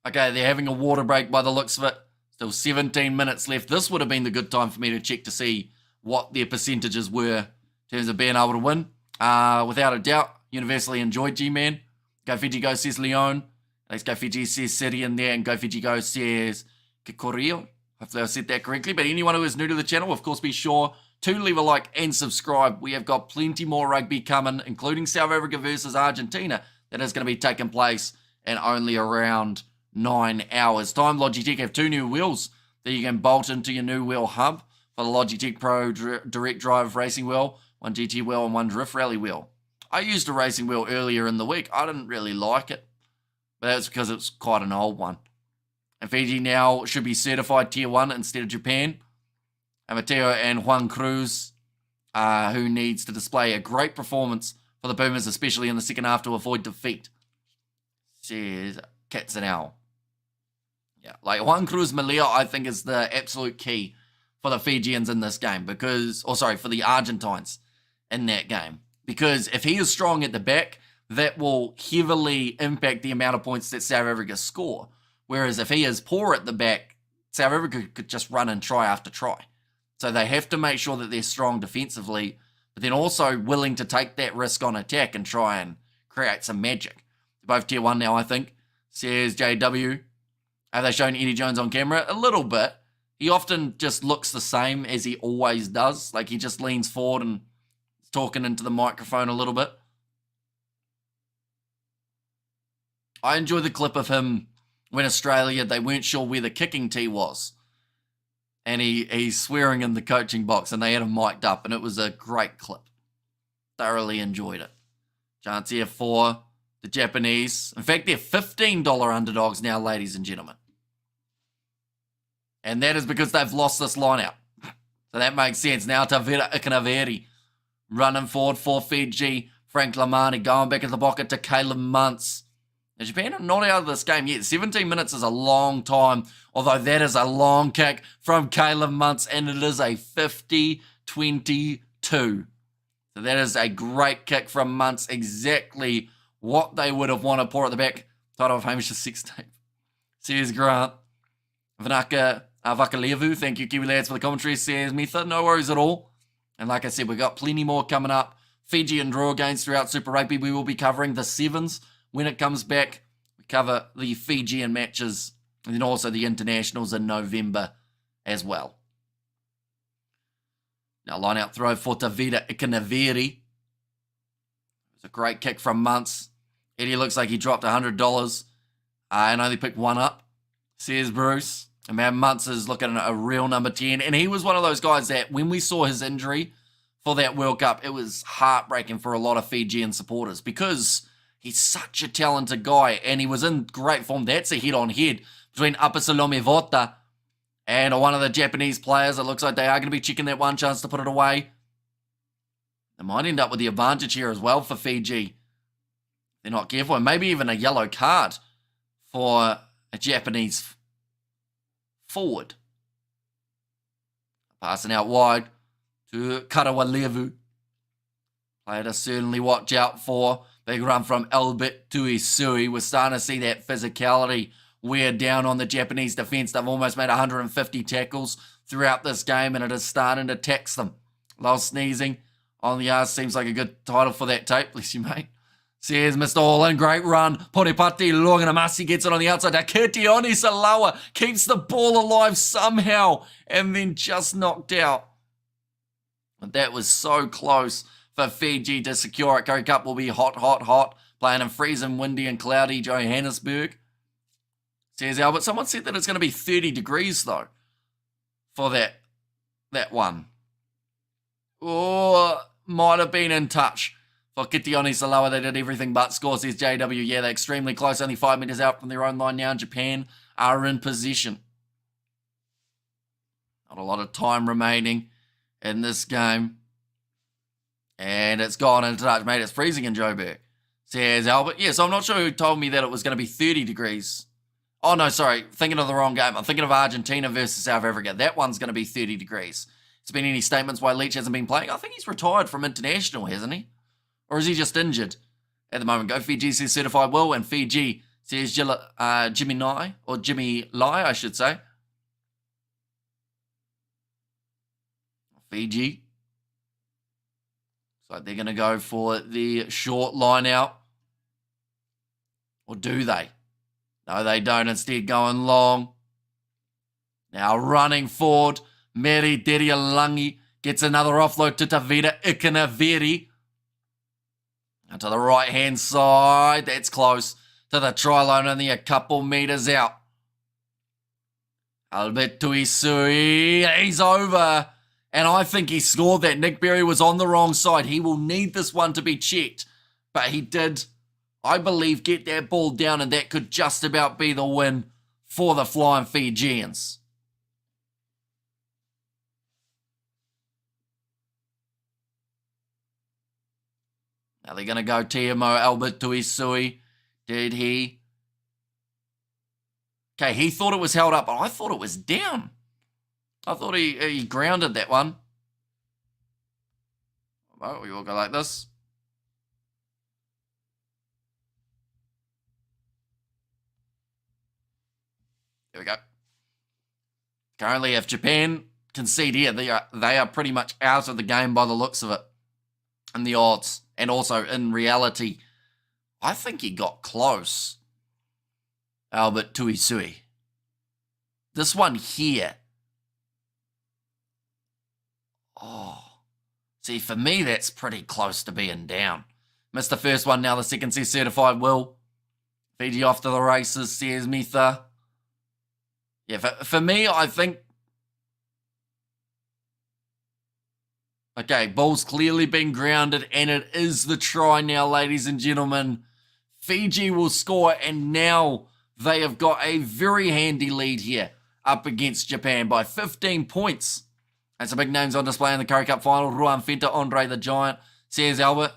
Okay, they're having a water break by the looks of it. Still 17 minutes left. This would have been the good time for me to check to see what their percentages were in terms of being able to win. Without a doubt, universally enjoyed, G-Man. Go Fiji Go says Leon. Let's Go Fiji says City in there. And Go Fiji Go says Kikorio. Hopefully I said that correctly. But anyone who is new to the channel, of course, be sure to leave a like and subscribe. We have got plenty more rugby coming, including South Africa versus Argentina. That is going to be taking place in only around 9 hours time. Logitech have 2 new wheels that you can bolt into your new wheel hub for the Logitech Pro Direct Drive Racing Wheel. 1 GT wheel and 1 Drift Rally wheel. I used a racing wheel earlier in the week. I didn't really like it, but that's because it's quite an old one. And Fiji now should be certified Tier 1 instead of Japan. And Mateo and Juan Cruz, who needs to display a great performance for the Pumas, especially in the second half to avoid defeat. Says Cats and Owl. Yeah, like Juan Cruz Malia, I think is the absolute key for the Fijians in this game for the Argentines in that game. Because if he is strong at the back, that will heavily impact the amount of points that South Africa score. Whereas if he is poor at the back, South Africa could just run and try after try. So they have to make sure that they're strong defensively, but then also willing to take that risk on attack and try and create some magic. They're both Tier 1 now, I think. Says JW. Have they shown Eddie Jones on camera? A little bit. He often just looks the same as he always does. Like he just leans forward and is talking into the microphone a little bit. I enjoy the clip of him when Australia, they weren't sure where the kicking tee was. And he's swearing in the coaching box and they had him mic'd up and it was a great clip. Thoroughly enjoyed it. Chance here for the Japanese. In fact, they're $15 underdogs now, ladies and gentlemen. And that is because they've lost this line-out. So that makes sense. Now Tavera Ikanaveri running forward for Fiji. Frank Lamani going back at the pocket to Caleb Muntz. Now, Japan are not out of this game yet. 17 minutes is a long time, although that is a long kick from Caleb Muntz, and it is a 50-22. So that is a great kick from Muntz. Exactly what they would have wanted. Pour at the back. Title of Hamish's 16th. Says Grant. Vanaka Vakalevu, thank you, Kiwi lads, for the commentary. Says Mitha, no worries at all. And like I said, we've got plenty more coming up. Fiji and draw games throughout Super Rugby. We will be covering the sevens when it comes back. We cover the Fijian matches and then also the internationals in November as well. Now, line out throw for Tavita Ikanaveri. It's a great kick from Muntz. Eddie looks like he dropped $100 and only picked one up, says Bruce. And man, Muntz is looking at a real number 10. And he was one of those guys that when we saw his injury for that World Cup, it was heartbreaking for a lot of Fijian supporters because he's such a talented guy and he was in great form. That's a head-on-head between Apasalome Vota and one of the Japanese players. It looks like they are going to be checking that one chance to put it away. They might end up with the advantage here as well for Fiji. They're not careful. And maybe even a yellow card for a Japanese forward. Passing out wide to Karawalevu. Player to certainly watch out for. Big run from Albert to Isui. We're starting to see that physicality wear down on the Japanese defense. They've almost made 150 tackles throughout this game and it is starting to tax them. Low sneezing on the arse seems like a good title for that tape. Bless you, mate. Says Mr. All-In, great run. Poripati Longanamasi gets it on the outside. Aketioni Salawa keeps the ball alive somehow and then just knocked out. But that was so close for Fiji to secure it. Curry Cup will be hot, hot, hot. Playing in freezing, windy and cloudy Johannesburg. Says Albert. Someone said that it's going to be 30 degrees though for that that one. Oh, might have been in touch. For Kitione Salawa, they did everything but score, says JW. Yeah, they're extremely close, only 5 metres out from their own line now. Japan are in possession. Not a lot of time remaining in this game. And it's gone into touch, mate. It's freezing in Joburg, says Albert. Yes, I'm not sure who told me that it was going to be 30 degrees. Oh, no, sorry. Thinking of the wrong game. I'm thinking of Argentina versus South Africa. That one's going to be 30 degrees. Has been any statements why Leach hasn't been playing? I think he's retired from international, hasn't he? Or is he just injured at the moment? Go Fiji, says Certified Will, and Fiji says Jimmy Lai, or Jimmy Lai, I should say. Fiji. So they're going to go for the short line out. Or do they? No, they don't. Instead, going long. Now running forward. Meri Derialangi gets another offload to Tavita Ikanaveri. And to the right-hand side. That's close to the try line, only a couple metres out. Albert Tuisui, he's over. And I think he scored that. Nick Berry was on the wrong side. He will need this one to be checked. But he did, I believe, get that ball down, and that could just about be the win for the Flying Fijians. Now they're going to go TMO Albert Tuisui. Did he? Okay, he thought it was held up, but I thought it was down. I thought he grounded that one. Well, we all go like this. There we go. Currently, if Japan concede here, they are pretty much out of the game by the looks of it. And the odds. And also, in reality, I think he got close. Albert Tuisui. This one here. Oh. See, for me, that's pretty close to being down. Missed the first one, now the second, says Certified Will. Fiji off to the races, says Mitha. Yeah, for me, I think... Okay, ball's clearly been grounded, and it is the try now, ladies and gentlemen. Fiji will score, and now they have got a very handy lead here up against Japan by 15 points. And some big names on display in the Currie Cup final. Ruan Fenta, Andre the Giant, says Albert.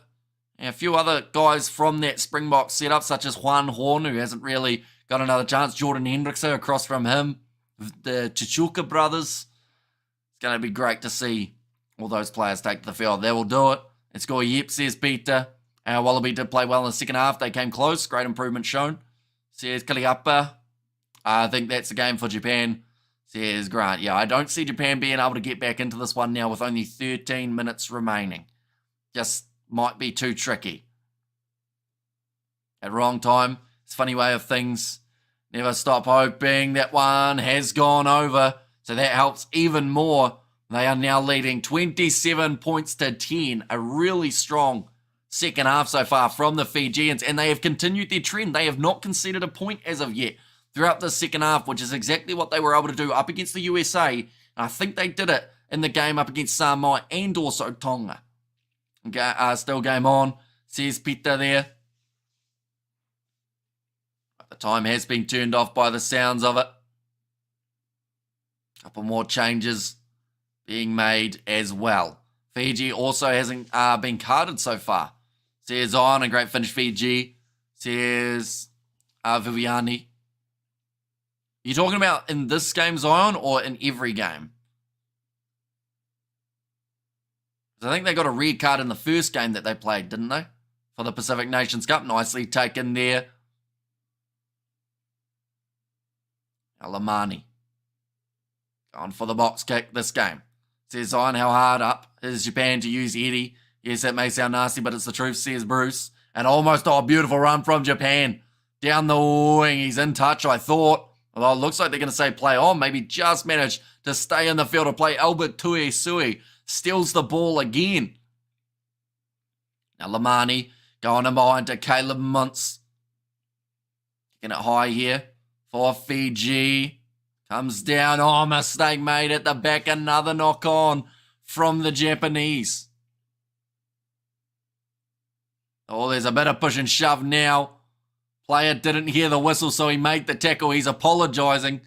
And a few other guys from that Springbok setup, such as Juan Horn, who hasn't really got another chance. Jordan Hendrickson across from him. The Chichuka brothers. It's going to be great to see all those players take to the field. They will do it. And score yep, says Peter. Wallaby did play well in the second half. They came close. Great improvement shown, says Kaliapa. I think that's the game for Japan, says Grant. Yeah, I don't see Japan being able to get back into this one now with only 13 minutes remaining. Just might be too tricky. At wrong time. It's a funny way of things. Never stop hoping. That one has gone over. So that helps even more. They are now leading 27 points to 10. A really strong second half so far from the Fijians. And they have continued their trend. They have not conceded a point as of yet throughout the second half, which is exactly what they were able to do up against the USA. And I think they did it in the game up against Samoa and also Tonga. Still game on, says Peter there. But the time has been turned off by the sounds of it. Couple more changes being made as well. Fiji also hasn't been carded so far. Says on, a great finish Fiji. Says Viviani. You talking about in this game, Zion, or in every game? I think they got a red card in the first game that they played, didn't they? For the Pacific Nations Cup. Nicely taken there. Alamani. Going for the box kick this game. Says Zion, how hard up is Japan to use Eddie? Yes, that may sound nasty, but it's the truth, says Bruce. And almost a beautiful run from Japan. Down the wing, he's in touch, I thought. Although it looks like they're going to say play on. Maybe just managed to stay in the field to play. Albert Tuisui steals the ball again. Now Lamani going in behind to Caleb Muntz. Getting it high here for Fiji. Comes down. Oh, mistake made at the back. Another knock on from the Japanese. Oh, there's a bit of push and shove now. Player didn't hear the whistle, so he made the tackle. He's apologising.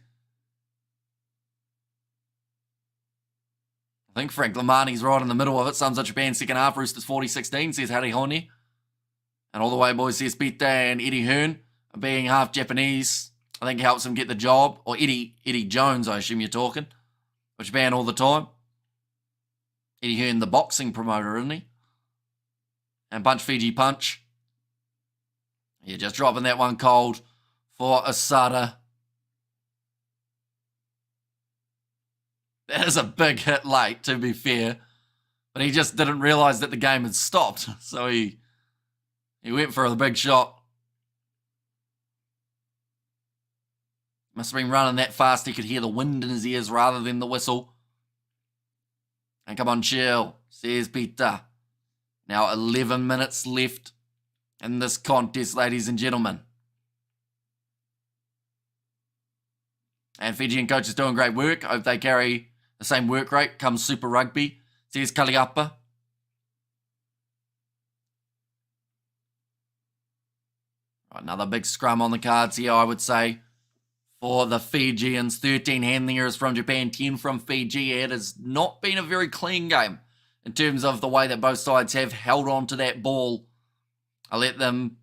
I think Frank Lamani's right in the middle of it. Sums up Japan second half. Roosters 40-16, says Harry Hone. And all the way, boys, says Pita and Eddie Hearn. Being half Japanese, I think helps him get the job. Or Eddie Jones, I assume you're talking. For Japan all the time. Eddie Hearn, the boxing promoter, isn't he? And Punch Fiji Punch. Yeah, just dropping that one cold for Asada. That is a big hit late, to be fair. But he just didn't realise that the game had stopped. So he went for the big shot. Must have been running that fast he could hear the wind in his ears rather than the whistle. And come on, chill, says Peter. Now 11 minutes left in this contest, ladies and gentlemen. And Fijian coach is doing great work. Hope they carry the same work rate come Super Rugby, says Kaliapa. Another big scrum on the cards here, I would say, for the Fijians. 13 handling errors from Japan, 10 from Fiji. It has not been a very clean game in terms of the way that both sides have held on to that ball. I let them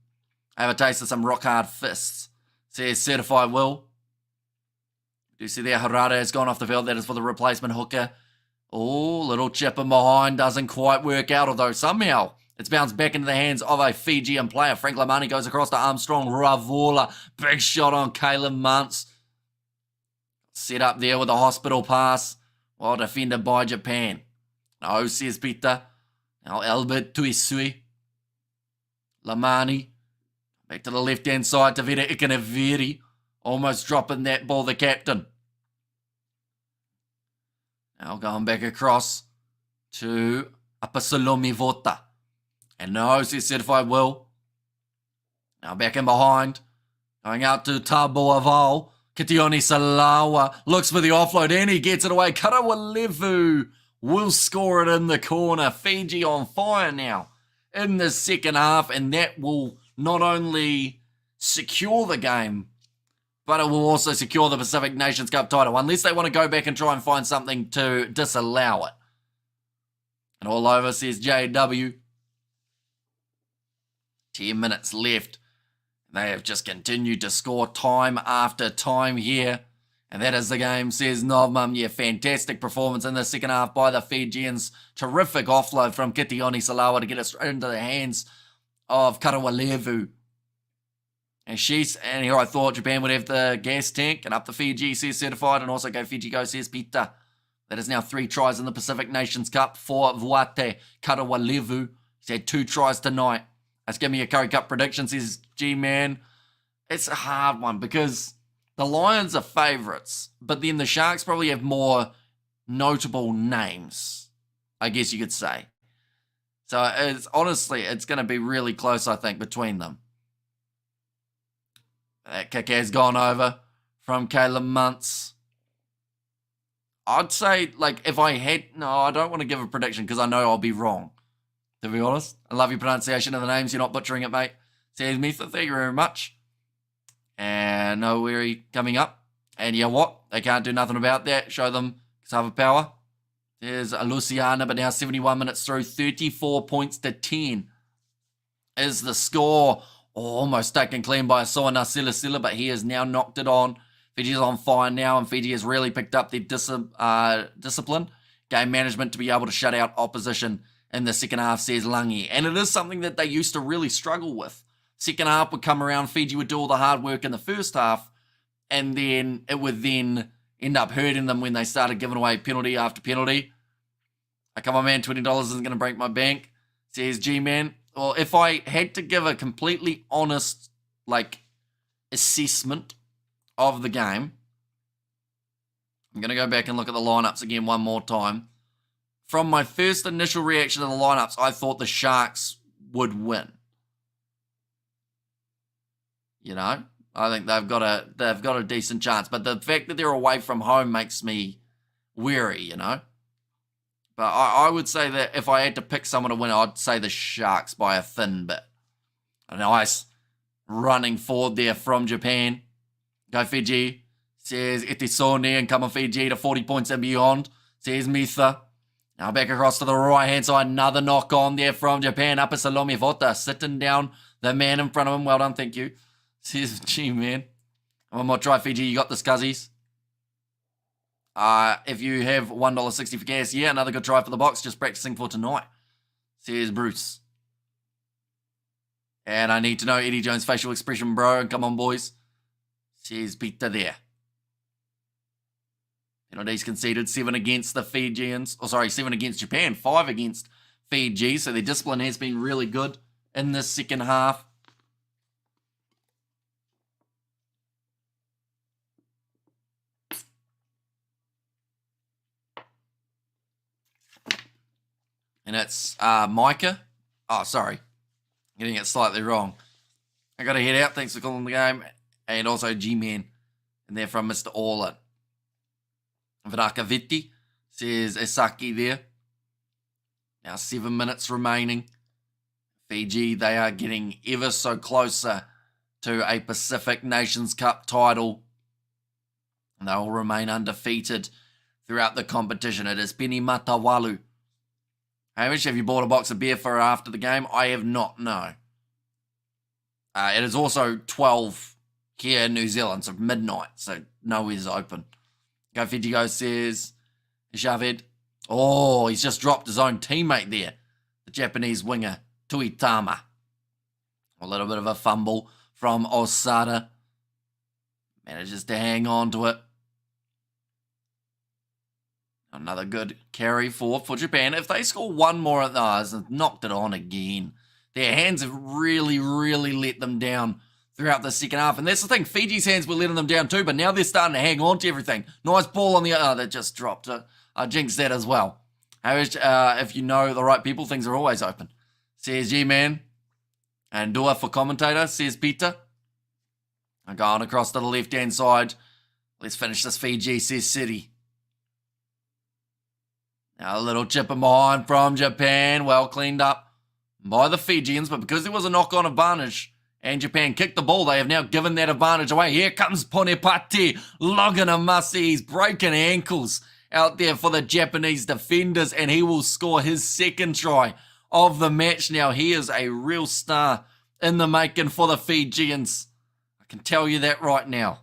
have a taste of some rock-hard fists, says Certified Will. Do you see there, Harada has gone off the field. That is for the replacement hooker. Oh, little chip in behind. Doesn't quite work out, although somehow it's bounced back into the hands of a Fijian player. Frank Lamani goes across to Armstrong. Ravola. Big shot on Caleb Muntz. Set up there with a hospital pass. Well defended by Japan. No, says Peter. Now Albert Tuisui. Lamani. Back to the left-hand side to Vera Ikanaviri. Almost dropping that ball, the captain. Now going back across to Apasalomi Vota. And no, says Certified Will. Now back in behind. Going out to Tabo Aval. Kitioni Salawa looks for the offload and he gets it away. Karawalevu will score it in the corner. Fiji on fire now in the second half, and that will not only secure the game, but it will also secure the Pacific Nations Cup title, unless they want to go back and try and find something to disallow it. And all over, says JW. 10 minutes left. They have just continued to score time after time here. And that is the game, says Novmam. Yeah, fantastic performance in the second half by the Fijians. Terrific offload from Kitioni Salawa to get us into the hands of Karawalevu. And here I thought Japan would have the gas tank and up the Fiji, says Certified, and also go Fiji go, says Peter. That is now 3 tries in the Pacific Nations Cup for Vuate Karawalevu. He's had 2 tries tonight. Let's give me a Curry Cup prediction, says G-Man. It's a hard one because the Lions are favourites, but then the Sharks probably have more notable names, I guess you could say. So it's going to be really close, I think, between them. That kick has gone over from Caleb Muntz. I'd say, if I had... No, I don't want to give a prediction because I know I'll be wrong, to be honest. I love your pronunciation of the names. You're not butchering it, mate. Says Metha, thank you very much. And no weary coming up. And you know what? They can't do nothing about that. Show them Cassava power. There's a Luciana, but now 71 minutes through. 34 points to 10 is the score. Almost taken clean by Soana Silasila, but he has now knocked it on. Fiji's on fire now, and Fiji has really picked up their discipline, game management to be able to shut out opposition in the second half, says Langi. And it is something that they used to really struggle with. Second half would come around, Fiji would do all the hard work in the first half, and then it would then end up hurting them when they started giving away penalty after penalty. Come on, man, $20 isn't going to break my bank, says G-Man. Well, if I had to give a completely honest, assessment of the game, I'm going to go back and look at the lineups again one more time. From my first initial reaction to the lineups, I thought the Sharks would win. You know, I think they've got a decent chance. But the fact that they're away from home makes me weary, you know. But I would say that if I had to pick someone to win, I'd say the Sharks by a thin bit. A nice running forward there from Japan. Go Fiji. Says Etisone and come on Fiji to 40 points and beyond. Says Mitha. Now back across to the right-hand side. Another knock on there from Japan. Upper Salome Vota sitting down the man in front of him. Well done, thank you. Says G-Man. One more try, Fiji. You got this, cuzzies. If you have $1.60 for gas, yeah, another good try for the box. Just practicing for tonight. Says Bruce. And I need to know Eddie Jones' facial expression, bro. Come on, boys. Says Peter there. Penalties conceded, 7 against the Fijians. 7 against Japan, 5 against Fiji. So their discipline has been really good in this second half. And it's Micah. Oh, sorry. Getting it slightly wrong. I got to head out. Thanks for calling the game. And also G-Man. And they're from Mr. Orlin. Vrakaviti says Esaki there. Now 7 minutes remaining. Fiji, they are getting ever so closer to a Pacific Nations Cup title. And they will remain undefeated throughout the competition. It is Penny Matawalu. Hamish, have you bought a box of beer for after the game? I have not, no. It is also 12 here in New Zealand, so midnight, so nowhere's open. Go Fiji Go says Javed. Oh, he's just dropped his own teammate there. The Japanese winger, Tuitama. A little bit of a fumble from Osada. Manages to hang on to it. Another good carry for Japan. If they score one more at those, knocked it on again. Their hands have really, really let them down throughout the second half. And that's the thing, Fiji's hands were letting them down too, but now they're starting to hang on to everything. Nice ball on the... Oh, that just dropped. I jinxed that as well. If you know the right people, things are always open. Says G-Man. And Dua for commentator, says Peter. I'm going across to the left-hand side. Let's finish this Fiji, says City. Now a little chip in behind from Japan. Well cleaned up by the Fijians, but because there was a knock-on advantage and Japan kicked the ball, they have now given that advantage away. Here comes Ponepati, logging a mussie. He's breaking ankles out there for the Japanese defenders, and he will score his second try of the match. Now he is a real star in the making for the Fijians. I can tell you that right now.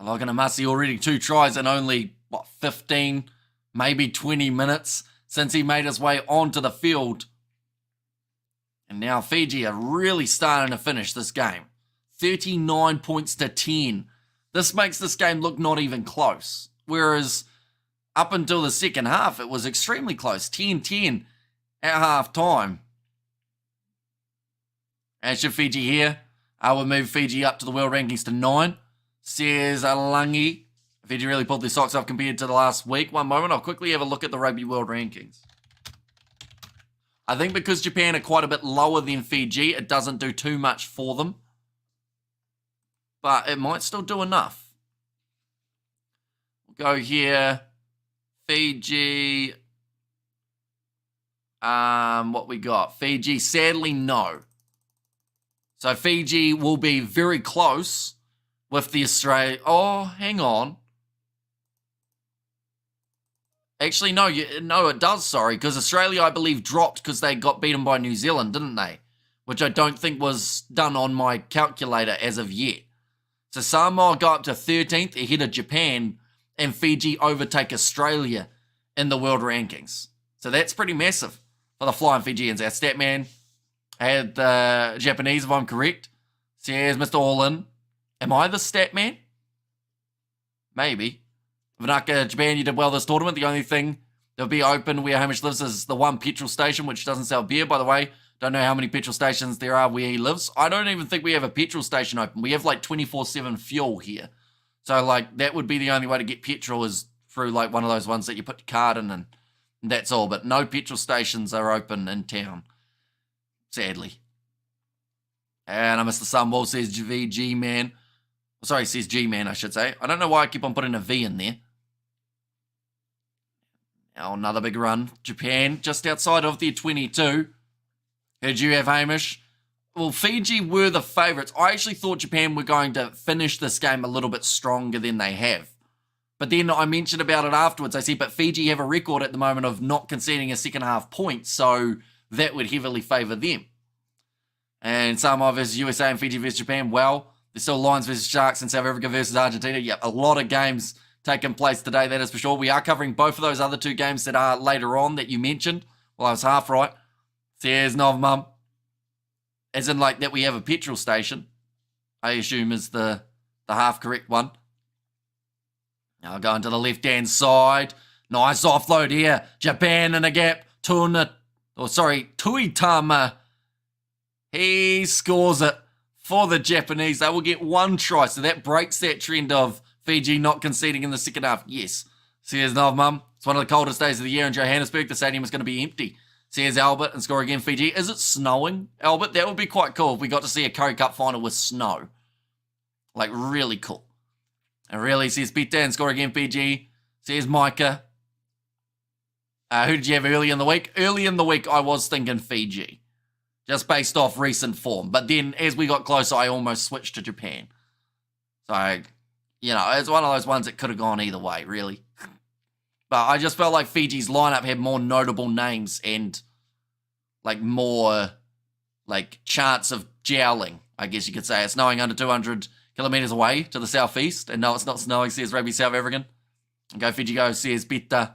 Logging a mussie already 2 tries in only, 15, maybe 20 minutes since he made his way onto the field. And now Fiji are really starting to finish this game. 39 points to 10. This makes this game look not even close. Whereas up until the second half, it was extremely close. 10-10 at half time. And should Fiji here, I will move Fiji up to the world rankings to 9. Says Alangi. Fiji really pulled their socks off compared to the last week. One moment, I'll quickly have a look at the Rugby World Rankings. I think because Japan are quite a bit lower than Fiji, it doesn't do too much for them. But it might still do enough. We'll go here. Fiji. What we got? Fiji, sadly, no. So Fiji will be very close with the Australia. Oh, hang on. Actually, no, it does, sorry, because Australia, I believe, dropped because they got beaten by New Zealand, didn't they? Which I don't think was done on my calculator as of yet. So Samoa go up to 13th ahead of Japan, and Fiji overtake Australia in the world rankings. So that's pretty massive for the Flying Fijians. Our stat man had the Japanese, if I'm correct. Says Mr. All-In. Am I the stat man? Maybe. Vanaka, Japan, you did well this tournament. The only thing that'll be open where Hamish lives is the one petrol station, which doesn't sell beer, by the way. Don't know how many petrol stations there are where he lives. I don't even think we have a petrol station open. We have like 24/7 fuel here. So like that would be the only way to get petrol is through like one of those ones that you put your card in, and that's all. But no petrol stations are open in town, sadly. And I missed the sunball, says VG man. Sorry, says G man, I should say. I don't know why I keep on putting a V in there. Now another big run. Japan just outside of their 22. Who'd you have, Hamish? Well, Fiji were the favourites. I actually thought Japan were going to finish this game a little bit stronger than they have. But then I mentioned about it afterwards. I said, but Fiji have a record at the moment of not conceding a second half point, so that would heavily favour them. And Samoa versus USA and Fiji versus Japan, well, there's still Lions versus Sharks and South Africa versus Argentina. Yep, a lot of games taking place today, that is for sure. We are covering both of those other two games that are later on that you mentioned. Well, I was half right. Says Novmum. As in like that we have a petrol station, I assume is the half correct one. Now going to the left-hand side. Nice offload here. Japan in a gap. Tuitama. He scores it for the Japanese. They will get one try. So that breaks that trend of Fiji not conceding in the second half. Yes. Says Novmum. It's one of the coldest days of the year in Johannesburg. The stadium is going to be empty. Says Albert and score again Fiji. Is it snowing, Albert? That would be quite cool if we got to see a Curry Cup final with snow. Like, really cool. And really, says Peter and score again Fiji. Says Micah. Who did you have early in the week? Early in the week, I was thinking Fiji. Just based off recent form. But then, as we got closer, I almost switched to Japan. So, you know, it's one of those ones that could have gone either way, really. But I just felt like Fiji's lineup had more notable names and, like, more, like, chance of jowling, I guess you could say. It's snowing under 200 kilometres away to the southeast. And no, it's not snowing, says Rugby South African. Go Fiji go, says Peter.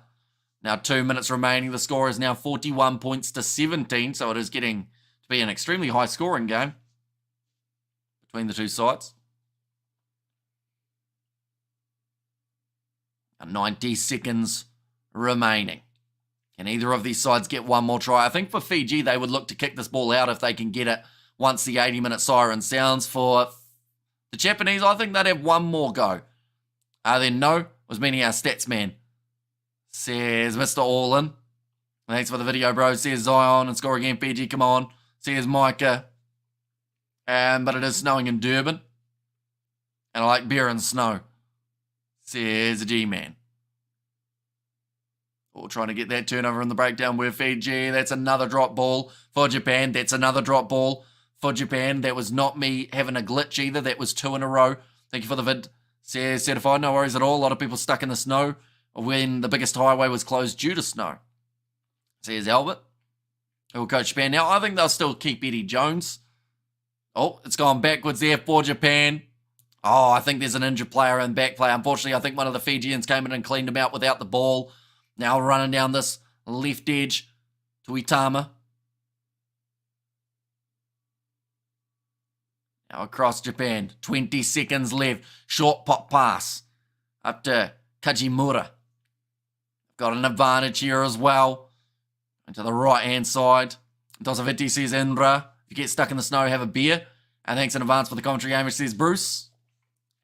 Now 2 minutes remaining. The score is now 41 points to 17. So it is getting to be an extremely high scoring game between the two sides. 90 seconds remaining. Can either of these sides get one more try? I think for Fiji, they would look to kick this ball out if they can get it once the 80-minute siren sounds. For the Japanese, I think they'd have one more go. Then no, was meaning our stats man. Says Mr. Allin. Thanks for the video, bro. Says Zion and score again, Fiji, come on. Says Micah. But it is snowing in Durban. And I like beer and snow. Says a G-man. Or trying to get that turnover in the breakdown with Fiji. That's another drop ball for Japan. That's another drop ball for Japan. That was not me having a glitch either. That was 2 in a row. Thank you for the vid. Says certified. No worries at all. A lot of people stuck in the snow when the biggest highway was closed due to snow. Says Albert. Who will coach Japan now? I think they'll still keep Eddie Jones. Oh, it's gone backwards there for Japan. Oh, I think there's an injured player and back play. Unfortunately, I think one of the Fijians came in and cleaned him out without the ball. Now running down this left edge to Itama. Now across Japan. 20 seconds left. Short pop pass up to Kajimura. Got an advantage here as well. And to the right-hand side. Dosaviti says Indra. If you get stuck in the snow, have a beer. And thanks in advance for the commentary game, which says Bruce.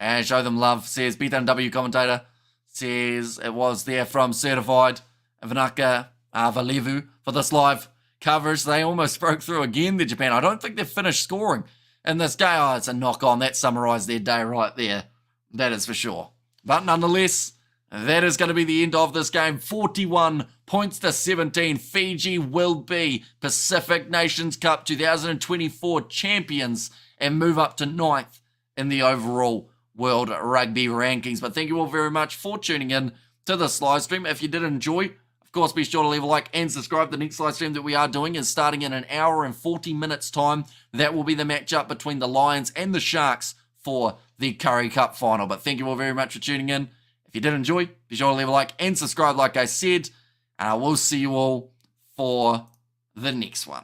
And show them love, says BW commentator. Says it was there from Certified Vanaka Valevu for this live coverage. They almost broke through again, the Japan. I don't think they've finished scoring in this game. Oh, it's a knock on. That summarised their day right there. That is for sure. But nonetheless, that is going to be the end of this game. 41 points to 17. Fiji will be Pacific Nations Cup 2024 champions and move up to 9th in the overall World Rugby rankings. But thank you all very much for tuning in to this live stream. If you did enjoy, of course, be sure to leave a like and subscribe. The next live stream that we are doing is starting in an hour and 40 minutes time. That will be the matchup between the Lions and the Sharks for the Curry Cup final. But thank you all very much for tuning in. If you did enjoy, be sure to leave a like and subscribe like I said. And I will see you all for the next one.